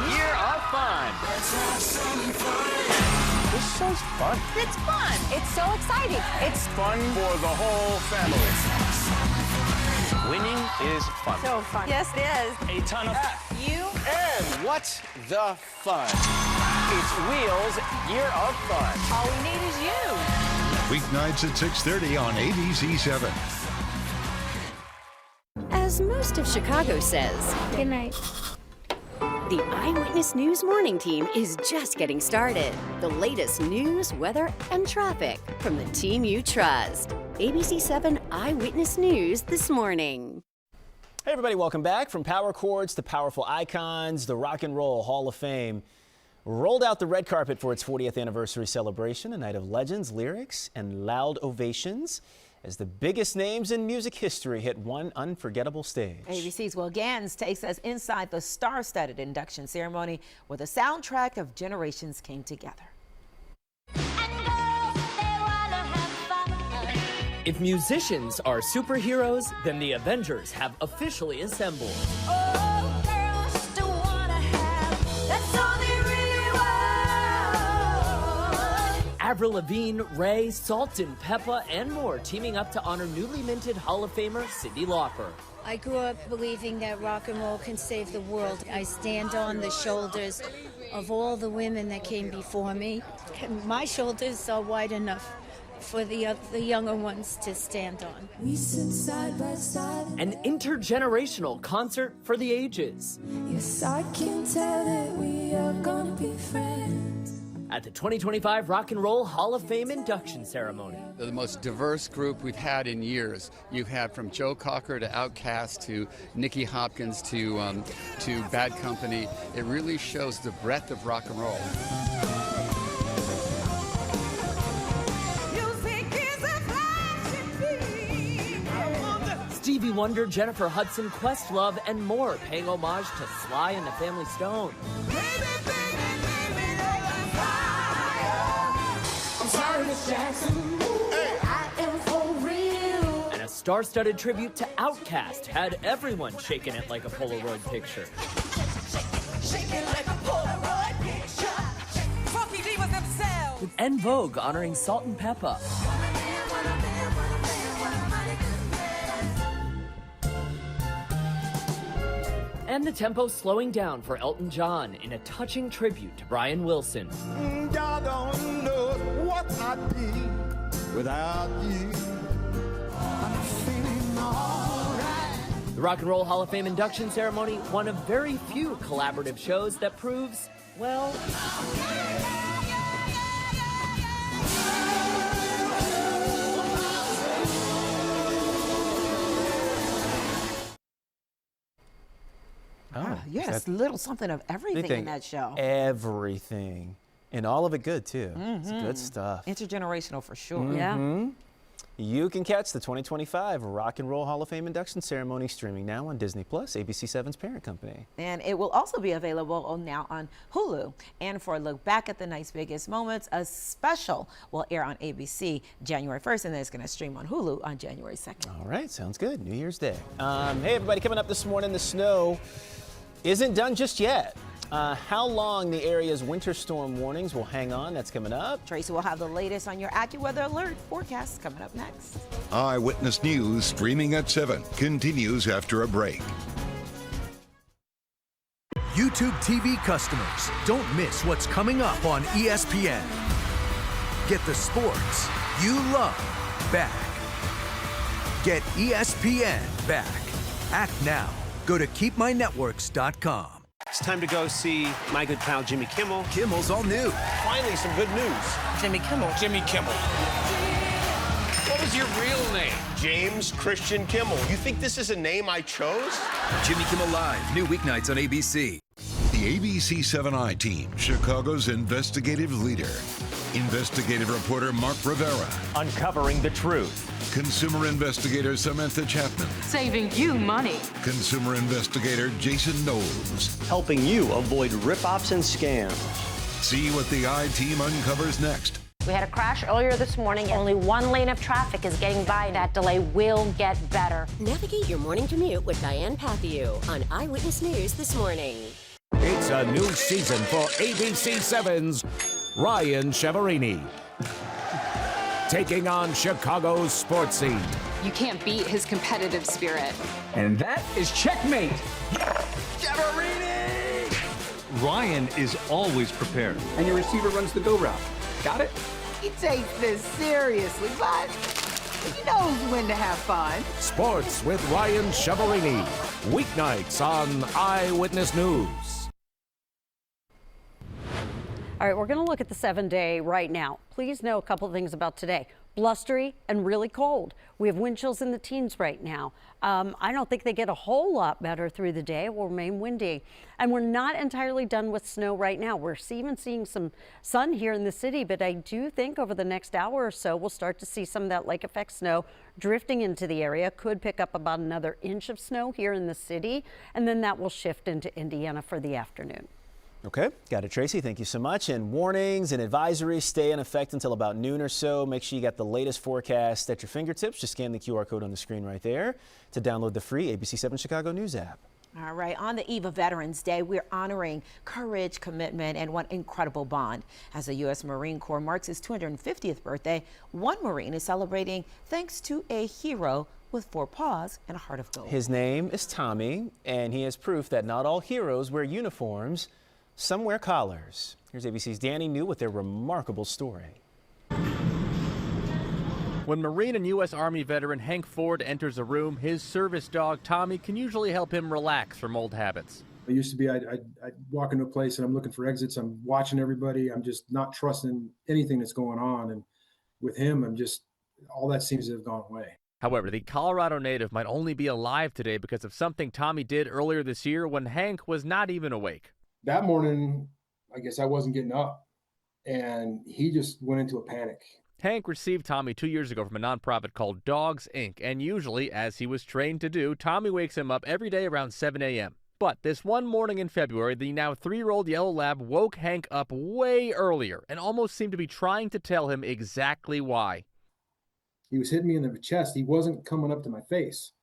Year of Fun. This show's fun. It's fun. It's so exciting. It's Fun for the whole family. Winning is fun. so fun. Yes, it is. A ton of You And what's the fun? It's Wheels Year of Fun. all we need is you. Weeknights at 6:30 on ABC 7. As most of Chicago says, Good night. the Eyewitness News Morning Team is just getting started. The latest news, weather, and traffic from the team you trust. ABC 7 Eyewitness News this morning. Hey everybody, welcome back. From power chords to powerful icons, the Rock and Roll Hall of Fame rolled out the red carpet for its 40th anniversary celebration, a night of legends, lyrics, and loud ovations as the biggest names in music history hit one unforgettable stage. ABC's Will Gans takes us inside the star-studded induction ceremony where the soundtrack of generations came together. If musicians are superheroes, then the Avengers have officially assembled. Avril Lavigne, Ray, Salt and Peppa, and more teaming up to honor newly minted Hall of Famer Cyndi Lauper. I grew up believing that rock and roll can save the world. I stand on the shoulders of all the women that came before me. My shoulders are wide enough for the younger ones to stand on. We sit side by side. An intergenerational concert for the ages. Yes, I can tell that we are gonna be friends. At the 2025 Rock and Roll Hall of Fame induction ceremony. They're the most diverse group we've had in years. You've had from Joe Cocker to Outkast to Nicky Hopkins to Bad Company. It really shows the breadth of rock and roll. Stevie Wonder, Jennifer Hudson, Questlove, and more paying homage to Sly and the Family Stone. And a star-studded tribute to Outkast had everyone shaking it like a Polaroid picture. With En Vogue honoring Salt and Peppa. And the tempo slowing down for Elton John in a touching tribute to Brian Wilson. God only knows what I'd be without you. I'm feeling all right. The Rock and Roll Hall of Fame induction ceremony, one of very few collaborative shows that proves, well, Yes, little something of everything in that show. Everything. And all of it good, too. It's good stuff. Intergenerational for sure. Mm-hmm. You can catch the 2025 Rock and Roll Hall of Fame induction ceremony streaming now on Disney+, ABC7's parent company. And it will also be available now on Hulu. And for a look back at the night's biggest moments, a special will air on ABC January 1st, and then it's going to stream on Hulu on January 2nd. All right, sounds good. New Year's Day. Hey, everybody, coming up this morning, the snow isn't done just yet. How long the area's winter storm warnings will hang on, that's coming up. Tracy will have the latest on your AccuWeather alert forecast coming up next. Eyewitness News streaming at 7 continues after a break. YouTube TV customers, don't miss what's coming up on ESPN. Get the sports you love back. Get ESPN back. Act now. Go to keepmynetworks.com. It's time to go see my good pal Jimmy Kimmel. Kimmel's all new. Finally, some good news. Jimmy Kimmel. Jimmy Kimmel. What was your real name? James Christian Kimmel. You think this is a name I chose? Jimmy Kimmel Live, new weeknights on ABC. The ABC7I team, Chicago's investigative leader. Investigative reporter Mark Rivera. Uncovering the truth. Consumer investigator Samantha Chapman. Saving you money. Consumer investigator Jason Knowles. Helping you avoid rip-offs and scams. See what the I-Team uncovers next. We had a crash earlier this morning. Only one lane of traffic is getting by. That delay will get better. Navigate your morning commute with Diane Pathieu on Eyewitness News this morning. It's a new season for ABC7's Ryan Chiaverini, taking on Chicago's sports scene. You can't beat his competitive spirit. And that is checkmate. Chiaverini! Ryan is always prepared. And your receiver runs the go route. Got it? He takes this seriously, but he knows when to have fun. Sports with Ryan Chiaverini, weeknights on Eyewitness News. All right, we're going to look at the 7-day right now. Please know a couple of things about today. Blustery and really cold. We have wind chills in the teens right now. I don't think they get a whole lot better through the day. It will remain windy. And we're not entirely done with snow right now. We're even seeing some sun here in the city, but I do think over the next hour or so, we'll start to see some of that lake effect snow drifting into the area. Could pick up about another inch of snow here in the city, and then that will shift into Indiana for the afternoon. Okay, got it, Tracy. Thank you so much. And warnings and advisories stay in effect until about noon or so. Make sure you got the latest forecast at your fingertips. Just scan the QR code on the screen right there to download the free ABC7 Chicago News app. All right, on the eve of Veterans Day, we're honoring courage, commitment, and one incredible bond. As the U.S. Marine Corps marks its 250th birthday, one Marine is celebrating thanks to a hero with 4 paws and a heart of gold. His name is Tommy, and he has proof that not all heroes wear uniforms. Some wear collars. Here's ABC's Danny New with their remarkable story. When Marine and U.S. Army veteran Hank Ford enters a room, his service dog Tommy can usually help him relax from old habits. It used to be I'd walk into a place and I'm looking for exits. I'm watching everybody. I'm just not trusting anything that's going on. And with him, all that seems to have gone away. However, the Colorado native might only be alive today because of something Tommy did earlier this year when Hank was not even awake. That morning, I guess I wasn't getting up, and he just went into a panic. Hank received Tommy 2 years ago from a nonprofit called Dogs, Inc., and usually, as he was trained to do, Tommy wakes him up every day around 7 a.m. But this one morning in February, the now 3-year-old yellow lab woke Hank up way earlier and almost seemed to be trying to tell him exactly why. He was hitting me in the chest. He wasn't coming up to my face.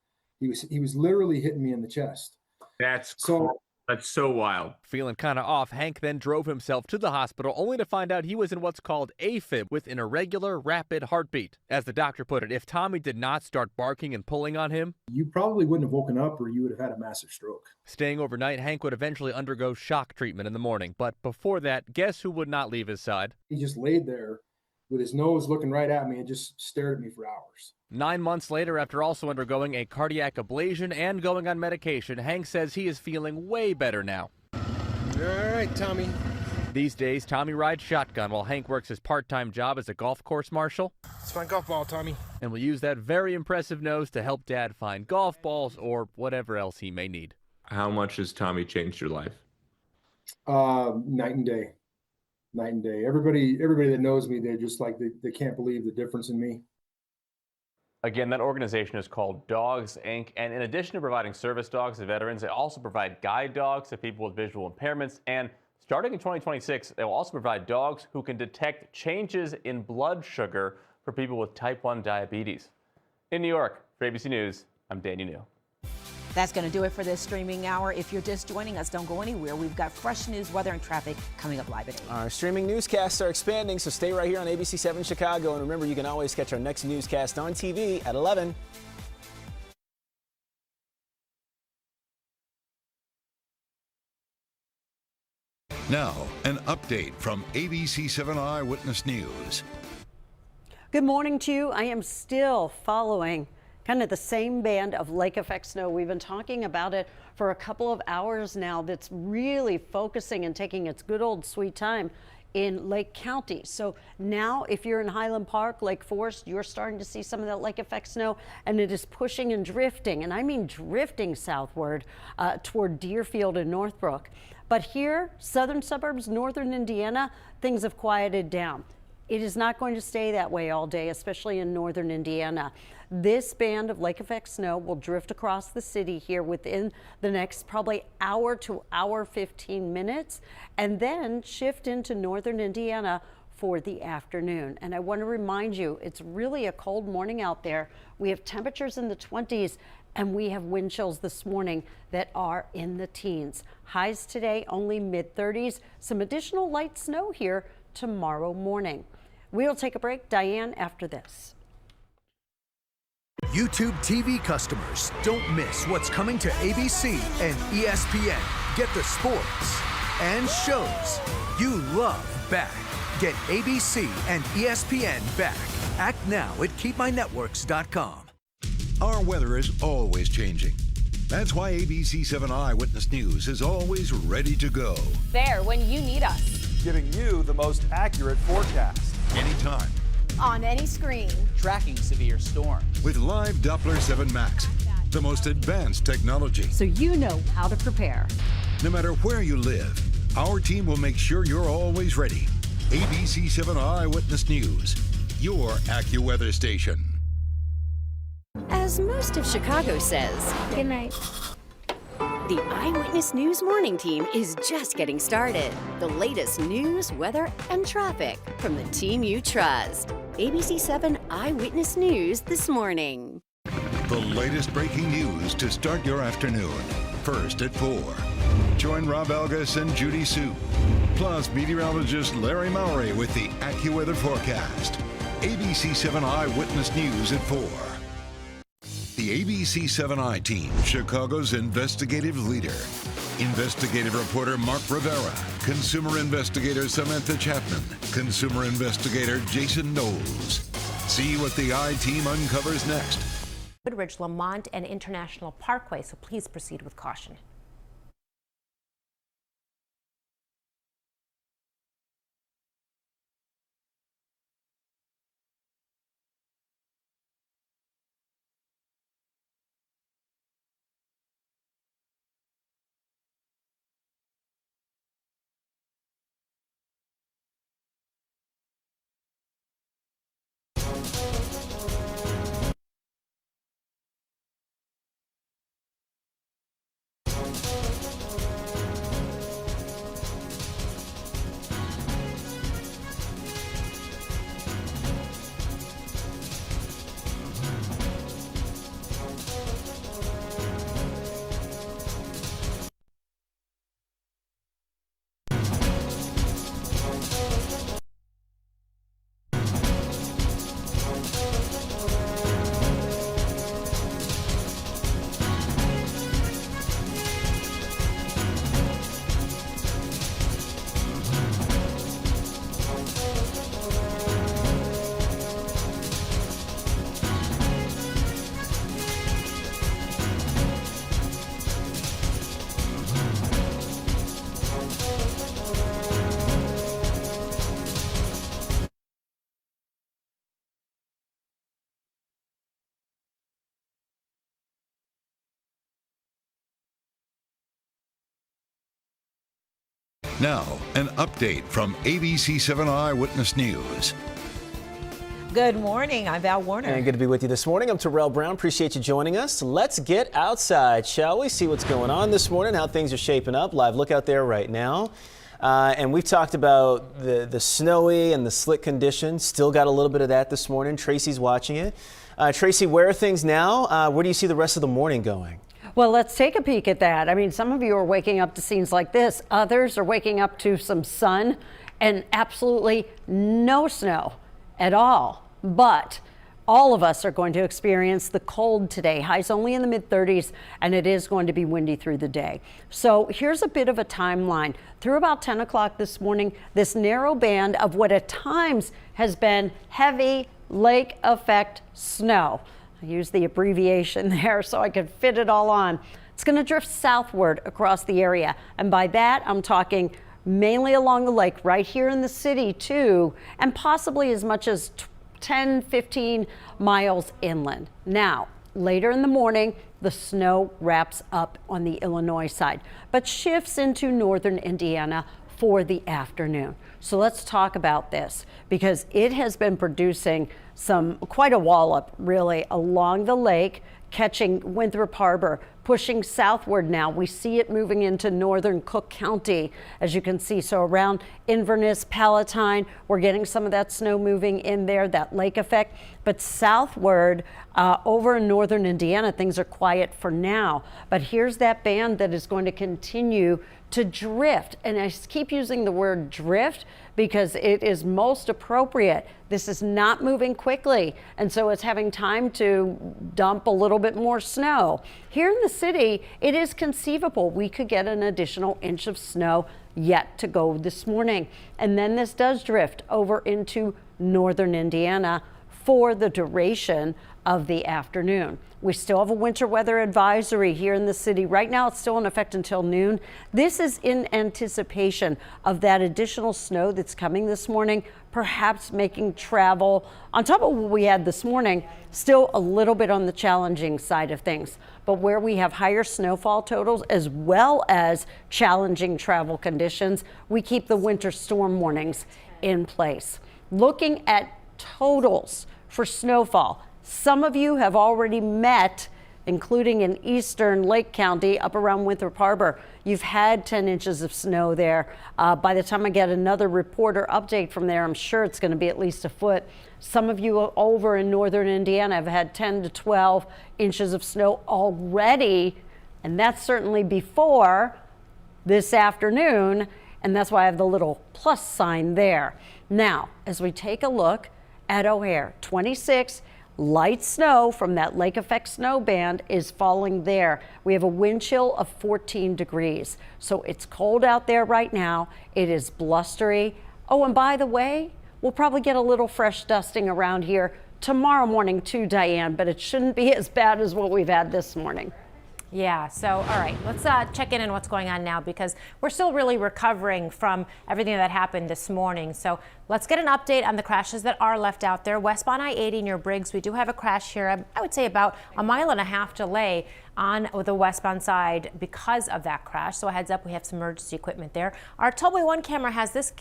He was literally hitting me in the chest. That's so wild. Feeling kind of off, Hank then drove himself to the hospital only to find out he was in what's called AFib with an irregular rapid heartbeat. As the doctor put it, if Tommy did not start barking and pulling on him, you probably wouldn't have woken up or you would have had a massive stroke. Staying overnight, Hank would eventually undergo shock treatment in the morning. But before that, guess who would not leave his side? He just laid there with his nose looking right at me and just stared at me for hours. 9 months later, after also undergoing a cardiac ablation and going on medication, Hank says he is feeling way better now. All right, Tommy. These days, Tommy rides shotgun while Hank works his part-time job as a golf course marshal. It's my golf ball, Tommy. And will use that very impressive nose to help Dad find golf balls or whatever else he may need. How much has Tommy changed your life? Night and day. Night and day. Everybody that knows me, they're just like, they can't believe the difference in me. Again, that organization is called Dogs, Inc. And in addition to providing service dogs to veterans, they also provide guide dogs to people with visual impairments. And starting in 2026, they will also provide dogs who can detect changes in blood sugar for people with type 1 diabetes. In New York, for ABC News, I'm Danny New. That's going to do it for this streaming hour. If you're just joining us, don't go anywhere. We've got fresh news, weather, and traffic coming up live at 8. Our streaming newscasts are expanding, so stay right here on ABC7 Chicago. And remember, you can always catch our next newscast on TV at 11. Now, an update from ABC7 Eyewitness News. Good morning to you. I am still following kind of the same band of lake effect snow. We've been talking about it for a couple of hours now. That's really focusing and taking its good old sweet time in Lake County. So now if you're in Highland Park, Lake Forest, you're starting to see some of that lake effect snow, and it is pushing and drifting, and I mean drifting southward toward Deerfield and Northbrook. But here, southern suburbs, northern Indiana, things have quieted down. It is not going to stay that way all day, especially in northern Indiana. This band of lake effect snow will drift across the city here within the next probably hour to hour 15 minutes, and then shift into northern Indiana for the afternoon. And I want to remind you, it's really a cold morning out there. We have temperatures in the 20s, and we have wind chills this morning that are in the teens. Highs today only mid-30s. Some additional light snow here tomorrow morning. We'll take a break. Diane, after this. YouTube TV customers, don't miss what's coming to ABC and ESPN. Get the sports and shows you love back. Get ABC and ESPN back. Act now at keepmynetworks.com. Our weather is always changing. That's why ABC7 Eyewitness News is always ready to go. There when you need us. Giving you the most accurate forecast. Anytime. On any screen. Tracking severe storms. With live Doppler 7 Max, the most advanced technology. So you know how to prepare. No matter where you live, our team will make sure you're always ready. ABC7 Eyewitness News, your AccuWeather station. As most of Chicago says, good night. The Eyewitness News Morning Team is just getting started. The latest news, weather, and traffic from the team you trust. ABC7 Eyewitness News this morning. The latest breaking news to start your afternoon. First at 4. Join Rob Algas and Judy Sue. Plus meteorologist Larry Mowry with the AccuWeather forecast. ABC7 Eyewitness News at 4. The ABC7I team, Chicago's investigative leader. Investigative reporter Mark Rivera, consumer investigator Samantha Chapman, consumer investigator Jason Knowles. See what the I team uncovers next. Woodridge, Lamont, and International Parkway, so please proceed with caution. Now, an update from ABC7 Eyewitness News. Good morning. I'm Val Warner. And good to be with you this morning. I'm Terrell Brown. Appreciate you joining us. Let's get outside, shall we? See what's going on this morning, how things are shaping up. Live look out there right now. And we've talked about the snowy and the slick conditions. Still got a little bit of that this morning. Tracy's watching it. Tracy, where are things now? Where do you see the rest of the morning going? Well, let's take a peek at that. I mean, some of you are waking up to scenes like this. Others are waking up to some sun and absolutely no snow at all. But all of us are going to experience the cold today. Highs only in the mid-30s, and it is going to be windy through the day. So here's a bit of a timeline. Through about 10 o'clock this morning, this narrow band of what at times has been heavy lake effect snow. I used the abbreviation there so I could fit it all on. It's going to drift southward across the area. And by that, I'm talking mainly along the lake right here in the city too, and possibly as much as 10, 15 miles inland. Now, later in the morning, the snow wraps up on the Illinois side, but shifts into northern Indiana for the afternoon. So let's talk about this because it has been producing quite a wallop really along the lake, catching Winthrop Harbor, pushing southward now. We see it moving into northern Cook County, as you can see. So around Inverness, Palatine, we're getting some of that snow moving in there, that lake effect. But southward, over in northern Indiana, things are quiet for now. But here's that band that is going to continue to drift. And I keep using the word drift because it is most appropriate. This is not moving quickly, and so it's having time to dump a little bit more snow. Here in the city, it is conceivable we could get an additional inch of snow yet to go this morning. And then this does drift over into northern Indiana for the duration of the afternoon. We still have a winter weather advisory here in the city. Right now, it's still in effect until noon. This is in anticipation of that additional snow that's coming this morning, perhaps making travel, on top of what we had this morning, still a little bit on the challenging side of things. But where we have higher snowfall totals as well as challenging travel conditions, we keep the winter storm warnings in place. Looking at totals for snowfall, some of you have already met, including in eastern Lake County up around Winthrop Harbor. You've had 10 inches of snow there. By the time I get another reporter update from there, I'm sure it's going to be at least a foot. Some of you over in northern Indiana have had 10 to 12 inches of snow already, and that's certainly before this afternoon, and that's why I have the little plus sign there. Now, as we take a look at O'Hare, 26 light snow from that lake effect snow band is falling there. We have a wind chill of 14 degrees. So it's cold out there right now. It is blustery. Oh, and by the way, we'll probably get a little fresh dusting around here tomorrow morning too, Diane, but it shouldn't be as bad as what we've had this morning. Yeah, so all right, let's check in on what's going on now because we're still really recovering from everything that happened this morning. So let's get an update on the crashes that are left out there. Westbound I-80 near Briggs, we do have a crash here. I would say about a mile and a half delay on the westbound side because of that crash. So a heads up, we have some emergency equipment there. Our Tollway 1 camera has this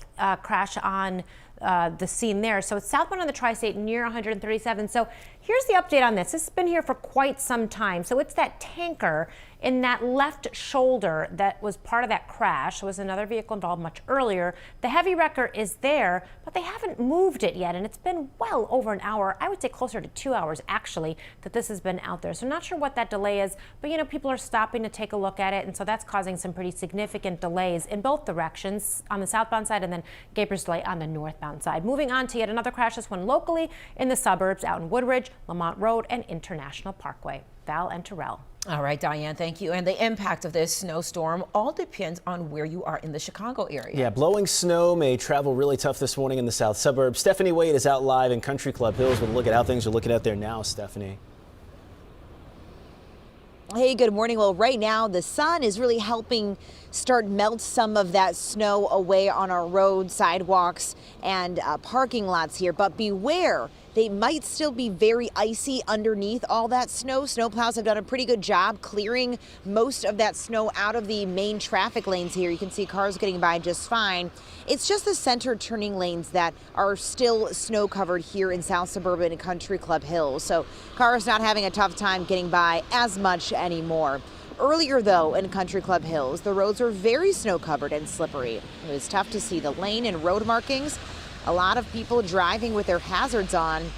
crash on the scene there. So it's southbound on the Tri-State near 137. So here's the update on this. This has been here for quite some time. So it's that tanker in that left shoulder that was part of that crash. There was another vehicle involved much earlier. The heavy wrecker is there, but they haven't moved it yet. And it's been well over an hour. I would say closer to 2 hours actually that this has been out there. So not sure what that delay is, but you know, people are stopping to take a look at it. And so that's causing some pretty significant delays in both directions on the southbound side and then Gabriel's delay on the northbound side. Moving on to yet another crash, this one locally in the suburbs out in Woodridge, Lamont Road and International Parkway. Val and Terrell. All right, Diane, thank you. And the impact of this snowstorm all depends on where you are in the Chicago area. Yeah, blowing snow made travel really tough this morning in the south suburbs. Stephanie Wade is out live in Country Club Hills with a look at how things are looking out there now, Stephanie. Hey, good morning. Well, right now the sun is really helping start melt some of that snow away on our roads, sidewalks, and parking lots here. But beware, they might still be very icy underneath all that snow. Snowplows have done a pretty good job clearing most of that snow out of the main traffic lanes here. You can see cars getting by just fine. It's just the center turning lanes that are still snow covered here in South Suburban and Country Club Hills. So cars not having a tough time getting by as much anymore. Earlier, though, in Country Club Hills, the roads were very snow covered and slippery. It was tough to see the lane and road markings. A lot of people driving with their hazards on.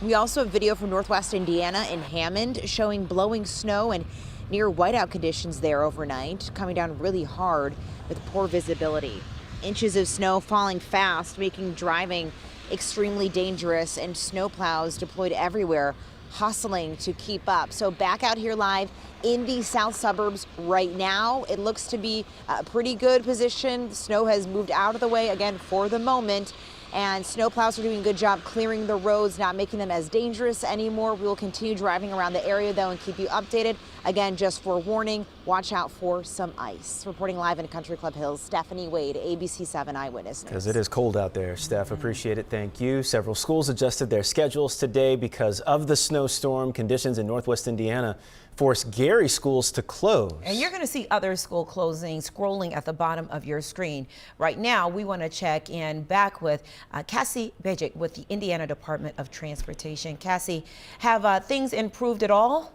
We also have video from Northwest Indiana in Hammond showing blowing snow and near whiteout conditions there overnight, coming down really hard with poor visibility. Inches of snow falling fast, making driving extremely dangerous, and snowplows deployed everywhere, hustling to keep up. So back out here live in the south suburbs right now, it looks to be a pretty good position. Snow has moved out of the way again for the moment. and snowplows are doing a good job clearing the roads, not making them as dangerous anymore. We will continue driving around the area though and keep you updated. Again, just for warning, watch out for some ice. Reporting live in Country Club Hills, Stephanie Wade, ABC 7 Eyewitness News. Because it is cold out there, Steph. Appreciate it. Thank you. Several schools adjusted their schedules today because of the snowstorm. Conditions in Northwest Indiana forced Gary schools to close. And you're going to see other school closings scrolling at the bottom of your screen. Right now, we want to check in back with Cassie Bejic with the Indiana Department of Transportation. Cassie, have things improved at all?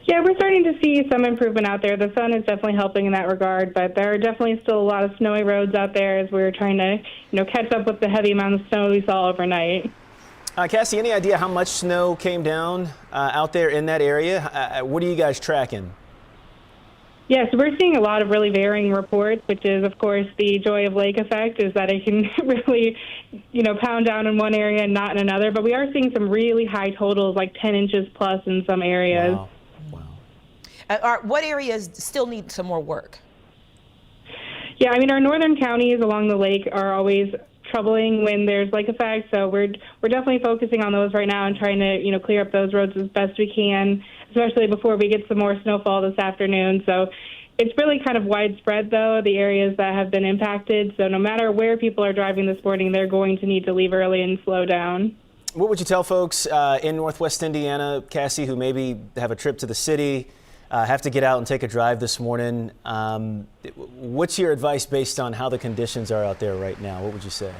Yeah, we're starting to see some improvement out there. The sun is definitely helping in that regard, but there are definitely still a lot of snowy roads out there as we're trying to, catch up with the heavy amount of snow we saw overnight. Cassie, any idea how much snow came down out there in that area? What are you guys tracking? Yes, we're seeing a lot of really varying reports, which is, of course, the joy of lake effect is that it can really, pound down in one area and not in another. But we are seeing some really high totals, like 10 inches plus in some areas. Wow. What areas still need some more work? Yeah, our northern counties along the lake are always troubling when there's lake effect, so we're definitely focusing on those right now and trying to clear up those roads as best we can, especially before we get some more snowfall this afternoon. So it's really kind of widespread, though, the areas that have been impacted. So no matter where people are driving this morning, they're going to need to leave early and slow down. What would you tell folks in Northwest Indiana, Cassie, who maybe have a trip to the city, have to get out and take a drive this morning? What's your advice based on how the conditions are out there right now? What would you say?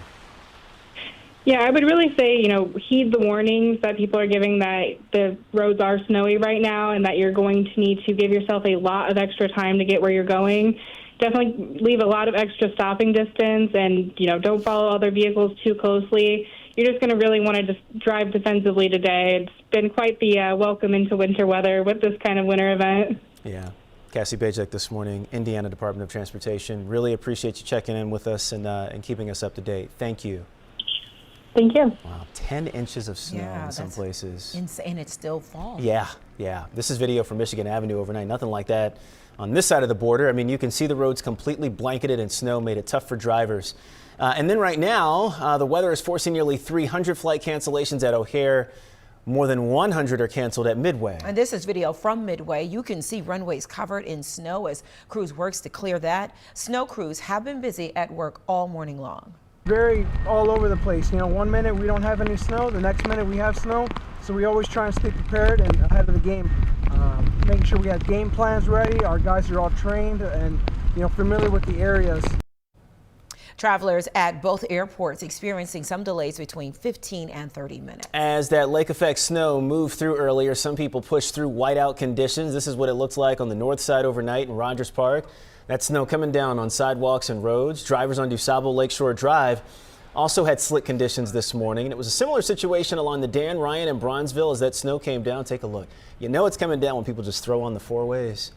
Yeah, I would really say, heed the warnings that people are giving that the roads are snowy right now and that you're going to need to give yourself a lot of extra time to get where you're going. Definitely leave a lot of extra stopping distance and, don't follow other vehicles too closely. You're just going to really want to just drive defensively today. It's been quite the welcome into winter weather with this kind of winter event. Yeah. Cassie Bejic this morning, Indiana Department of Transportation. Really appreciate you checking in with us and keeping us up to date. Thank you. Thank you. Wow, 10 inches of snow in some places. Insane. It's still fall. Yeah. This is video from Michigan Avenue overnight. Nothing like that on this side of the border. You can see the roads completely blanketed in snow, made it tough for drivers. And then right now, the weather is forcing nearly 300 flight cancellations at O'Hare. More than 100 are canceled at Midway. And this is video from Midway. You can see runways covered in snow as crews works to clear that. Snow crews have been busy at work all morning long. Very all over the place. 1 minute we don't have any snow, the next minute we have snow. So we always try and stay prepared and ahead of the game. Making sure we have game plans ready. Our guys are all trained and familiar with the areas. Travelers at both airports experiencing some delays between 15 and 30 minutes. As that lake effect snow moved through earlier, some people pushed through whiteout conditions. This is what it looked like on the north side overnight in Rogers Park. That snow coming down on sidewalks and roads. Drivers on DuSable Lakeshore Drive also had slick conditions this morning. And it was a similar situation along the Dan Ryan and Bronzeville as that snow came down. Take a look. It's coming down when people just throw on the four ways.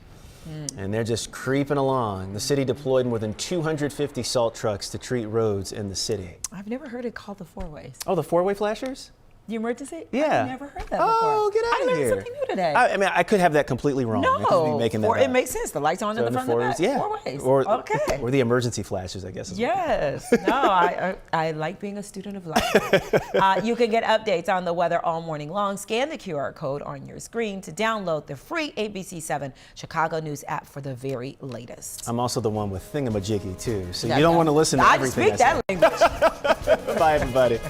And they're just creeping along. The city deployed more than 250 salt trucks to treat roads in the city. I've never heard it called the four ways. Oh, the four-way flashers? The emergency? Yeah. I've never heard that before. Get out of here. I learned something new today. I could have that completely wrong. I could be making that it makes sense. The lights on in the front of the back. Yeah. Four ways. Or the emergency flashers, I guess. Yes. I like being a student of life. You can get updates on the weather all morning long. Scan the QR code on your screen to download the free ABC 7 Chicago News app for the very latest. I'm also the one with thingamajiggy, too. So you don't want to listen to everything I speak that language. Bye, everybody.